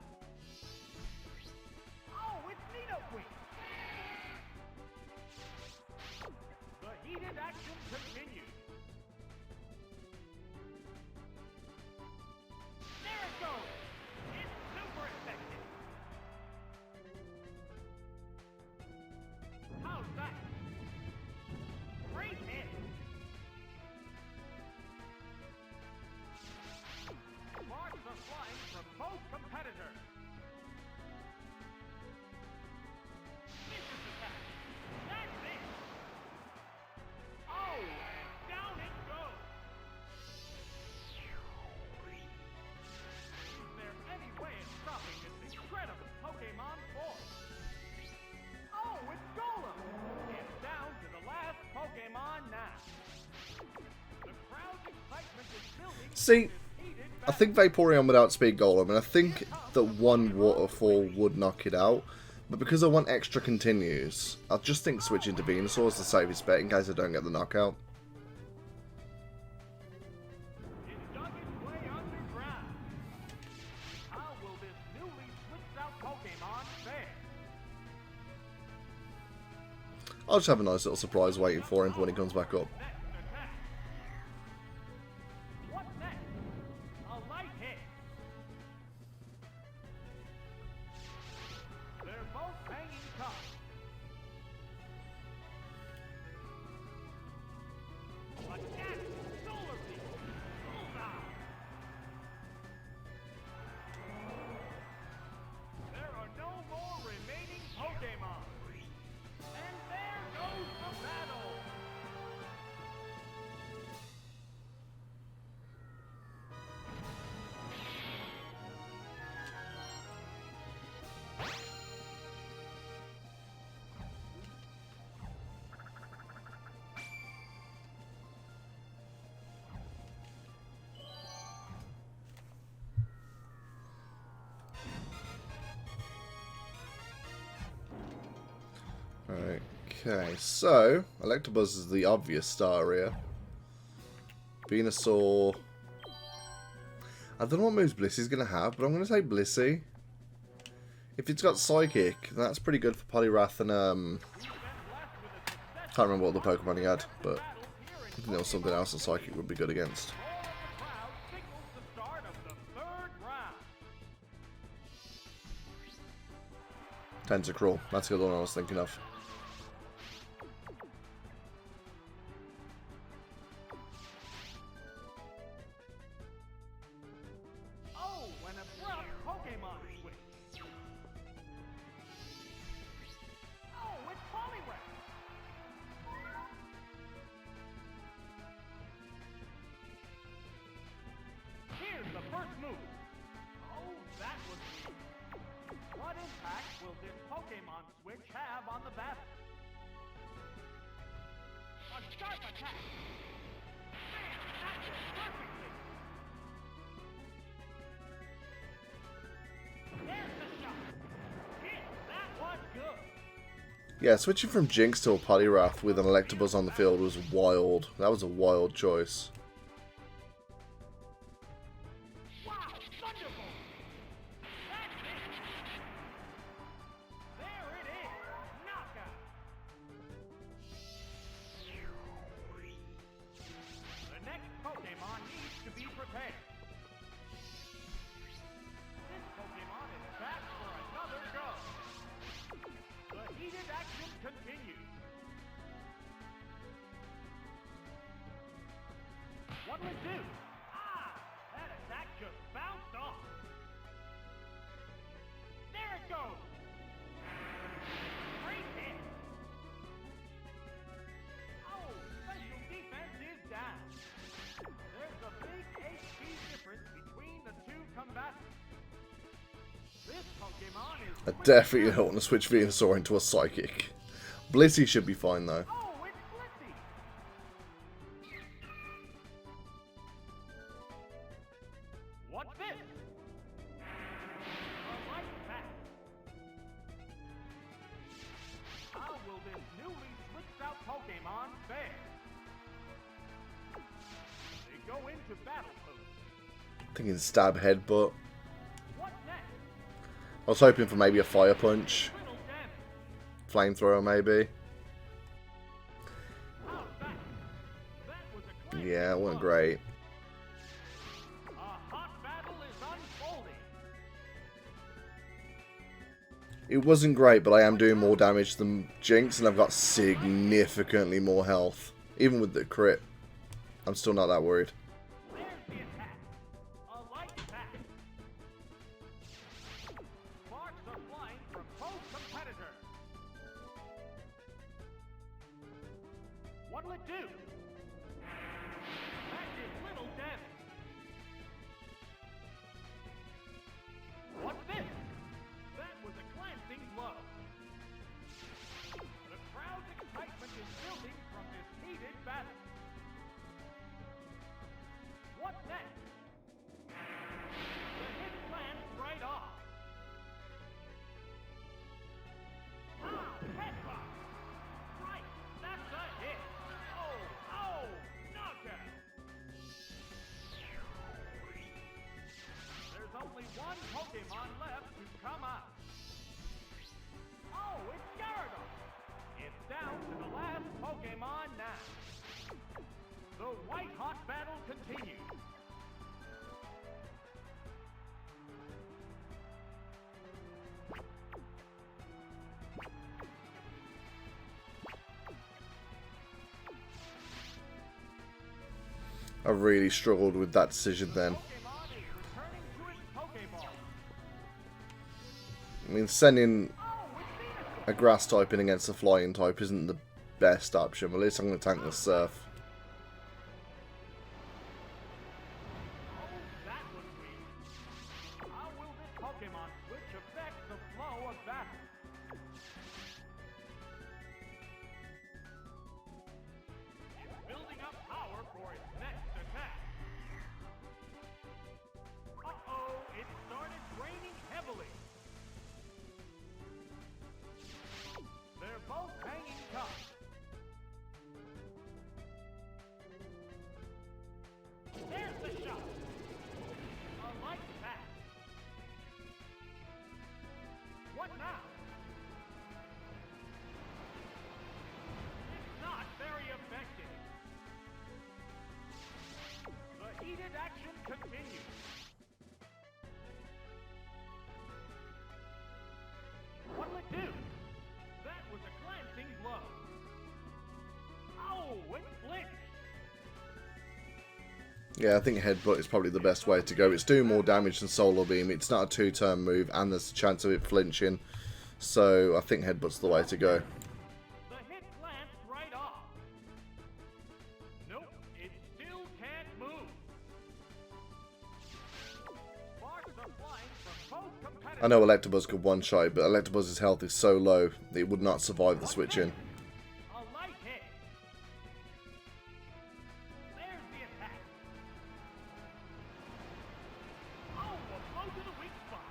Oh, it's Nidoqueen. The heated action continues. There it goes. It's super effective. How's that? Great hit. Sparks are flying from both competitors. Vicious attack. That's it. Oh, and See, I think Vaporeon without Speed Golem, and I think that one Waterfall would knock it out. But because I want extra continues, I just think switching to Venusaur is the safest bet in case I don't get the knockout. It dug its way underground. How will this newly switched out Pokemon fare? I'll just have a nice little surprise waiting for him when he comes back up. Next attack. What's next? A light hit. They're both hanging tough. Attack! Solar Beam! Bullseye! There are no more remaining Pokemon. And there goes the battle. Okay, so Electabuzz is the obvious star here. Venusaur. I don't know what moves Blissy's going to have, but I'm going to say Blissey. If it's got Psychic, that's pretty good for Poliwrath and can't remember what the Pokemon he had, but I think there was something else that Psychic would be good against. Tentacruel, that's the other one I was thinking of. Oh, an abrupt Pokemon switch. Oh, it's Poliwrath. Here's the first move. Oh, that was weak. What impact will this Pokemon switch have on the battle? A sharp attack. Man, that did perfectly. There's the shot. Hit, that was good. Yeah, switching from Jinx to a Poliwrath with an Electabuzz on the field was wild. That was a wild choice. Wow, Thunderbolt. That's it. There it is. Knockout. The next Pokemon needs to be prepared. This Pokemon is back for another go. The heated action continues. What'll it do? Ah! That attack just bounced off. There it goes. Great hit. Oh, special defense is down. There's a big HP difference between the two combatants. This Pokemon is... I definitely don't want to switch Venusaur into a Psychic. Blissey should be fine though. Oh, it's Blissey! What's this? A light pack. How will this newly switched out Pokemon fare? They go into battle pose. Thinking stab headbutt. What's next? I was hoping for maybe a Fire Punch. Little damage. Flamethrower maybe. How's that? That was a clean Yeah, it wasn't blow. great. A hot battle is unfolding. It wasn't great, but I am doing more damage than Jinx, and I've got significantly more health. Even with the crit, I'm still not that worried. There's the attack. A light attack. Sparks are flying from both competitors. What'll it do? That did little damage. What's this? That was a glancing blow. The crowd's excitement is building from this heated battle. come out. Oh, it's Gyarados. It's down to the last Pokemon now. The white-hot battle continues. I really struggled with that decision then. Pokemon is returning to its Pokeball. I mean, sending Oh, it's Venusaur. a grass type in against a flying type isn't the best option, but at least I'm going to tank the surf. Oh, that was weak. How will this Pokemon switch affect the flow of battle? It's building up power for its next attack. Uh-oh, it started raining heavily. They're both hanging tough. There's the shot. A light pass. What now? It's not very effective. The heated action continues. What'll it do? That was a glancing blow. Oh, it flinched. Yeah, I think Headbutt is probably the best way to go. It's doing more damage than Solar Beam. It's not a two-turn move, and there's a chance of it flinching. So I think Headbutt's the way to go. The hit glanced right off. Nope, it still can't move. Sparks are flying from both competitors. I know Electabuzz could one-shot it, but Electabuzz's health is so low that it would not survive the switch in. A light hit. There's the attack. Oh, a blow to the weak spot.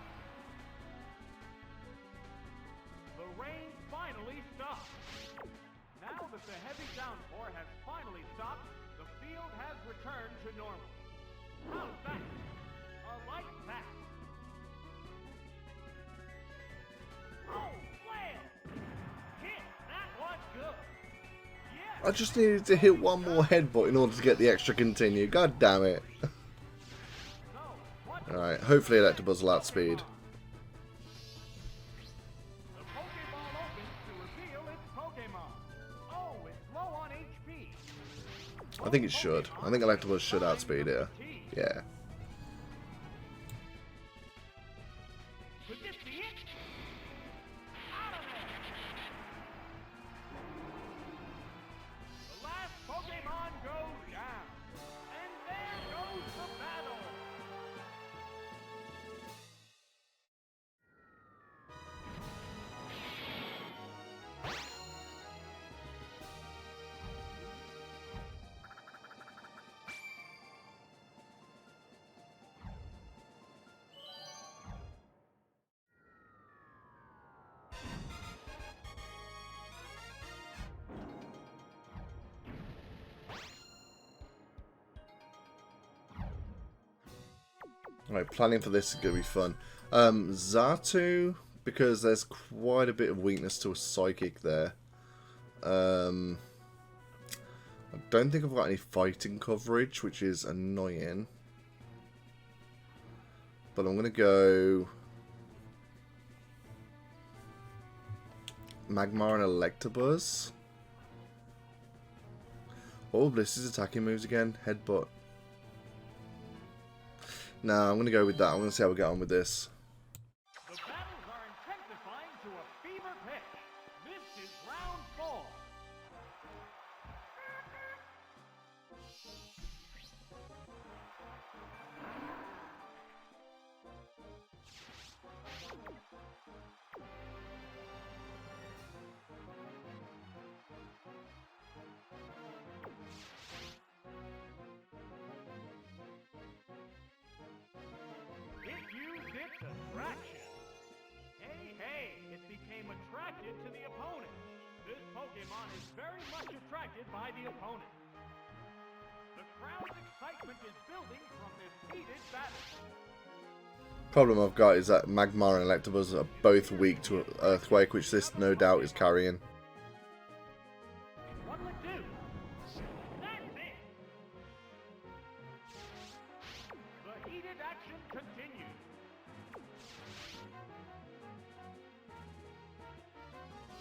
The rain finally stopped. Now that the heavy downpour has finally stopped, the field has returned to normal. How's that? A light pass. Oh, flail! Hit! That was good. Yes! I just needed to hit one more Headbutt in order to get the extra continue. God damn it. So, what Alright, hopefully Electabuzz will outspeed. The Pokeball opens to reveal its Pokemon. Oh, it's low on HP. I think it should. I think Electabuzz should outspeed it. Yeah. Could this be it? Out of there! The last Pokemon goes down. And there goes the battle. Alright, planning for this is going to be fun. Xatu, because there's quite a bit of weakness to a Psychic there. I don't think I've got any fighting coverage, which is annoying. But I'm going to go Magmar and Electabuzz. Oh, Bliss's attacking moves again. Headbutt. Nah, I'm going to go with that. I'm going to see how we get on with this. The battles are intensifying to a fever pitch. This is round 4. It used its attraction. Hey, it became attracted to the opponent. This Pokemon is very much attracted by the opponent. The crowd's excitement is building from this heated battle. Problem I've got is that Magmar and Electabuzz are both weak to Earthquake, which this no doubt is carrying. What'll it do? That's it! The heated action continues.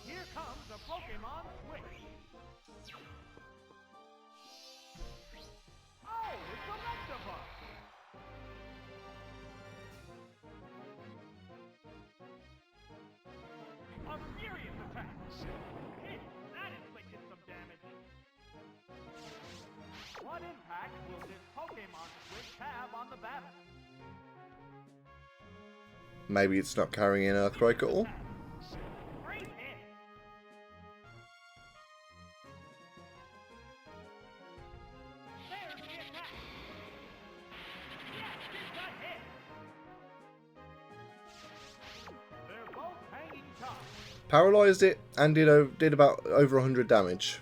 Here comes a Pokemon switch. Oh, it's Electabuzz! A furious attack! Hit! That inflicted some damage. What impact will this Pokemon switch have on the battle? Maybe it's not carrying Earthquake at all. Great hit! There's the attack! Yes, it's a hit! They're both hanging tough. Paralyzed it and did about over 100 damage.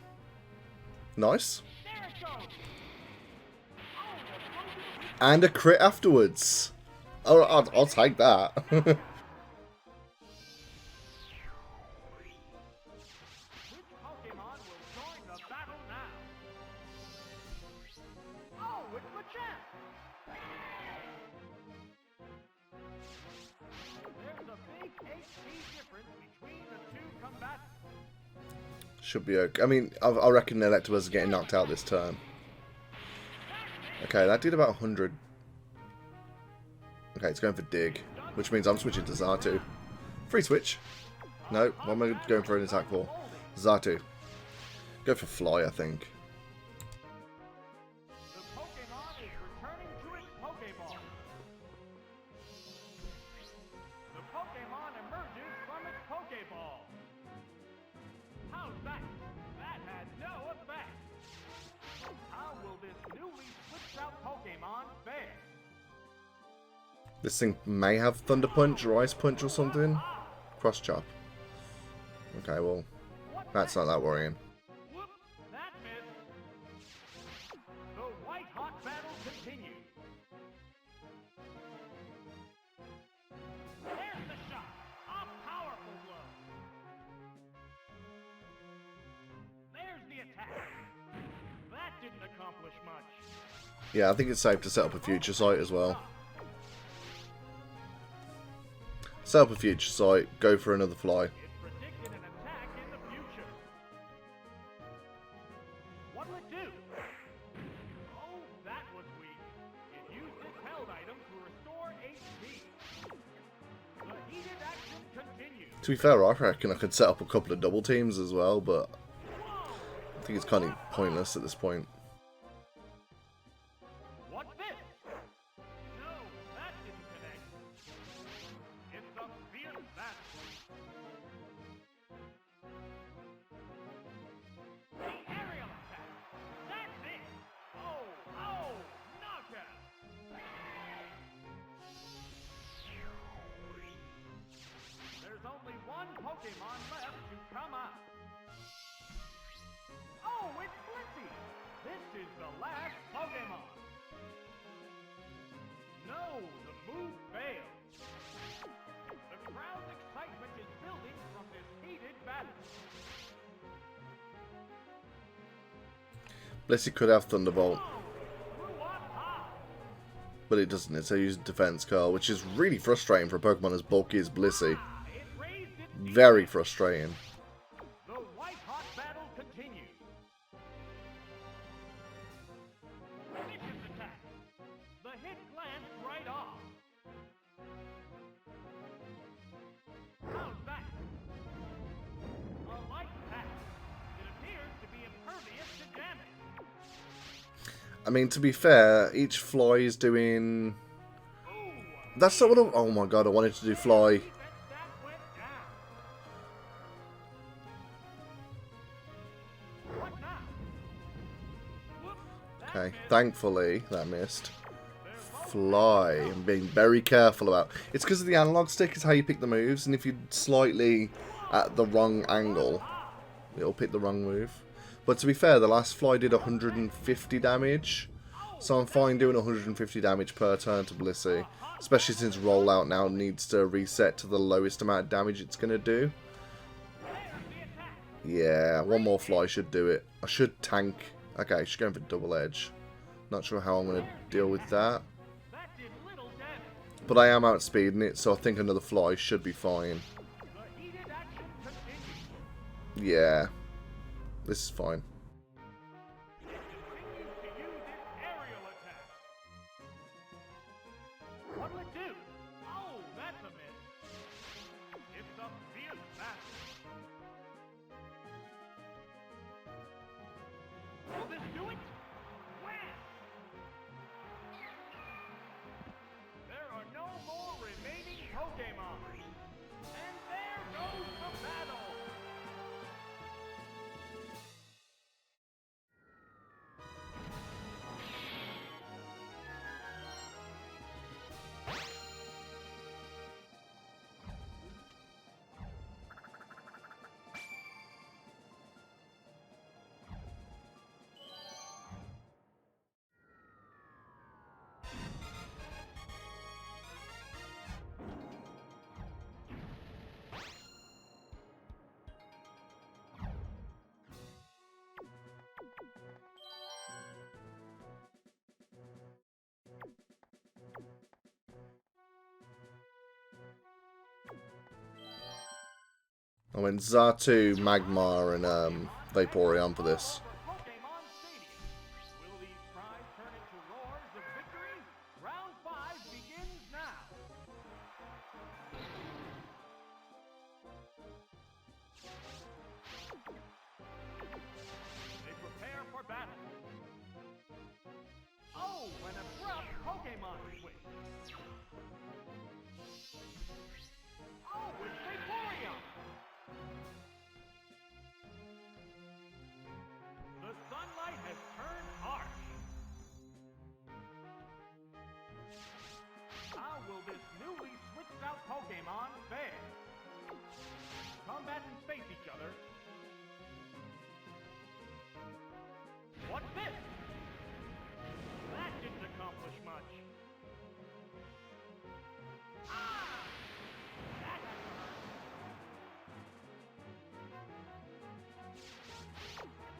Nice. There it goes! Oh, the motion And a crit afterwards. Oh, I'll take that. Which Pokemon will join the battle now? Oh, it's Machamp! There's a big HP difference between the two combatants. Should be okay. I mean, I reckon Electabuzz is getting knocked out this turn. Okay, that did about 100. Okay, it's going for Dig, which means I'm switching to Xatu. Free switch. No, what am I going for an attack for? Xatu. Go for Fly, I think. The Pokemon is returning to its Pokeball. The Pokemon emerges from its Pokeball. How's that? That had no effect. How will this newly switched out Pokemon fare? This thing may have Thunder Punch or Ice Punch or something. Cross Chop. Okay, well, that's not that worrying. Whoop! That missed. The white-hot battle continues. There's the shot. A powerful blow. There's the attack. That didn't accomplish much. Yeah, I think it's safe to set up a Future Sight as well. Set up a Future Sight, go for another Fly. It predicted an attack in the future. What'll it do? Oh, that was weak. It used its held item to restore HP. The heated action continues. To be fair, I reckon I could set up a couple of double teams as well, but I think it's kind of pointless at this point. What's this? No, that didn't connect. It's a fierce battle. The aerial attack. That's it. Oh, knockout. There's only one Pokemon left to come out. Oh, it's Blissey. This is the last Pokemon. No, the move failed. The crowd's excitement is building from this heated battle. Blissey could have Thunderbolt, Grew up high. but it doesn't. It's a use defense card, which is really frustrating for a Pokemon as bulky as Blissey. It raised its Very frustrating. The white-hot battle continues. Vicious attack. The hit glanced right off. How's that? A light attack. It appears to be impervious to damage. I mean, to be fair, each Fly is doing... Ooh, That's not what I... Oh my god, I wanted to do Fly. that went down. What now? Whoop, that Okay, missed. thankfully, that missed. Fly. I'm being very careful about... It's because of the analog stick is how you pick the moves, and if you're slightly at the wrong angle, it'll pick the wrong move. But to be fair, the last Fly did 150 damage, So I'm fine doing 150 damage per turn to Blissey. Especially since rollout now needs to reset to the lowest amount of damage it's going to do. Yeah, one more fly should do it. I should tank. Okay, she's going for double edge. Not sure how I'm going to deal with that. But I am outspeeding it, so I think another fly should be fine. Yeah. This is fine. What'll it do? Oh, that's a miss. It's a fierce battle. Will this do it? Wham! There are no more remaining Pokemon. And there goes the battle. I went Xatu, Magmar, and Vaporeon for this. Pokemon Stadium. Will these cries turn into roars of victory? Round 5 begins now. They prepare for battle. Oh, an abrupt Pokemon switch. Oh, it's Vaporeon. The sunlight has turned harsh. How will this newly switched out Pokemon fare? Combatants face each other. What's this? That didn't accomplish much. Ah! That had to hurt.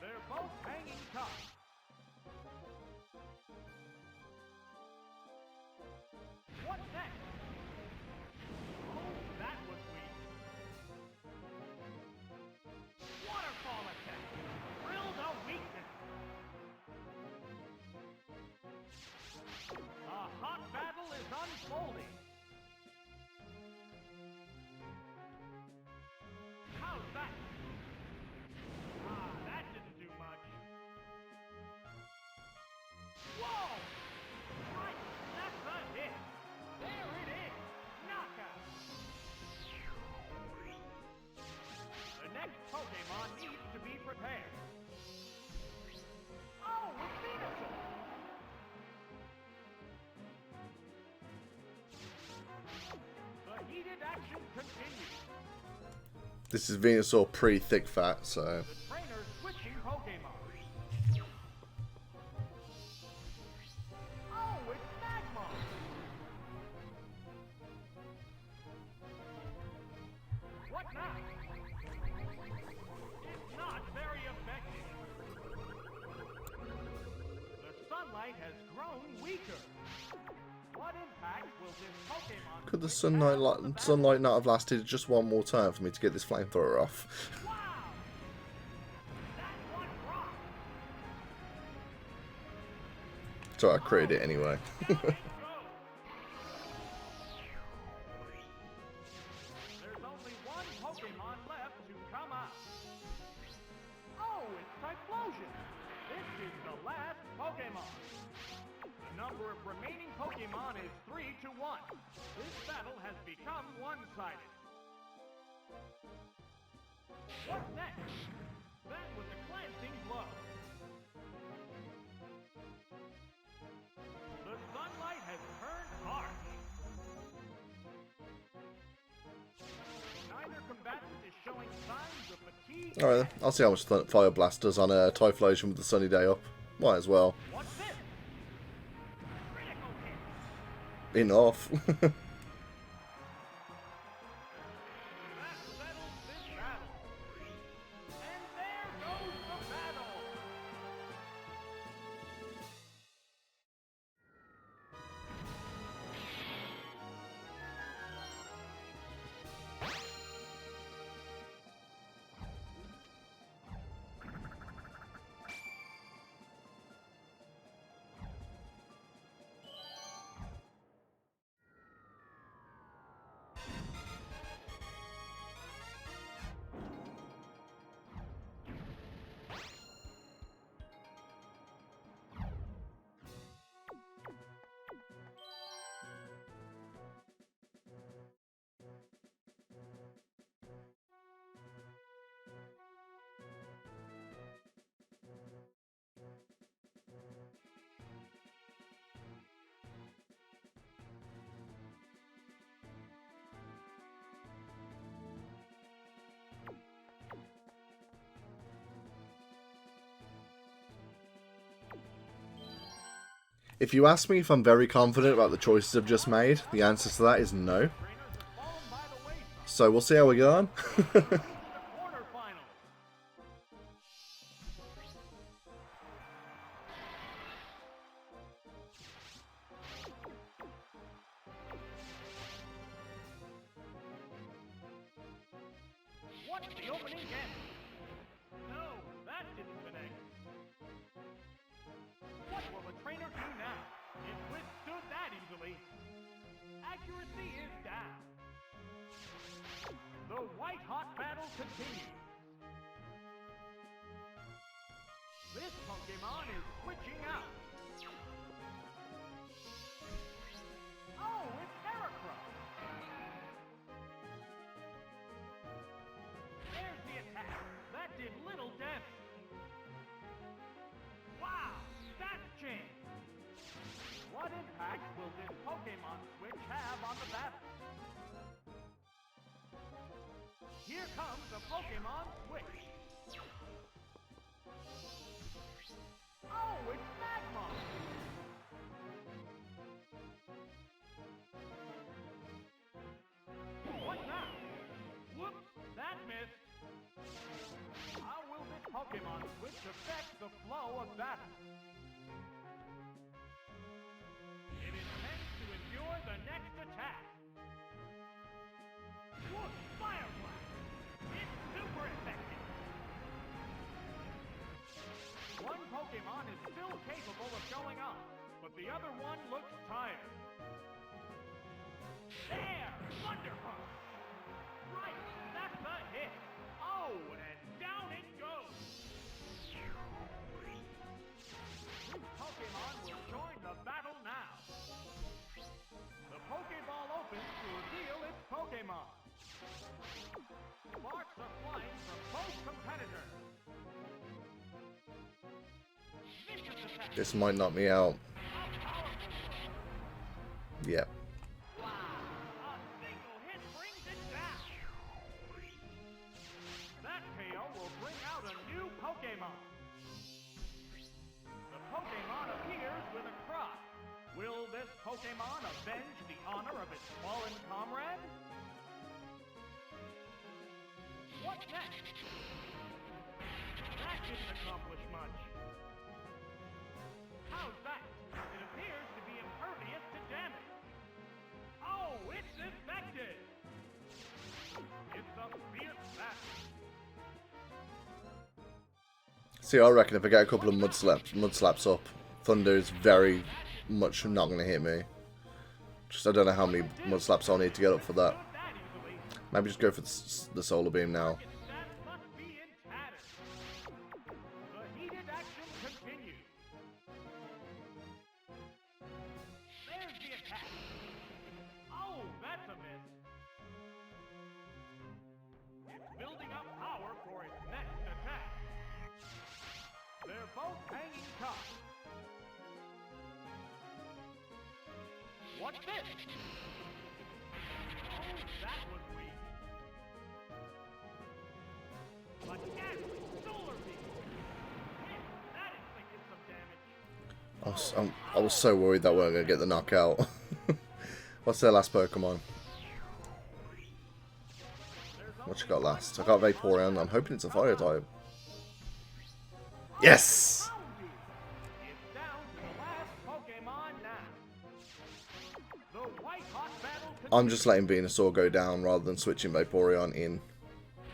They're both hanging tough. What's next? Oh, that was weak. Waterfall attack. Drill the weakness. A hot battle is unfolding. How's that? Ah, that didn't do much. Whoa! Right, that's a hit. There it is. Knockout. The next Pokemon needs to be prepared. Oh, it's Venusaur. The heated action continues. This is Venusaur pre-thick fat, so... The trainer's switching Pokemon. Oh, it's Magmar. What now? It's not very effective. The sunlight has grown weaker. What impact will this Pokemon... Could the switch have on the battle? sunlight not have lasted just one more turn for me to get this flamethrower off? Wow! That one rocked. So I created it anyway. Down it goes. There's only one Pokemon left to come out. Oh, it's Typhlosion. This is the last Pokemon. The number of remaining Pokemon is 3 to 1. This battle has become one-sided. What's next? That was a glancing blow. The sunlight has turned harsh. Neither combatant is showing signs of fatigue. Alright then, I'll see how much Fire Blast does on a Typhlosion with the sunny day up. Might as well. What's this? enough. That settles this battle. And there goes the battle. If you ask me if I'm very confident about the choices I've just made, the answer to that is no. Trainers have fallen by the wayside. So we'll see how we go on. The quarterfinals. What's the opening gambit? No, that didn't connect. What will the trainer do now? It withstood that easily. Accuracy is down. The white-hot battle continues. This Pokemon is switching out. Oh, it's Heracross. There's the attack. That did little damage. Wow, that's changed. What impact will this Pokemon switch have on the battle? Here comes the Pokemon switch. Oh, it's Magma. What now? Whoops, that missed. How will this Pokemon switch affect the flow of battle? It intends to endure the next attack. Whoop, Fire Blast! It's super effective! One Pokemon is still capable of going on, but the other one looks tired. There! Thunder Punch! Right, that's a hit! Oh, and down it goes! This Pokemon will join the battle now. The Pokeball opens to reveal its Pokemon. Sparks are flying from both competitors. Vicious attack. This might knock me out. A powerful blow. Yep. Wow! A single hit brings it down. That KO will bring out a new Pokemon. The Pokemon appears with a cry. Will this Pokemon avenge the honor of its fallen comrade? What next? That didn't accomplish much. How's that? It appears to be impervious to damage. Oh, it's infected! It's a fierce battle. See, I reckon if I get a couple of mud slaps up, Thunder is very much not going to hit me. Just I don't know how many mud slaps I'll need to get up for that. That easily. Maybe just go for the solar beam now. That must be in tatters. The heated action continues. There's the attack. Oh, that's a miss. It's building up power for its next attack. They're both hanging tough. What's this? Oh, that was weak. But deadly solar beam. Hit, that inflicted some damage. I was so worried that we weren't going to get the knockout. What's their last Pokemon? What you got last? I got Vaporeon. I'm hoping it's a fire type. Yes! It's down to the last Pokemon now. The white hot battle I'm just letting Venusaur go down rather than switching Vaporeon in.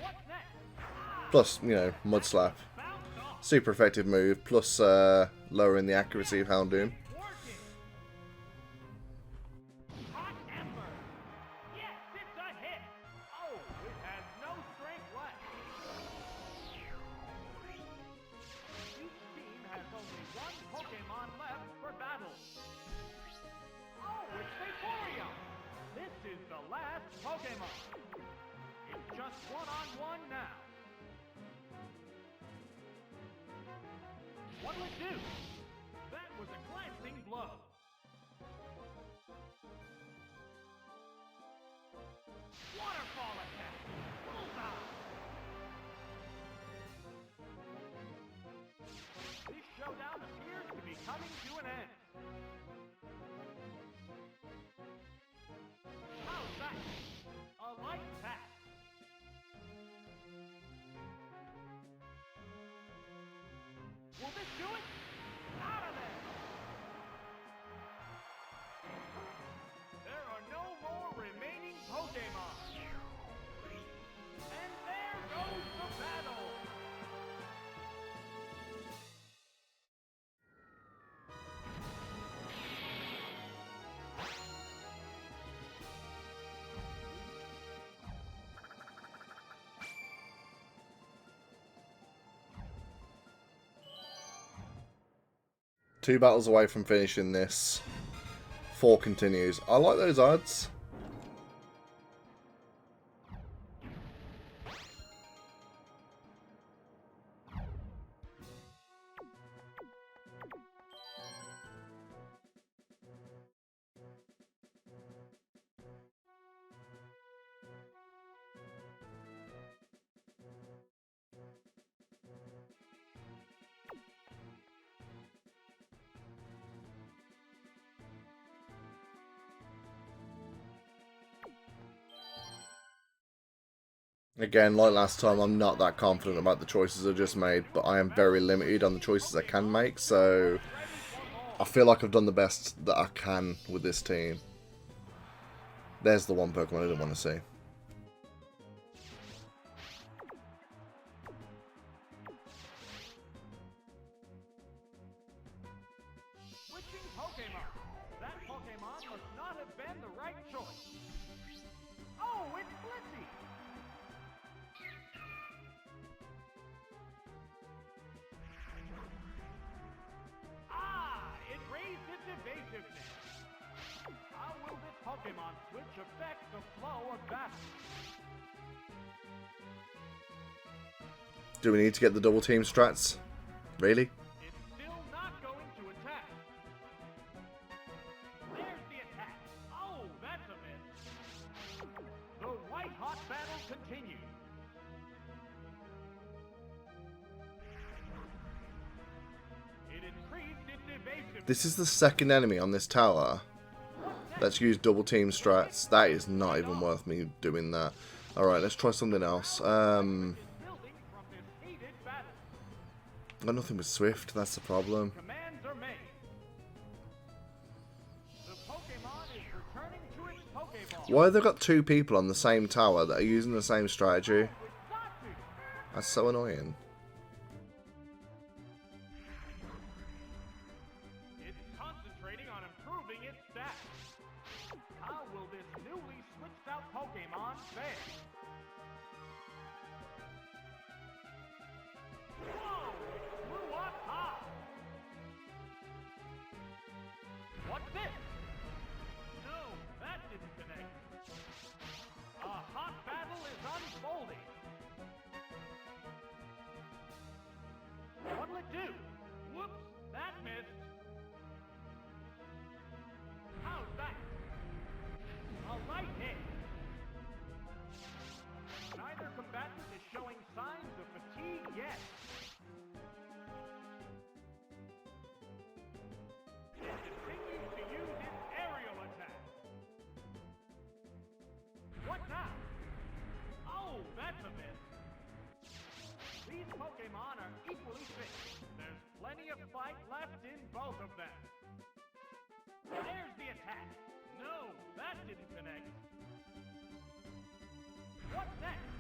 What's next? Plus, you know, Mud Slap. Bounce off. Super effective move, plus lowering the accuracy of Houndoom. Working. Hot Ember. Yes, it's a hit. Oh, it has no strength left. Each team has only one Pokemon left for battle. Oh, it's Vaporeon. This is the last Pokemon. It's just one-on-one now. What'll it do? That was a glancing blow. Waterfall attack. Bullseye. This showdown appears to be coming to an end. How's that? A light pass. Will this do it? Out of there! There are no more remaining Pokemon. And there goes the battle. Two battles away from finishing this. 4 continues. I like those odds. Again, like last time, I'm not that confident about the choices I just made, but I am very limited on the choices I can make, so I feel like I've done the best that I can with this team. There's the one Pokemon I didn't want to see. Switching Pokemon. That Pokemon must not have been the right choice. Oh, it's Blissey. Ah, it raised its evasiveness. How will this Pokemon switch affect the flow of battle? Do we need to get the double team strats? Really? It's still not going to attack. There's the attack. Oh, that's a miss. The white hot battle continues. It increased its evasiveness. This is the second enemy on this tower that's used double team strats. That is not even worth me doing that. Alright, let's try something else. Building from this heated battle. Got nothing with Swift, that's the problem. Commands are made. The Pokemon is returning to its Pokeball. Why have they got 2 people on the same tower that are using the same strategy? It's got to. That's so annoying. It's concentrating on improving its stats. How will this newly switched out Pokemon fare? Whoa! It blew up high! What's this? No, that didn't connect. A hot battle is unfolding. What'll it do? Whoops, that missed. How's that? A light hit. Neither combatant is showing signs of fatigue yet. It continues to use Oh, that's a miss. These Pokemon are equally fit. There's plenty of fight left in both of them. There's the attack. No, that didn't connect. What's next?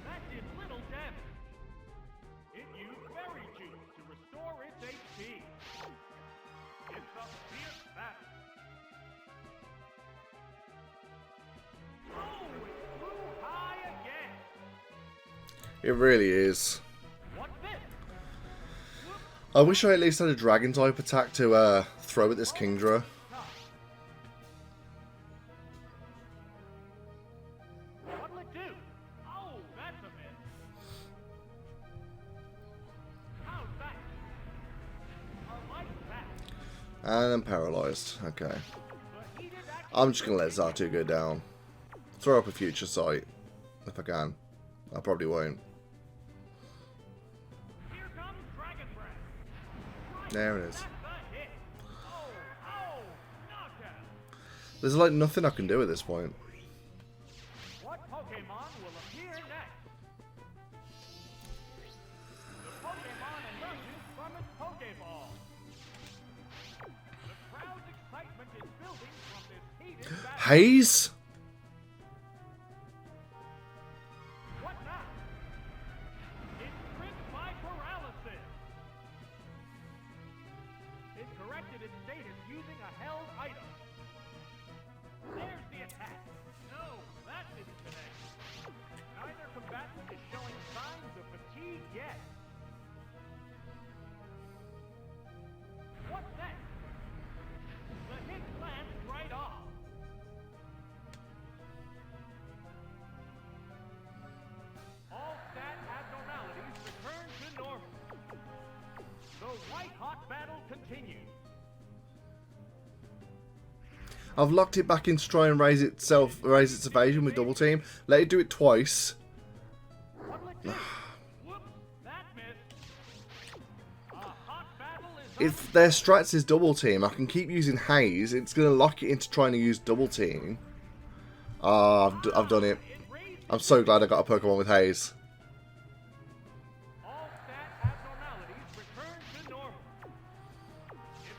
That did little damage. It used Berry Juice to restore its HP. It's a fierce battle. Oh, it flew high again. It really is. What's this? I wish I at least had a dragon type attack to throw at this Kingdra. What'll it do? Oh, that's a miss. How's that? A light attack. And I'm paralyzed. Okay. The heated action. I'm just going to let Xatu go down. Throw up a future sight. If I can. I probably won't. Here comes Dragon Breath. Right, There it is. that's a hit. Oh, knockout. There's like nothing I can do at this point. What Pokemon will appear next? The Pokemon emerges from its Pokeball. The crowd's excitement is building from this heated battle. Haze? What now? It's tripped by paralysis. It corrected its status using a held item. There's the attack. No, that didn't connect. Neither combatant is showing signs of fatigue yet. What's next? The hit lands right off. All stat abnormalities return to normal. The white-hot battle continues. I've locked it back in to try and raise its evasion with double team. Let it do it twice. What'll it do? Whoops, that missed. A hot battle is If their strats is double team, I can keep using Haze. It's going to lock it into trying to use double team. Ah, I've done it. It raised I'm so glad I got a Pokemon with Haze. all stat abnormalities return to normal.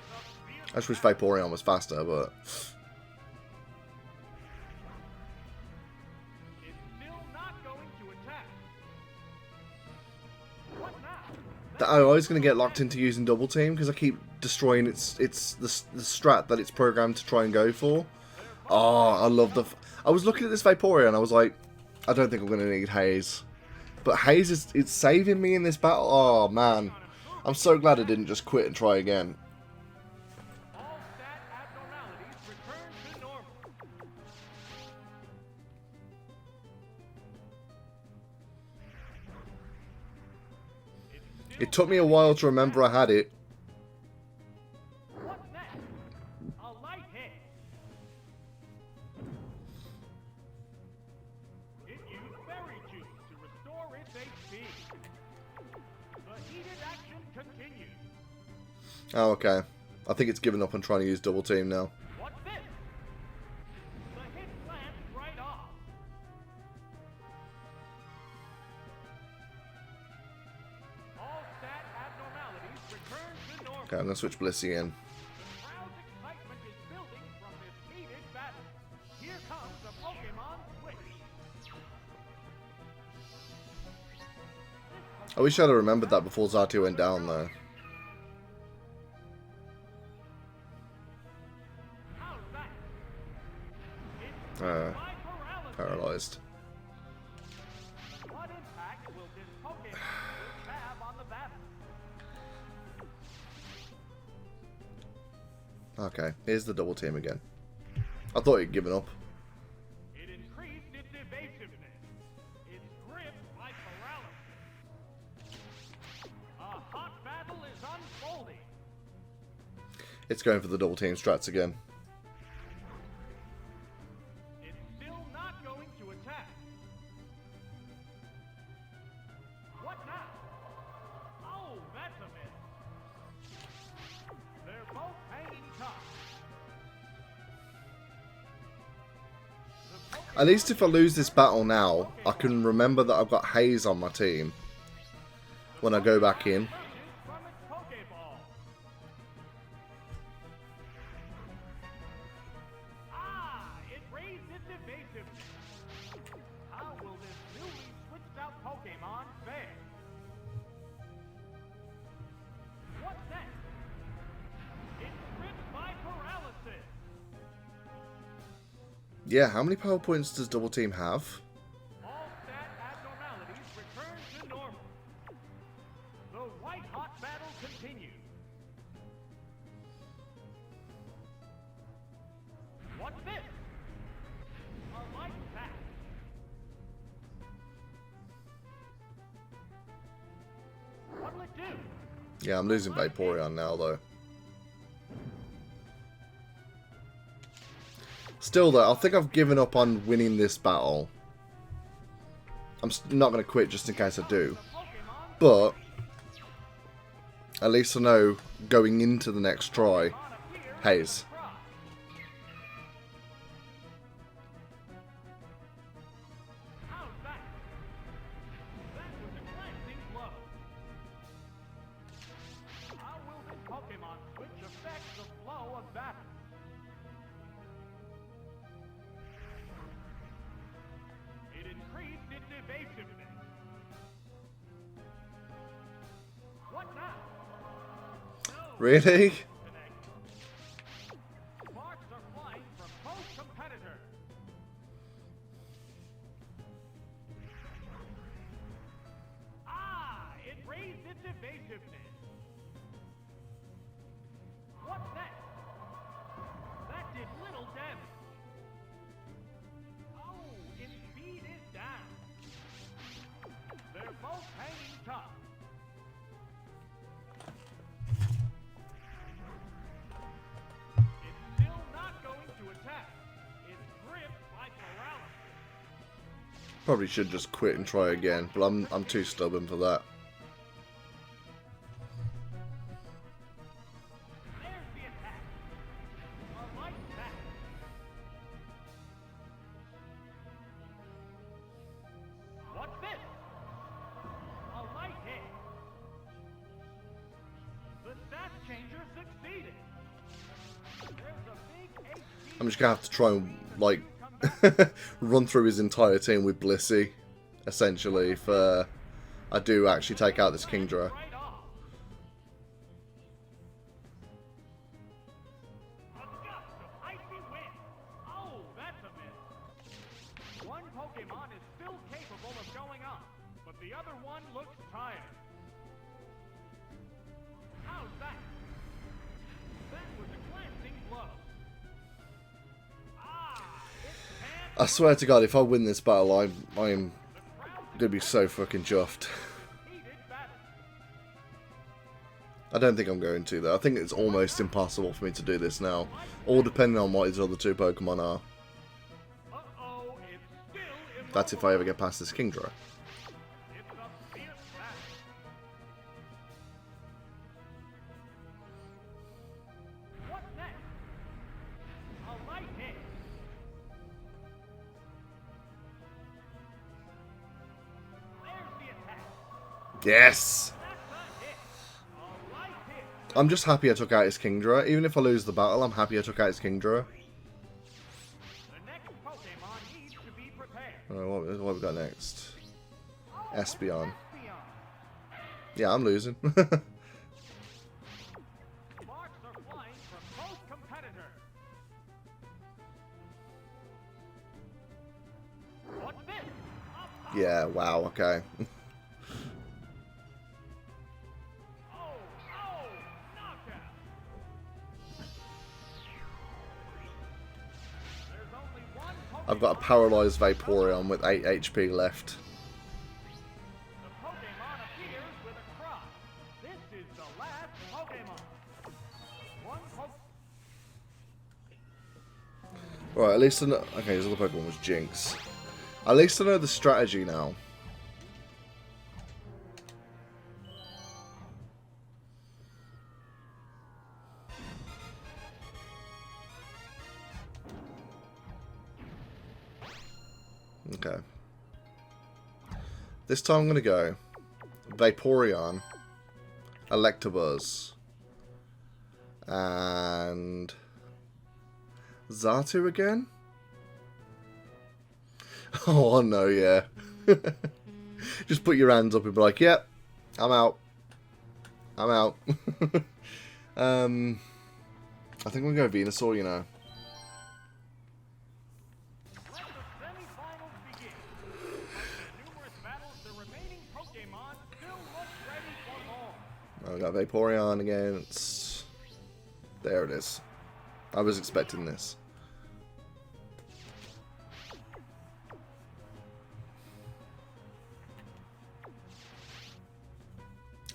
It's a fierce I just wish Vaporeon was faster, but... It's still not going to attack. What now? I'm always going to get locked into using double team because I keep destroying the strat that it's programmed to try and go for. Oh, I love the... I was looking at this Vaporeon and I was like, I don't think I'm going to need Haze. But Haze is it's saving me in this battle. Oh, man. I'm so glad I didn't just quit and try again. All stat abnormalities return to normal. It took me a while to remember I had it. What's next? A light hit. It used Berry Juice to restore its HP. The heated action continues. Oh, okay. I think it's given up on trying to use double team now. What's this? The hit lands right off. All stat abnormalities return to normal. Okay, I'm going to switch Blissey in. The crowd's excitement is building from this heated battle. Here comes the Pokemon Switch. I wish I'd have remembered that before Xatu went down, though. How's that? It's by paralysis. Paralyzed. What impact will this Pokemon Switch have on the battle? Okay, here's the double team again. I thought he'd given up. It increased its evasiveness. It's gripped by paralysis. A hot battle is unfolding. It's going for the double team strats again. It's still not going to attack. What now? Oh, that's a miss. They're both hanging tough. The At least if I lose this battle now, I can remember that I've got Haze on my team when I go back in. From its Pokeball. It raised its evasiveness. How will this newly switched out Pokemon fare? What's next? It's gripped by paralysis. Yeah, how many power points does Double Team have? All stat abnormalities return to normal. The white-hot battle continues. What's this? A light attack. What'll it do? Yeah, I'm losing Vaporeon now, though. Still, though, I think I've given up on winning this battle. I'm not going to quit just in case I do. But at least I know going into the next try, Haze. How's that? That was a glancing blow. How will this Pokemon switch affect the flow of battle? It increased its evasiveness. What now? No. Really? Connect. Sparks are flying from both competitors. It raised its evasiveness. What's next? That did little damage. Its speed is down. They're both hanging tough. It's still not going to attack. It's gripped by paralysis. Probably should just quit and try again, but I'm too stubborn for that. There's the attack. A light attack. What's this? A light hit. The stat changer succeeded. There's a big HP. I'm just going to have to try and, like, run through his entire team with Blissey, essentially, if I do actually take out this Kingdra. Right off. A gust of icy wind. Oh, that's a miss. One Pokemon is still capable of going on, but the other one looks tired. How's that? That was a glancing blow. It I swear to God, if I win this battle, I'm the crowd gonna be so fucking chuffed. heated battle. I don't think I'm going to, though. I think it's almost impossible for me to do this now. All depending on what his other two Pokemon are. Uh-oh, it's still immobile. That's if I ever get past this Kingdra. It's a fierce battle. What's next? A light hit. There's the attack. Yes! That's a hit. A light hit. I'm just happy I took out his Kingdra. Even if I lose the battle, I'm happy I took out his Kingdra. The next Pokemon needs to be prepared. What have we got next? Espeon. Espeon. Yeah, I'm losing. Sparks are flying from both competitors. What's this? Yeah, wow, okay. Knockout. There's only one Pokemon. I've got a paralyzed Vaporeon with 8 HP left. The Pokemon appears with a cry. This is the last Pokemon. One Right, at least I know... Okay, his other Pokemon was Jinx. At least I know the strategy now. Okay. This time I'm going to go Vaporeon, Electabuzz, and Xatu again? Oh no, yeah. Just put your hands up and be like, yep, I'm out. I'm out. I think we'll go Venusaur, you know. Let the semifinals begin. After numerous battles, the remaining Pokemon still look ready for more. I got Vaporeon against... There it is. I was expecting this.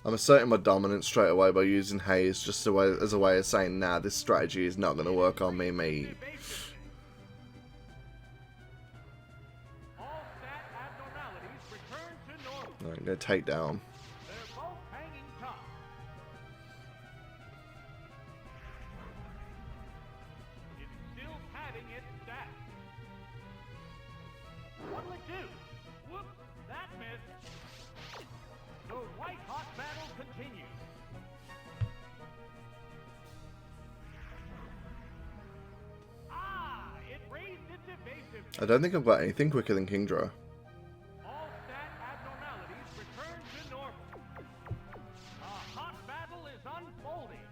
I'm asserting my dominance straight away by using Haze just as a way of saying, nah, this strategy is not going to work on me, mate. All stat abnormalities return to normal. Alright, I'm going to take down. They're both hanging tough. It's still padding its stats. What'll it do? Whoops, that missed. The white-hot battle continues. Ah, it raised its evasiveness. I don't think I've got anything quicker than Kingdra. All stat abnormalities return to normal. A hot battle is unfolding.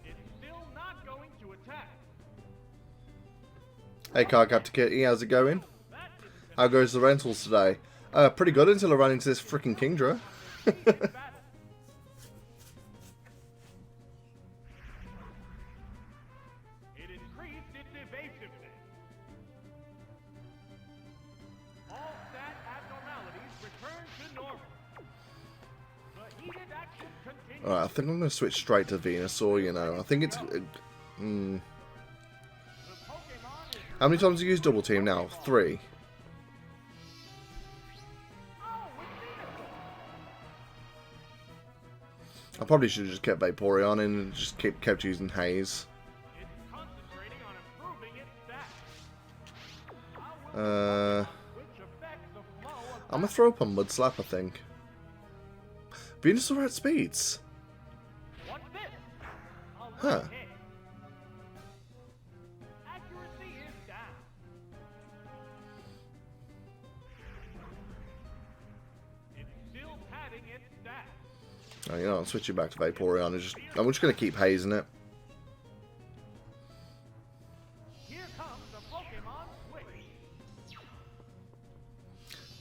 It's still not going to attack. Hey, Cardcaptor Kitty, how's it going? That How goes the rentals today? Pretty good until I ran into this freaking Kingdra. battle. It increased its evasiveness. All stat abnormalities return to normal. The heated action continues. Alright, I think I'm going to switch straight to Venusaur, you know. I think it's... The Pokemon is... How many times have you used Double Team now? 3. Oh, it's Venusaur! I probably should have just kept Vaporeon in and just kept using Haze. It's concentrating on improving its stats. How will which affects the flow of I'm going to throw up a Mud Slap, I think. Venusaur at speeds. what's this? A Huh. light hit. Accuracy is down. It's still padding its stats. Oh, you know, I'm switching back to Vaporeon. I'm just going to keep hazing it. Here comes the Pokemon switch.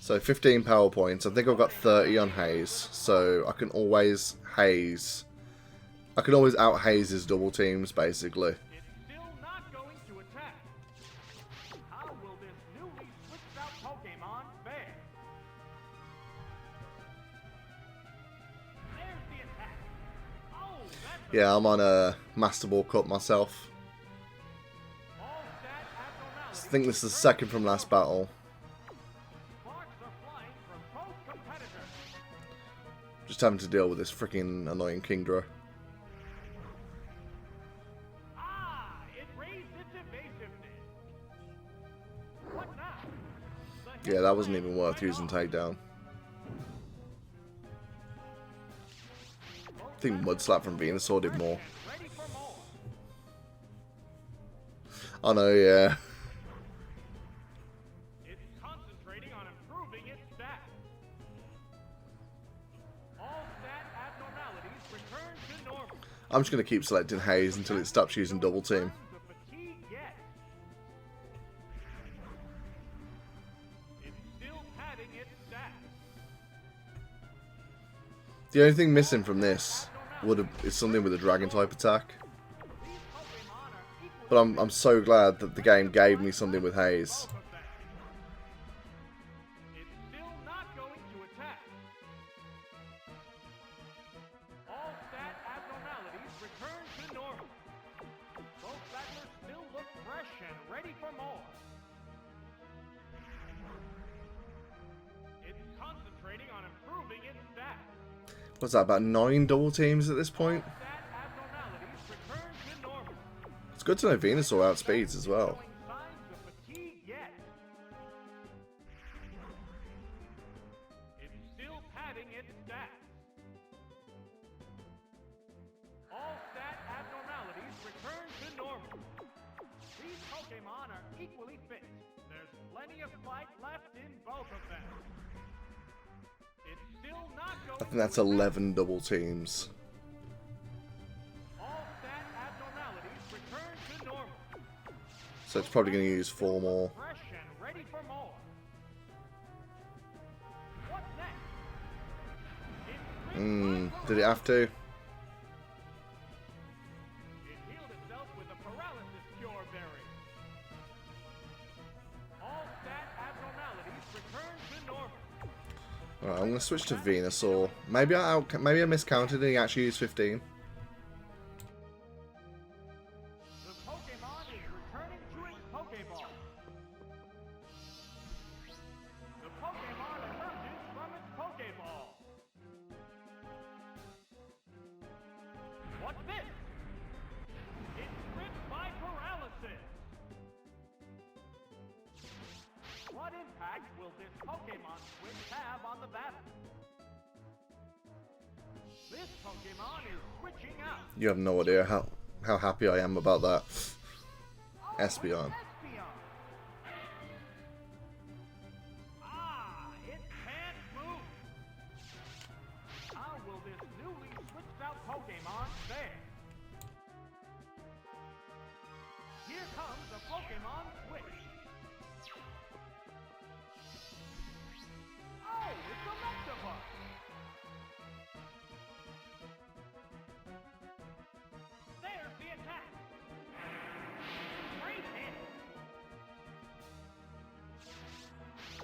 So 15 power points. I think I've got 30 on Haze. So I can always haze. I can always out haze his double teams, basically. It's still not going to attack. How will this newly switched out Pokemon fare? There's the attack. Oh, that's a Yeah, I'm on a Master Ball Cup myself. all stat I abnormality. think this is the second from last battle. Sparks are flying from both competitors. Just having to deal with this freaking annoying Kingdra. Ah, it raised its evasiveness. What now? The Yeah, that wasn't hit even went worth using off. takedown. I think Mud Slap from Venusaur did more. Ready for more. Oh no, yeah. It's concentrating on improving its stats. All stat abnormalities return to normal. I'm just going to keep selecting Haze until it stops using Double Team. The fatigue yet. It's still padding its stats. The only thing missing from this is something with a Dragon type attack. These Pokemon are equally But I'm so glad that the game gave me something with Haze. both of them. It's still not going to attack. All stat abnormalities return to normal. Both battlers still look fresh and ready for more. It's concentrating on improving its stats. What's that, about 9 Double Teams at this point? Stat abnormalities return to normal. Let's good to know Venusaur outspeeds as well. Showing signs of fatigue yet. It's still padding its stats. All stat abnormalities return to normal. These Pokemon are equally fit. There's plenty of fight left in both of them. It's still not going I think that's 11 double teams. All stat abnormalities return to normal. So it's probably going to use 4 more. Fresh and ready for more. What's next? Did it have to? It healed itself with a paralysis cure berry. All stat abnormalities return to normal. Alright, I'm going to switch to Venusaur. Maybe I miscounted and he actually used 15. The Pokemon is returning to its Pokeball. The Pokemon emerges from its Pokeball. What's this? It's gripped by paralysis. What impact will this Pokemon switch have on the battle? This Pokemon is switching out. You have no idea how happy I am about that. Oh, Espeon. Espeon. Ah, it can't move. How will this newly switched out Pokemon fare? Here comes a Pokemon switch. Oh, it's Electabuzz. There's the attack. Great hit.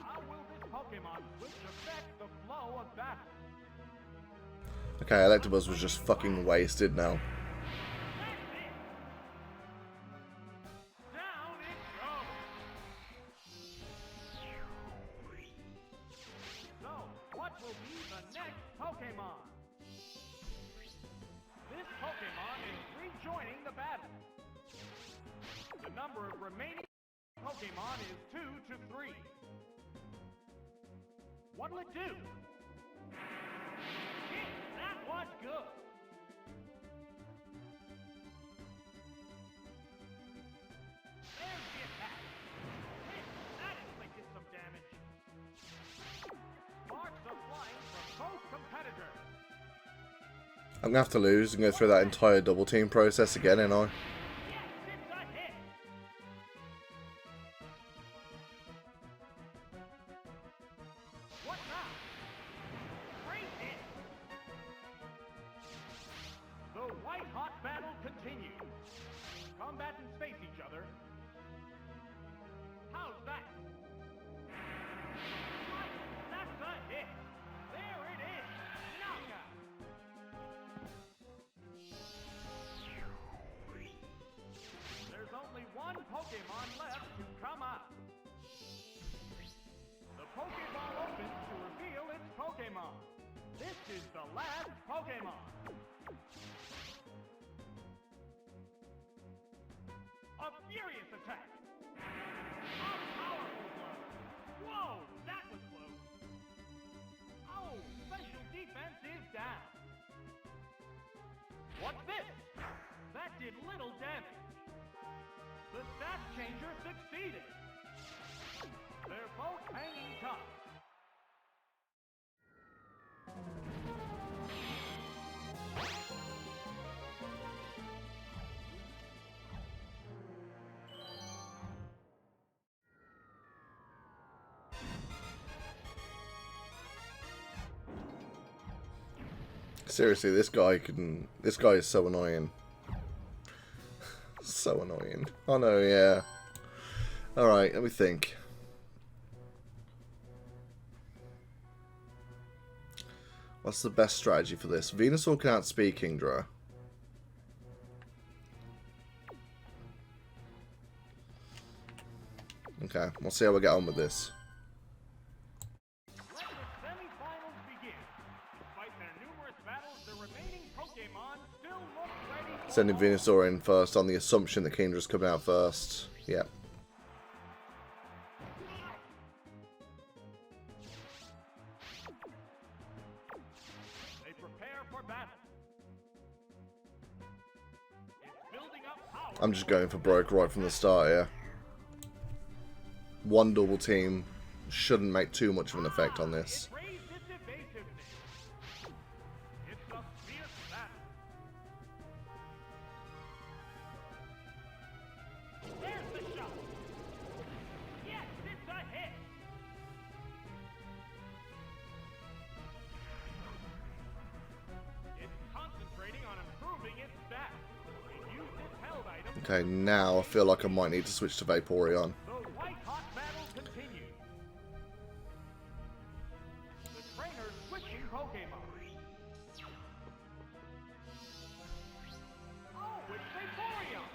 How will this Pokemon switch affect the flow of battle? Okay, Electabuzz was just fucking wasted now. That's it. Down it goes. So, what will be the next Pokemon? This Pokemon is rejoining the battle. The number of remaining Pokemon is 2 to 3. What'll it do? Shit, that was good. There's the attack. Hit, that inflicted some damage. Sparks are flying from both competitors. I'm going to have to lose and go through that entire double team process again, ain't I? Yes, it's a hit. What now? Great hit. The white-hot battle continues. Combatants face each other. How's that? Right, that's a hit. There it is. Knockout. There's only one Pokemon left to come out. The Pokeball opens to reveal its Pokemon. This is the last Pokemon. A furious attack. A powerful blow. Whoa, that was close. Oh, special defense is down. What's this? That did little damage. The stat changer succeeded. They're both hanging tough. Seriously, this guy is so annoying. So annoying. Oh no, yeah. Alright, let me think. What's the best strategy for this? Venusaur can outspeed Kingdra. Okay, we'll see how we get on with this. Let the semifinals begin. Despite their numerous battles, the remaining Pokemon still look ready to Sending Venusaur in first on the assumption that Kindra's coming out first. Yeah. They prepare for battle. It's building up power. I'm just going for broke right from the start here. One double team shouldn't make too much of an effect on this. It raised its evasiveness. It's a fierce battle. There's the shot. Yes, it's a hit. It's concentrating on improving its stats. It used its held item. Okay, now I feel like I might need to switch to Vaporeon. The white-hot battle continues. The trainer's switching Pokemon. Oh, it's Vaporeon!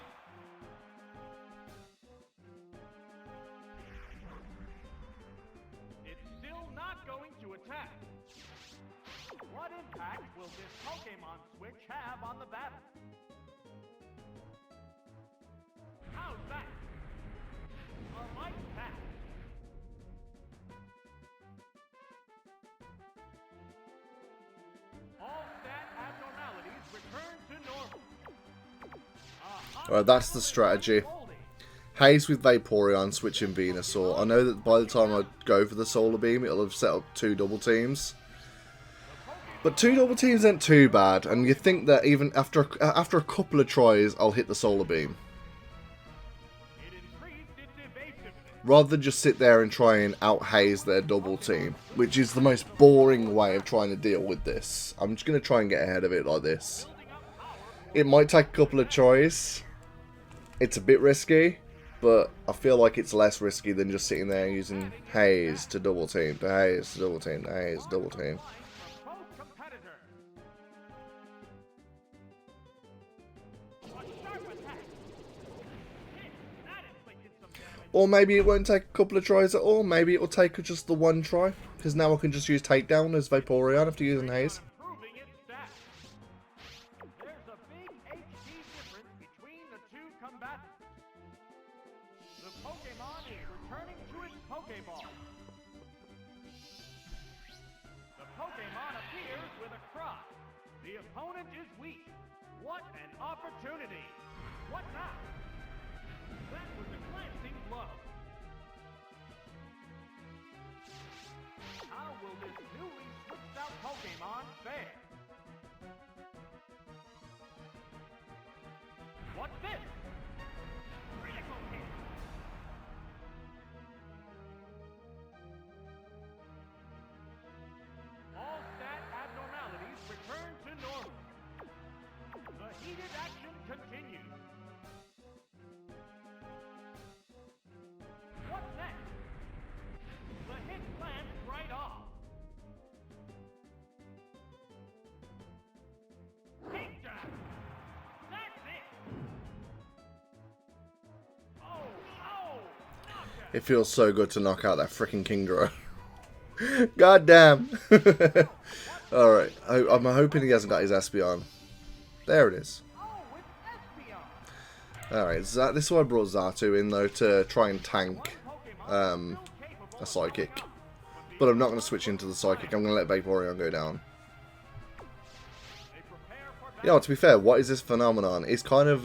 It's still not going to attack. What impact will this Pokemon switch have on the battle? How's that? A light pass. All stat abnormalities return to normal. Alright, that's the strategy. Haze with Vaporeon, switching Venusaur. I know that by the time I go for the Solar Beam, it'll have set up 2 double teams. But 2 double teams ain't too bad, and you think that even after a couple of tries, I'll hit the Solar Beam. It increased its evasiveness. Rather than just sit there and try and out-haze their double team, which is the most boring way of trying to deal with this. I'm just going to try and get ahead of it like this. It might take a couple of tries. It's a bit risky, but I feel like it's less risky than just sitting there using haze to double team, to haze to double team, to haze to double team. Both competitor. A sharp attack. Hit. That inflicted some damage. Or maybe it won't take a couple of tries at all. Maybe it will take just the one try, because now I can just use Takedown as Vaporeon after using haze. Improving its stats. There's a big HP difference between the two combatants. The Pokemon is returning to its Pokeball. The Pokemon appears with a cry. The opponent is weak. What an opportunity! What now? That was a glancing blow. How will this newly switched out Pokemon fare? What's this? Critical hit! All stat abnormalities return to normal. The heated action continues. What's next? The hit lands right off. Takedown! That's it! Oh, knockout! It feels so good to knock out that freaking Kingdra. God damn. Alright, I'm hoping he hasn't got his Espeon. There it is. Oh, it's Espeon! Alright, this is why I brought Xatu in though, to try and tank a Psychic. But I'm not going to switch into the Psychic, I'm going to let Vaporeon go down. Yeah, to be fair, what is this phenomenon? It's kind of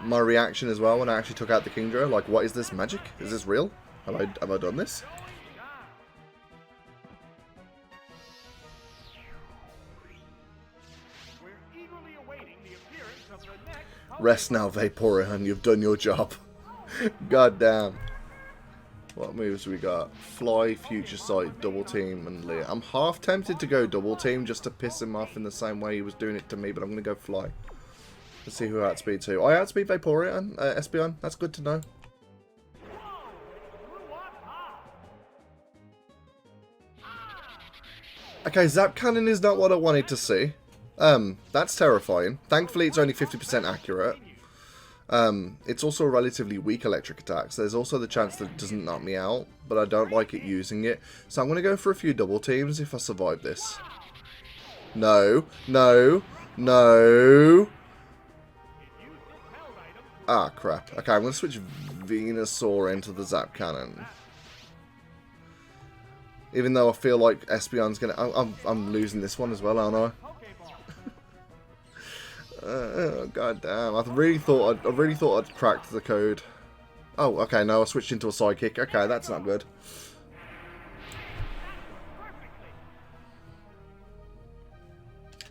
my reaction as well when I actually took out the Kingdra. Like, what is this magic? Is this real? Have I done this? We're eagerly awaiting the appearance of the next Rest now, Vaporeon. You've done your job. God damn. What moves we got? Fly, Future Sight, Double Team, and Leer. I'm half tempted to go Double Team just to piss him off in the same way he was doing it to me, but I'm going to go Fly. Let's see who I outspeed to. I outspeed Vaporeon, Espeon. That's good to know. Okay, Zap Cannon is not what I wanted to see. That's terrifying. Thankfully, it's only 50% accurate. It's also a relatively weak electric attack, so there's also the chance that it doesn't knock me out, but I don't like it using it. So I'm going to go for a few double teams if I survive this. No, no, no. Ah, crap. Okay, I'm going to switch Venusaur into the Zap Cannon. Even though I feel like Espeon's going to... I'm losing this one as well, aren't I? God damn. I really thought I'd cracked the code. Oh, okay, no, I switched into a Psychic. Okay, that's not good.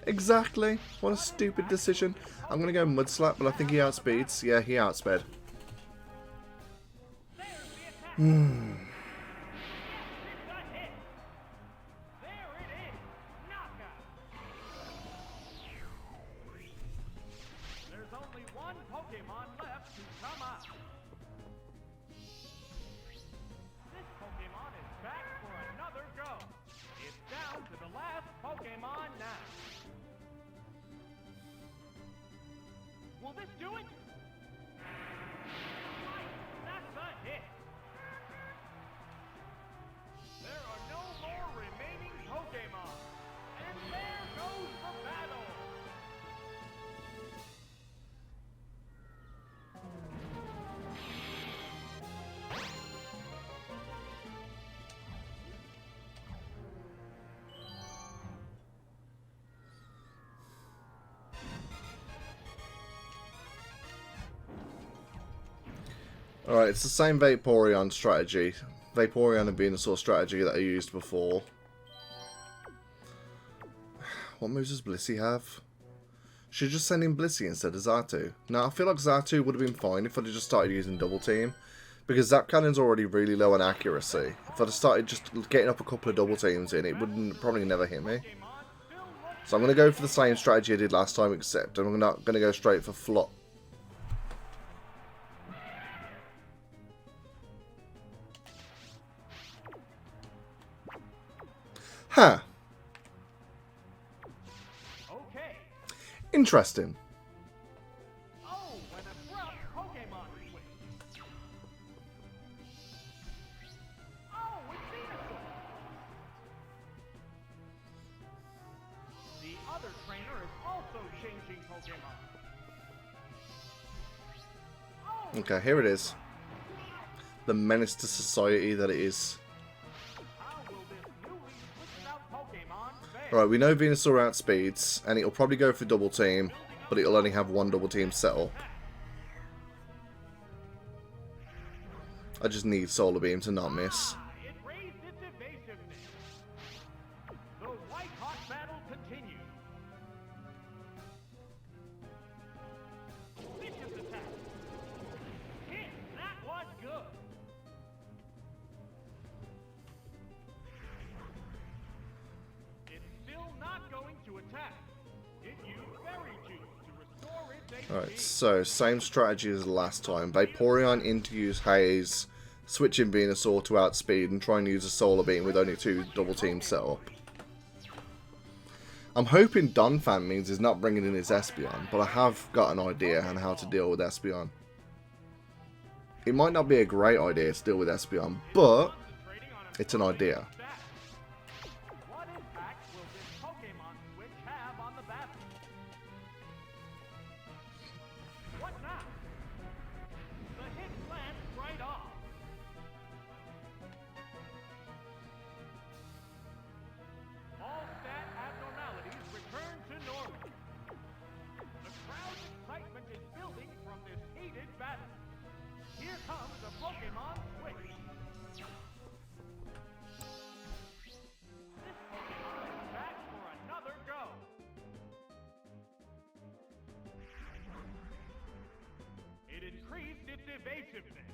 Exactly. What a stupid decision. I'm going to go Mud Slap, but I think he outspeeds. Yeah, he outsped. There's only one Pokemon left to come up. This Pokemon is back for another go. It's down to the last Pokemon now. Will this do it? That's a hit. There are no more remaining Pokemon. And there goes the battle. Alright, it's the same Vaporeon strategy. Vaporeon and Venusaur strategy that I used before. What moves does Blissey have? Should just send in Blissey instead of Xatu. Now, I feel like Xatu would have been fine if I'd have just started using Double Team. Because Zap Cannon's already really low on accuracy. If I'd have started just getting up a couple of Double Teams in, it would probably never hit me. So I'm going to go for the same strategy I did last time, except I'm not going to go straight for Flop. Huh. Okay. Interesting. Oh, an abrupt Pokemon switch. Oh, it's Venusaur. The other trainer is also changing Pokemon. Oh, Okay, here it is. The menace to society that it is. how will this newly switched out Pokemon fare? Alright, we know Venusaur outspeeds, and it'll probably go for Double Team, but it'll only have one Double Team set up. I just need Solar Beam to not miss. It raised its evasiveness. The white hot battle continues. Vicious attack. Hit. That was good. It's still not going to attack. It used Fairy Juice to restore its HP. Alright, so same strategy as last time. Vaporeon into use Haze, switching Venusaur to outspeed, and try and use a Solar Beam with only two Double Teams set up. I'm hoping Donphan means he's not bringing in his Espeon, but I have got an idea on how to deal with Espeon. It might not be a great idea to deal with Espeon, but Concentrating on it's an idea. stats. What impact will this Pokemon switch have on the battle? What now? The hit lands right off. All stat abnormalities return to normal. The crowd's excitement is building from this heated battle. Here comes the Pokemon switch. This Pokemon is back for another go. It increased its evasiveness.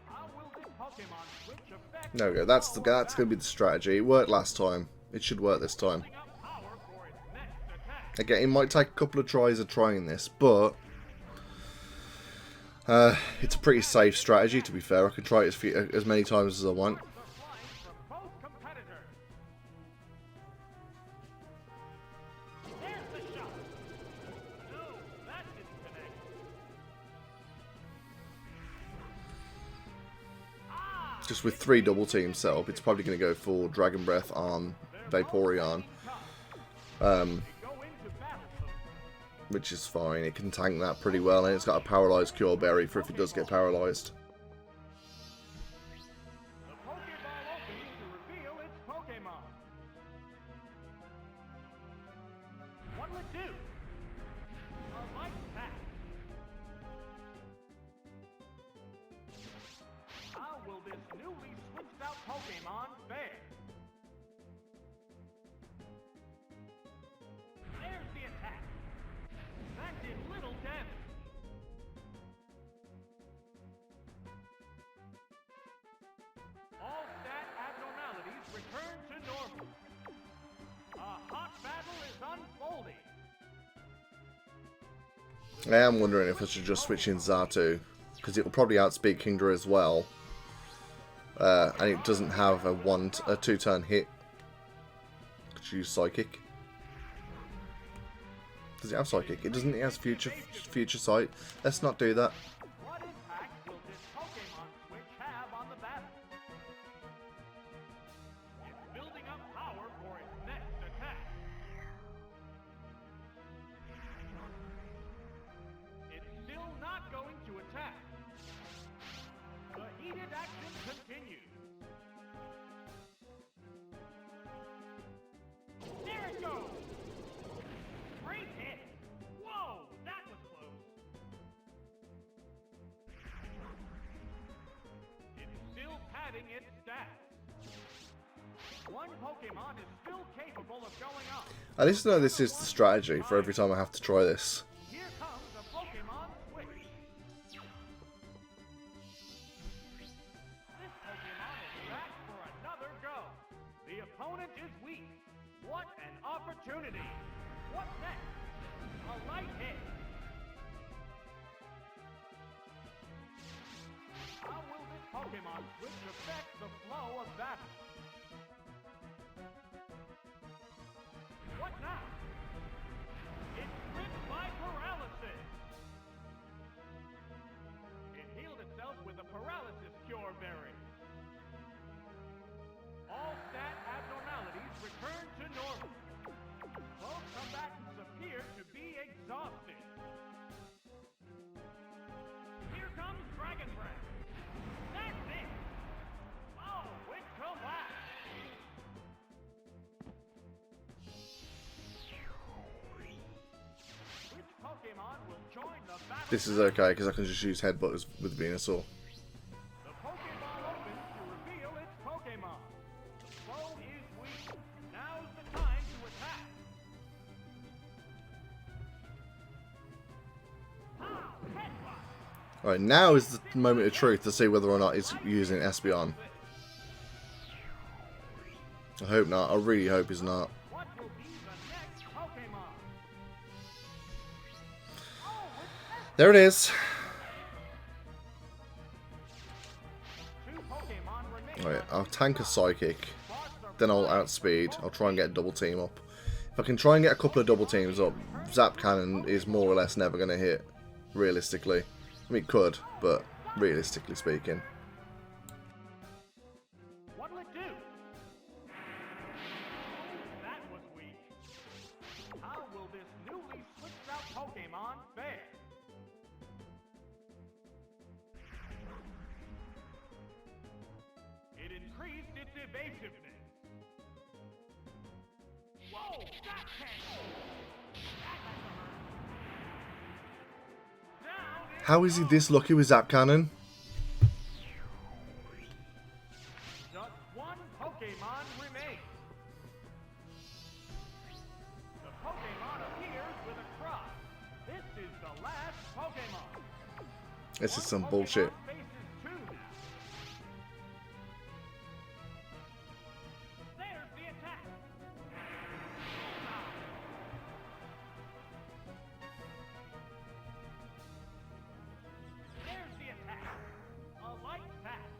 How will this Pokemon switch affect? There we go, that's going to be the strategy. It worked last time. It should work this time. Building up power for its next attack. Again, it might take a couple of tries of trying this, but it's a pretty safe strategy, to be fair. I can try it as many times as I want. The flying from both competitors. There's the shot. No, that didn't connect. Ah! Just with 3 Double Teams set up, it's probably going to go for Dragon Breath on Vaporeon. They go into battle. which is fine. It can tank that pretty well, and it's got a paralyzed cure berry for if it does get paralyzed. The Pokeball opens to reveal its Pokemon. What will it do? A light attack. How will this newly switched out Pokemon fare? There's the attack. That did little damage. All stat abnormalities return to normal. A hot battle is unfolding. I am wondering if I should just switch in Xatu, because it will probably outspeed Kingdra as well. And it doesn't have a 2-turn hit. Could you use Psychic? Does it have Psychic? It doesn't. It has Future Sight. Let's not do that. What impact will this Pokemon switch have on the battle? It's building up power for its next attack. It's still not going to attack. The heated action continues. There it goes! Great hit! Whoa, that was close! It's still padding its stats. One Pokemon is still capable of going up. At least know this is the strategy for every time I have to try this. Here comes a Pokemon switch. This Pokemon is back for another go. The opponent is weak. What an opportunity! What next? A light hit. How will this Pokemon switch affect the flow of battle? What now? It's gripped by paralysis. It healed itself with a paralysis cure berry. All stat abnormalities return to normal. Both combatants appear to be exhausted. Here comes Dragon Breath. That's it! Oh, it collapsed! Which Pokemon will join the battle? This is okay, because I can just use Headbutt with Venusaur. The Pokeball opens to reveal its Pokemon. The foe is weak. Now's the time to attack. Pow! Headbutt! Alright, now is the moment of truth to see whether or not it's using Espeon. I hope not. I really hope it's not. What will be the next Pokemon? Oh, it's There it is. two Pokemon remain. Alright, I'll tank a Psychic. Then I'll outspeed. I'll try and get a double team up. If I can try and get a couple of double teams up, Zap Cannon is more or less never going to hit. Realistically. I mean, it could, but realistically speaking. What will it do? That was weak. How will this newly switched out Pokemon fare? It increased its evasiveness. Whoa! That can't! That has to hurt. Down it How is he this lucky with Zap Cannon? Just one Pokemon remains. The Pokemon appears with a cry. This is the last Pokemon. This is some bullshit. Pokemon faces two now. There's the attack. There's the attack. A light pass.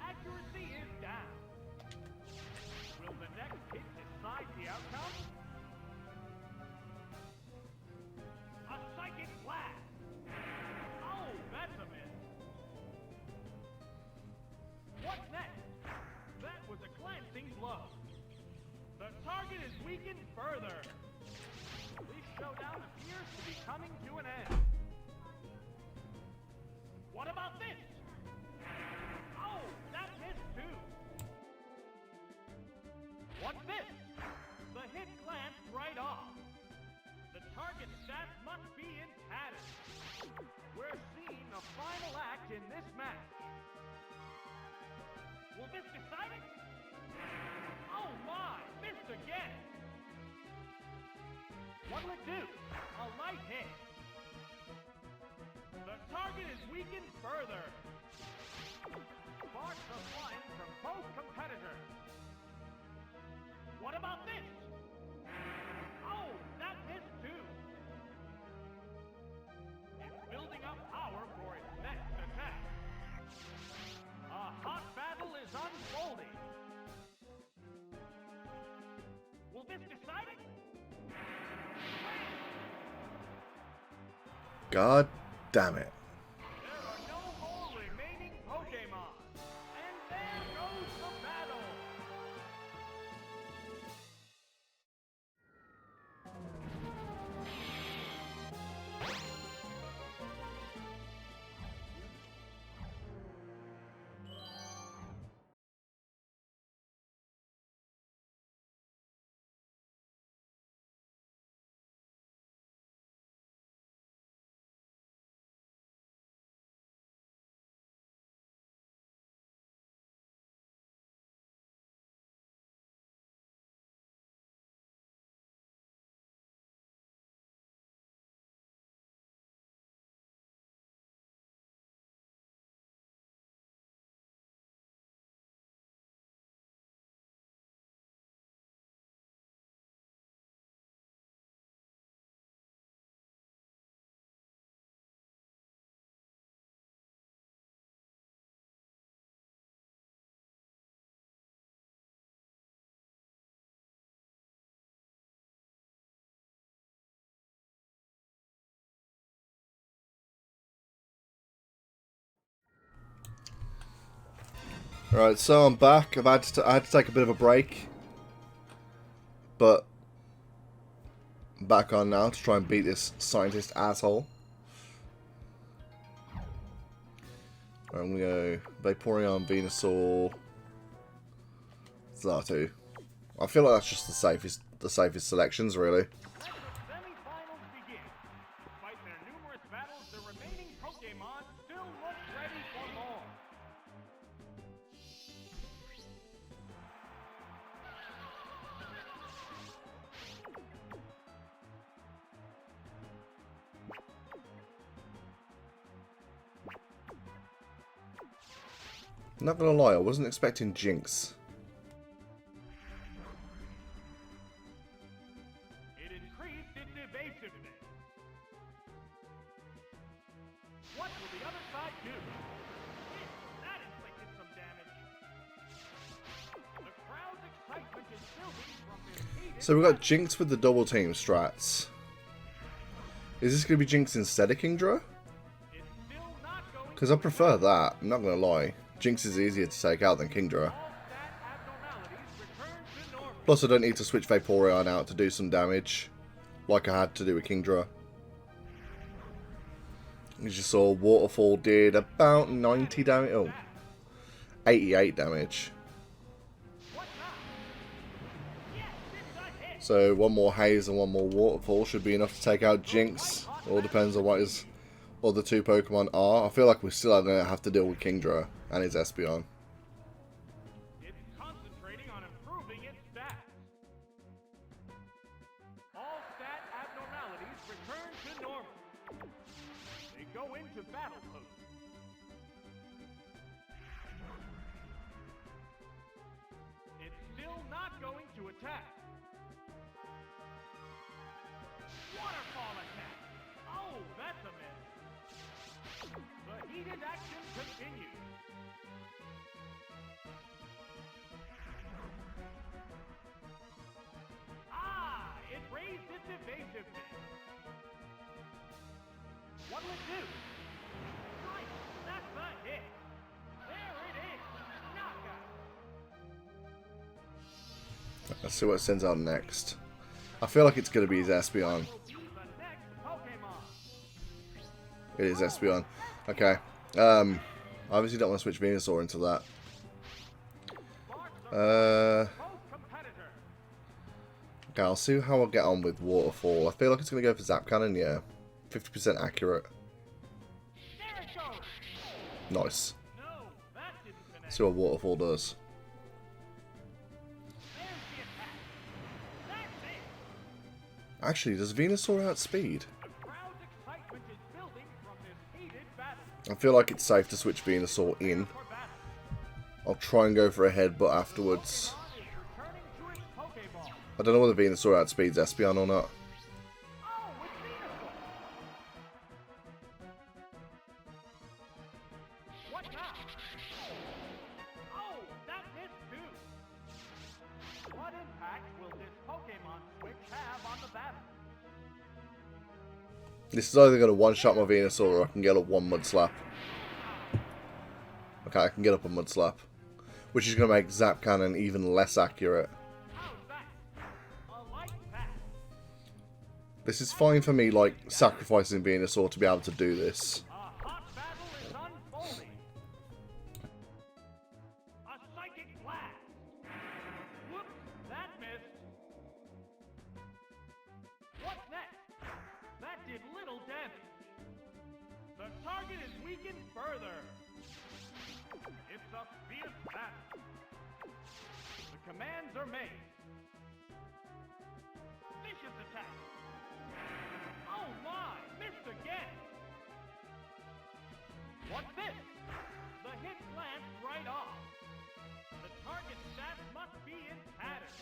Accuracy is down. Will the next hit decide the outcome? A psychic blast. Oh, that's a miss. match. Will this decide it? Oh my, missed again. What'll it do? A light hit. The target is weakened further. Sparks are flying from both competitors. What about this? Oh, that missed too. It's building up power for its next attack. A hot battle is unfolding. Will this decide it? God damn it. There are no more remaining Pokemon. And there goes the battle. Alright, so I'm back. I had to take a bit of a break. But I'm back on now to try and beat this scientist asshole. I'm gonna go Vaporeon, Venusaur, Xatu. I feel like that's just the safest selections, really. Let the semifinals begin. Despite their numerous battles, the remaining Pokemon still look ready for more. Not gonna lie, I wasn't expecting Jinx. It increased its evasiveness. What will the other side do? That inflicted some damage. The crowd's excitement is building from this heated So we got Jinx with the double team strats. Is this gonna be Jinx instead of Kingdra? It's still not going Because I prefer that, I'm not gonna lie. Jinx is easier to take out than Kingdra. all stat abnormalities return to normal. Plus I don't need to switch Vaporeon out to do some damage. Like I had to do with Kingdra. As you saw, Waterfall did about 90 damage. Oh, 88 damage. What now? Yes, it's a hit. So one more Haze and one more Waterfall should be enough to take out Jinx. All depends on what his other two Pokemon are. I feel like we're still going to have to deal with Kingdra and his Espeon. It's concentrating on improving its stats. All stat abnormalities return to normal. They go into battle mode. It's still not going to attack. Waterfall attack. Oh, that's a miss. The heated action continues. Ah, it raised its evasiveness. What'll it do? Right, that's a hit. There it is. Knockout. Let's see what it sends out next. I feel like it's going to be his Espeon. Will be the next Pokemon. It is Espeon. Okay. I obviously don't want to switch Venusaur into that. Both competitors. Okay, I'll see how I get on with Waterfall. I feel like it's going to go for Zap Cannon, yeah. 50% accurate. There it goes. Nice. No, that didn't connect. See what Waterfall does. There's the attack. That's it. Actually, does Venusaur outspeed? The crowd's excitement is building from this heated battle. I feel like it's safe to switch Venusaur in. For battle. I'll try and go for a headbutt afterwards. Pokemon is returning to its Pokeball. I don't know whether Venusaur outspeeds Espeon or not. Oh, it's Venusaur. What now? Oh, that missed too. What impact will this Pokemon switch have on the battle? This is either going to one-shot my Venusaur or I can get up one Mud Slap. Okay, I can get up a Mud Slap. Which is going to make Zap Cannon even less accurate. How's that? I like that. This is fine for me, like, sacrificing Venusaur to be able to do this. A hot battle is unfolding. A psychic blast. Whoops, that missed. What's next? That did little damage. The target is weakened further. It's a fierce battle. The commands are made. Vicious attack. Oh my, missed again. What's this? The hit glanced right off. The target stats must be in tatters.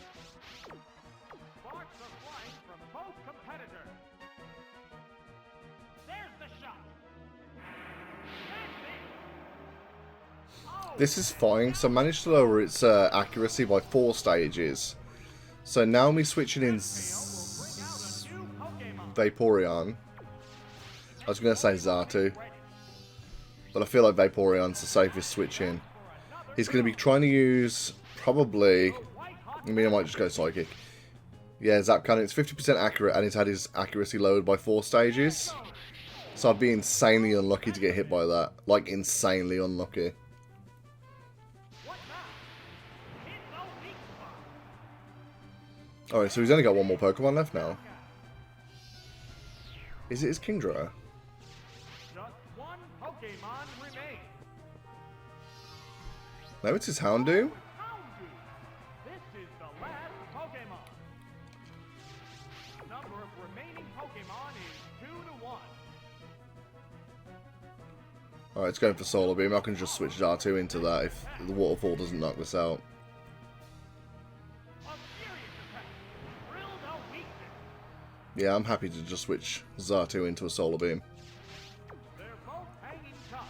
Sparks are flying from both competitors. There's the shot. That's it. Oh, This is fine, so I managed to lower its accuracy by 4 stages. So now me switching in new Pokemon. Vaporeon. I was going to say Xatu, but I feel like Vaporeon's the safest switch in. He's going to be trying to use, probably, I mean I might just go Psychic. Yeah, Zap Cannon, it's 50% accurate and he's had his accuracy lowered by 4 stages. So I'd be insanely unlucky to get hit by that. Like, insanely unlucky. What now? Hit no weak spot. Alright, so he's only got one more Pokemon left now. Is it his Kingdra? Just one Pokemon remains. No, it's his Houndoom. Houndoom. This is the last Pokemon. The number of remaining Pokemon is 2 to 1. Alright, it's going for Solar Beam. I can just switch Xatu into that if the Waterfall doesn't knock this out. A furious attack. Drill no weakness. Yeah, I'm happy to just switch Xatu into a Solar Beam. They're both hanging tough.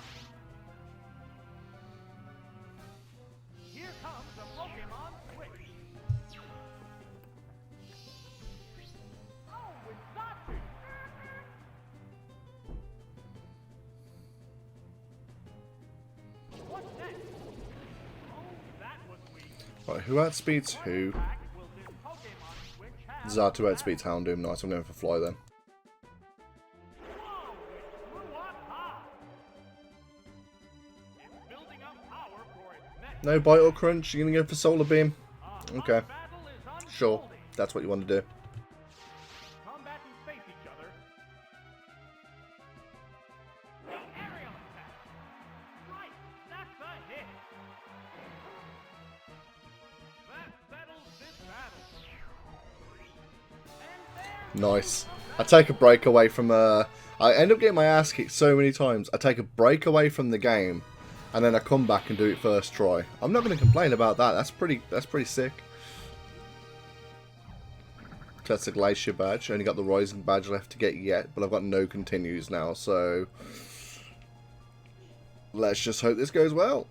Here comes the Pokemon switch. Oh, it's Xatu. What's next? Oh, that was weak. Right, who outspeeds who? Impact will this Pokemon switch have? Xatu outspeeds Houndoom. Nice, I'm going for Fly then. Whoa, it flew up high. It's building up power for its next. No Bite or Crunch? You're going to go for Solar Beam? Okay, Battle is sure. unfolding. That's what you want to do. Combatants face each other. The aerial attack. Right, that's a hit. That settles this battle. And there's Nice. I take a break away from I end up getting my ass kicked so many times. I take a break away from the game, and then I come back and do it first try. I'm not going to complain about that. That's pretty sick. That's the Glacier badge. I only got the Rising badge left to get yet, but I've got no continues now, so let's just hope this goes well.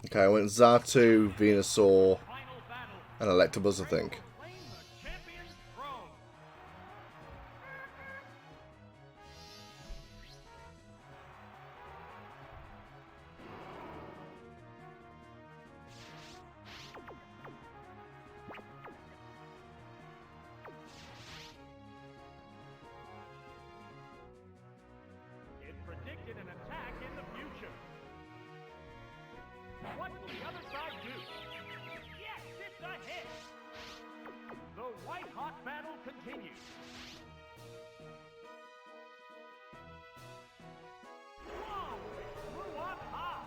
Okay, I went Xatu, Venusaur, final battle. and Electabuzz, I think. Claim the champion's continues. Whoa! It flew up high.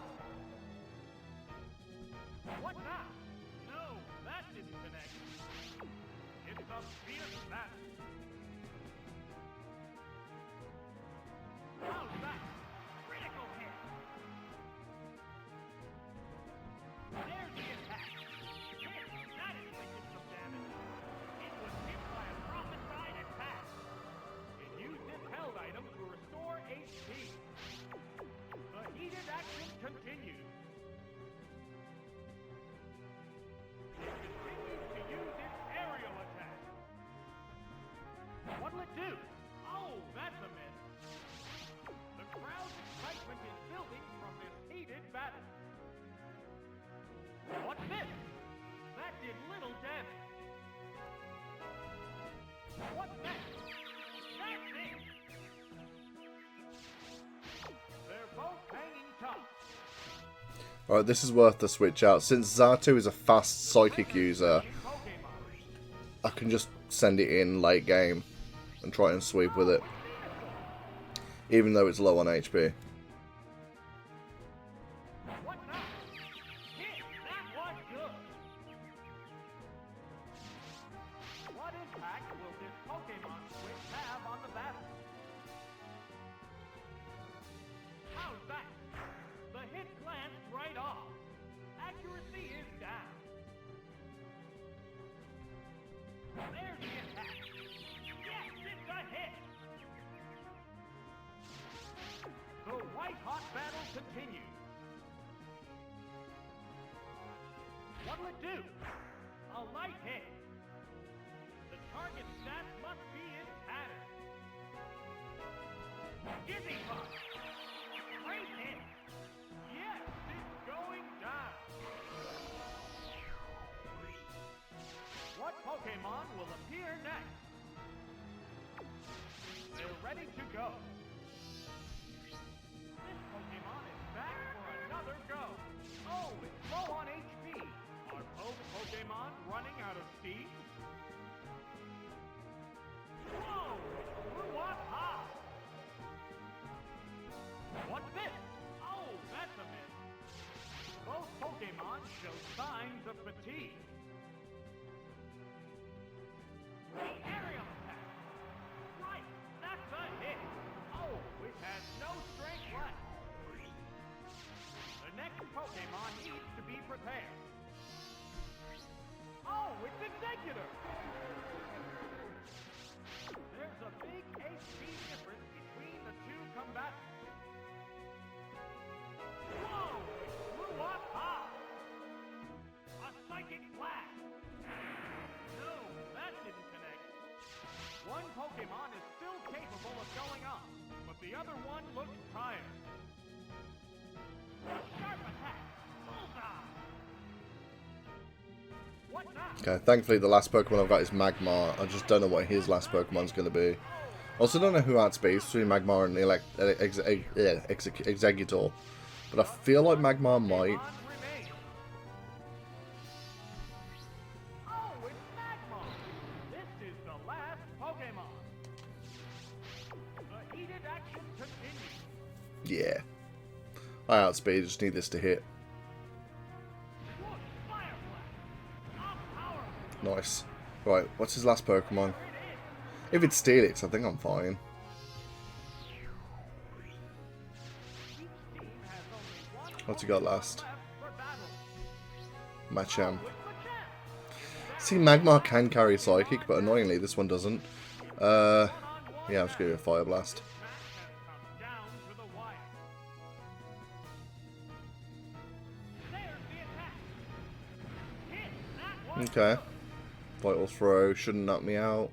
What now? No, that didn't connect. It's a fierce battle. How's that? Critical hit. There's the attack. Hit. That inflicted some damage. It was hit by a prophesied attack. It used its held item to restore HP. The heated action continues. It continues to use its aerial attack. What'll it do? Oh, that's a miss. The crowd's excitement is building from this heated battle. What's this? That did little damage. What's next? That's it! They're both hanging tough. Alright, this is worth the switch out. Since Zato is a fast psychic user, I can just send it in late game and try and sweep with it. Even though it's low on HP. What now? Hit! That was good! What impact will this Pokemon switch have on the battle? How's that? The hit glanced right off. Accuracy is down. There's the attack. Yes, it's a hit! The white-hot battle continues. What'll it do? A light hit. The target stat must be in tatters. Dizzy punch. Great hit. Yes, it's going down. What Pokemon will appear next? They're ready to go. This Pokemon is back for another go. Oh, it's low on HP. Are both Pokemon running out of steam? Whoa! It flew up high. What's this? Oh, that's a miss. Both Pokemon show signs of fatigue. The aerial attack. Right, that's a hit. Oh, it has no strength left. The next Pokemon needs to be prepared. Oh, it's Executor! There's a big HP difference between the two combatants. Whoa! It flew up high! A psychic blast! No, that didn't connect. One Pokemon is still capable of going up, but the other one looks tired. A sharp attack! Bullseye! What now? Okay, thankfully the last Pokemon I've got is Magmar. I just don't know what his last Pokemon's going to be. Also don't know who outspeeds between Magmar and Executor. But I feel like Magmar might. Oh, it's Magmar! This is the last Pokemon. The heated action continues. Yeah. I outspeed, just need this to hit. Look, Fire Blast! How powerful! Nice. Right, what's his last Pokemon? If it's Steelix, I think I'm fine. What's he got last? Machamp. See, Magmar can carry Psychic, but annoyingly this one doesn't. Yeah, I'm just going to do a Fire Blast. Okay. Vital Throw shouldn't knock me out.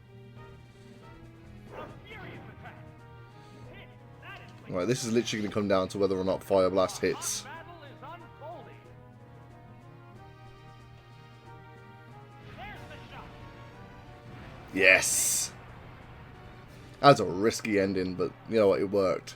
Right, this is literally going to come down to whether or not Fire Blast hits. Yes! That's a risky ending, but you know what, it worked.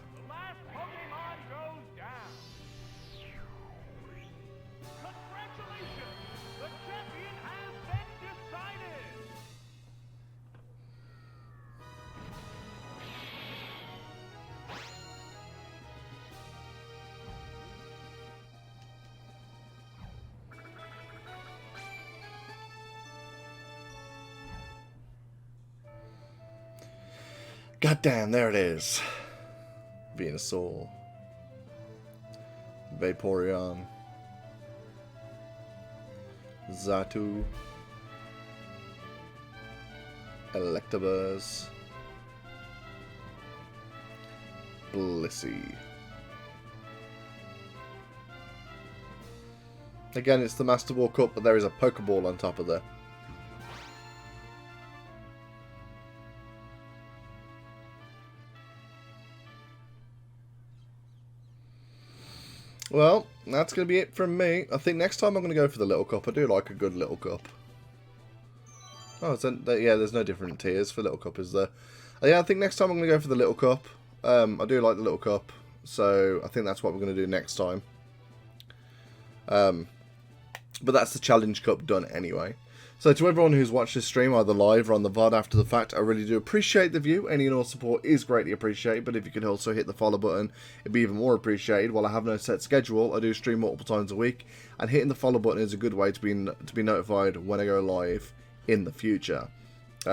Goddamn, there it is. Venusaur. Vaporeon. Zatu. Electabuzz. Blissey. Again, it's the Master Ball Cup, but there is a Pokeball on top of there. Well, that's going to be it from me. I think next time I'm going to go for the little cup. I do like a good little cup. Oh, yeah, there's no different tiers for little cup, is there? Yeah, I think next time I'm going to go for the little cup. I do like the little cup, so I think that's what we're going to do next time. But that's the Challenge Cup done anyway. So to everyone who's watched this stream, either live or on the VOD after the fact, I really do appreciate the view. Any and all support is greatly appreciated, but if you could also hit the follow button, it'd be even more appreciated. While I have no set schedule, I do stream multiple times a week, and hitting the follow button is a good way to be notified when I go live in the future.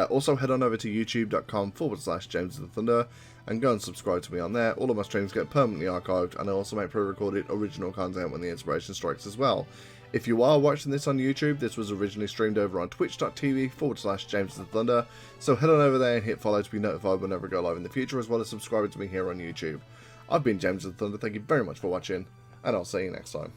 Also, head on over to youtube.com/JamesTheThunder and go and subscribe to me on there. All of my streams get permanently archived, and I also make pre-recorded original content when the inspiration strikes as well. If you are watching this on YouTube, this was originally streamed over on twitch.tv/JamesTheThunder, so head on over there and hit follow to be notified whenever I go live in the future, as well as subscribing to me here on YouTube. I've been James the Thunder, thank you very much for watching, and I'll see you next time.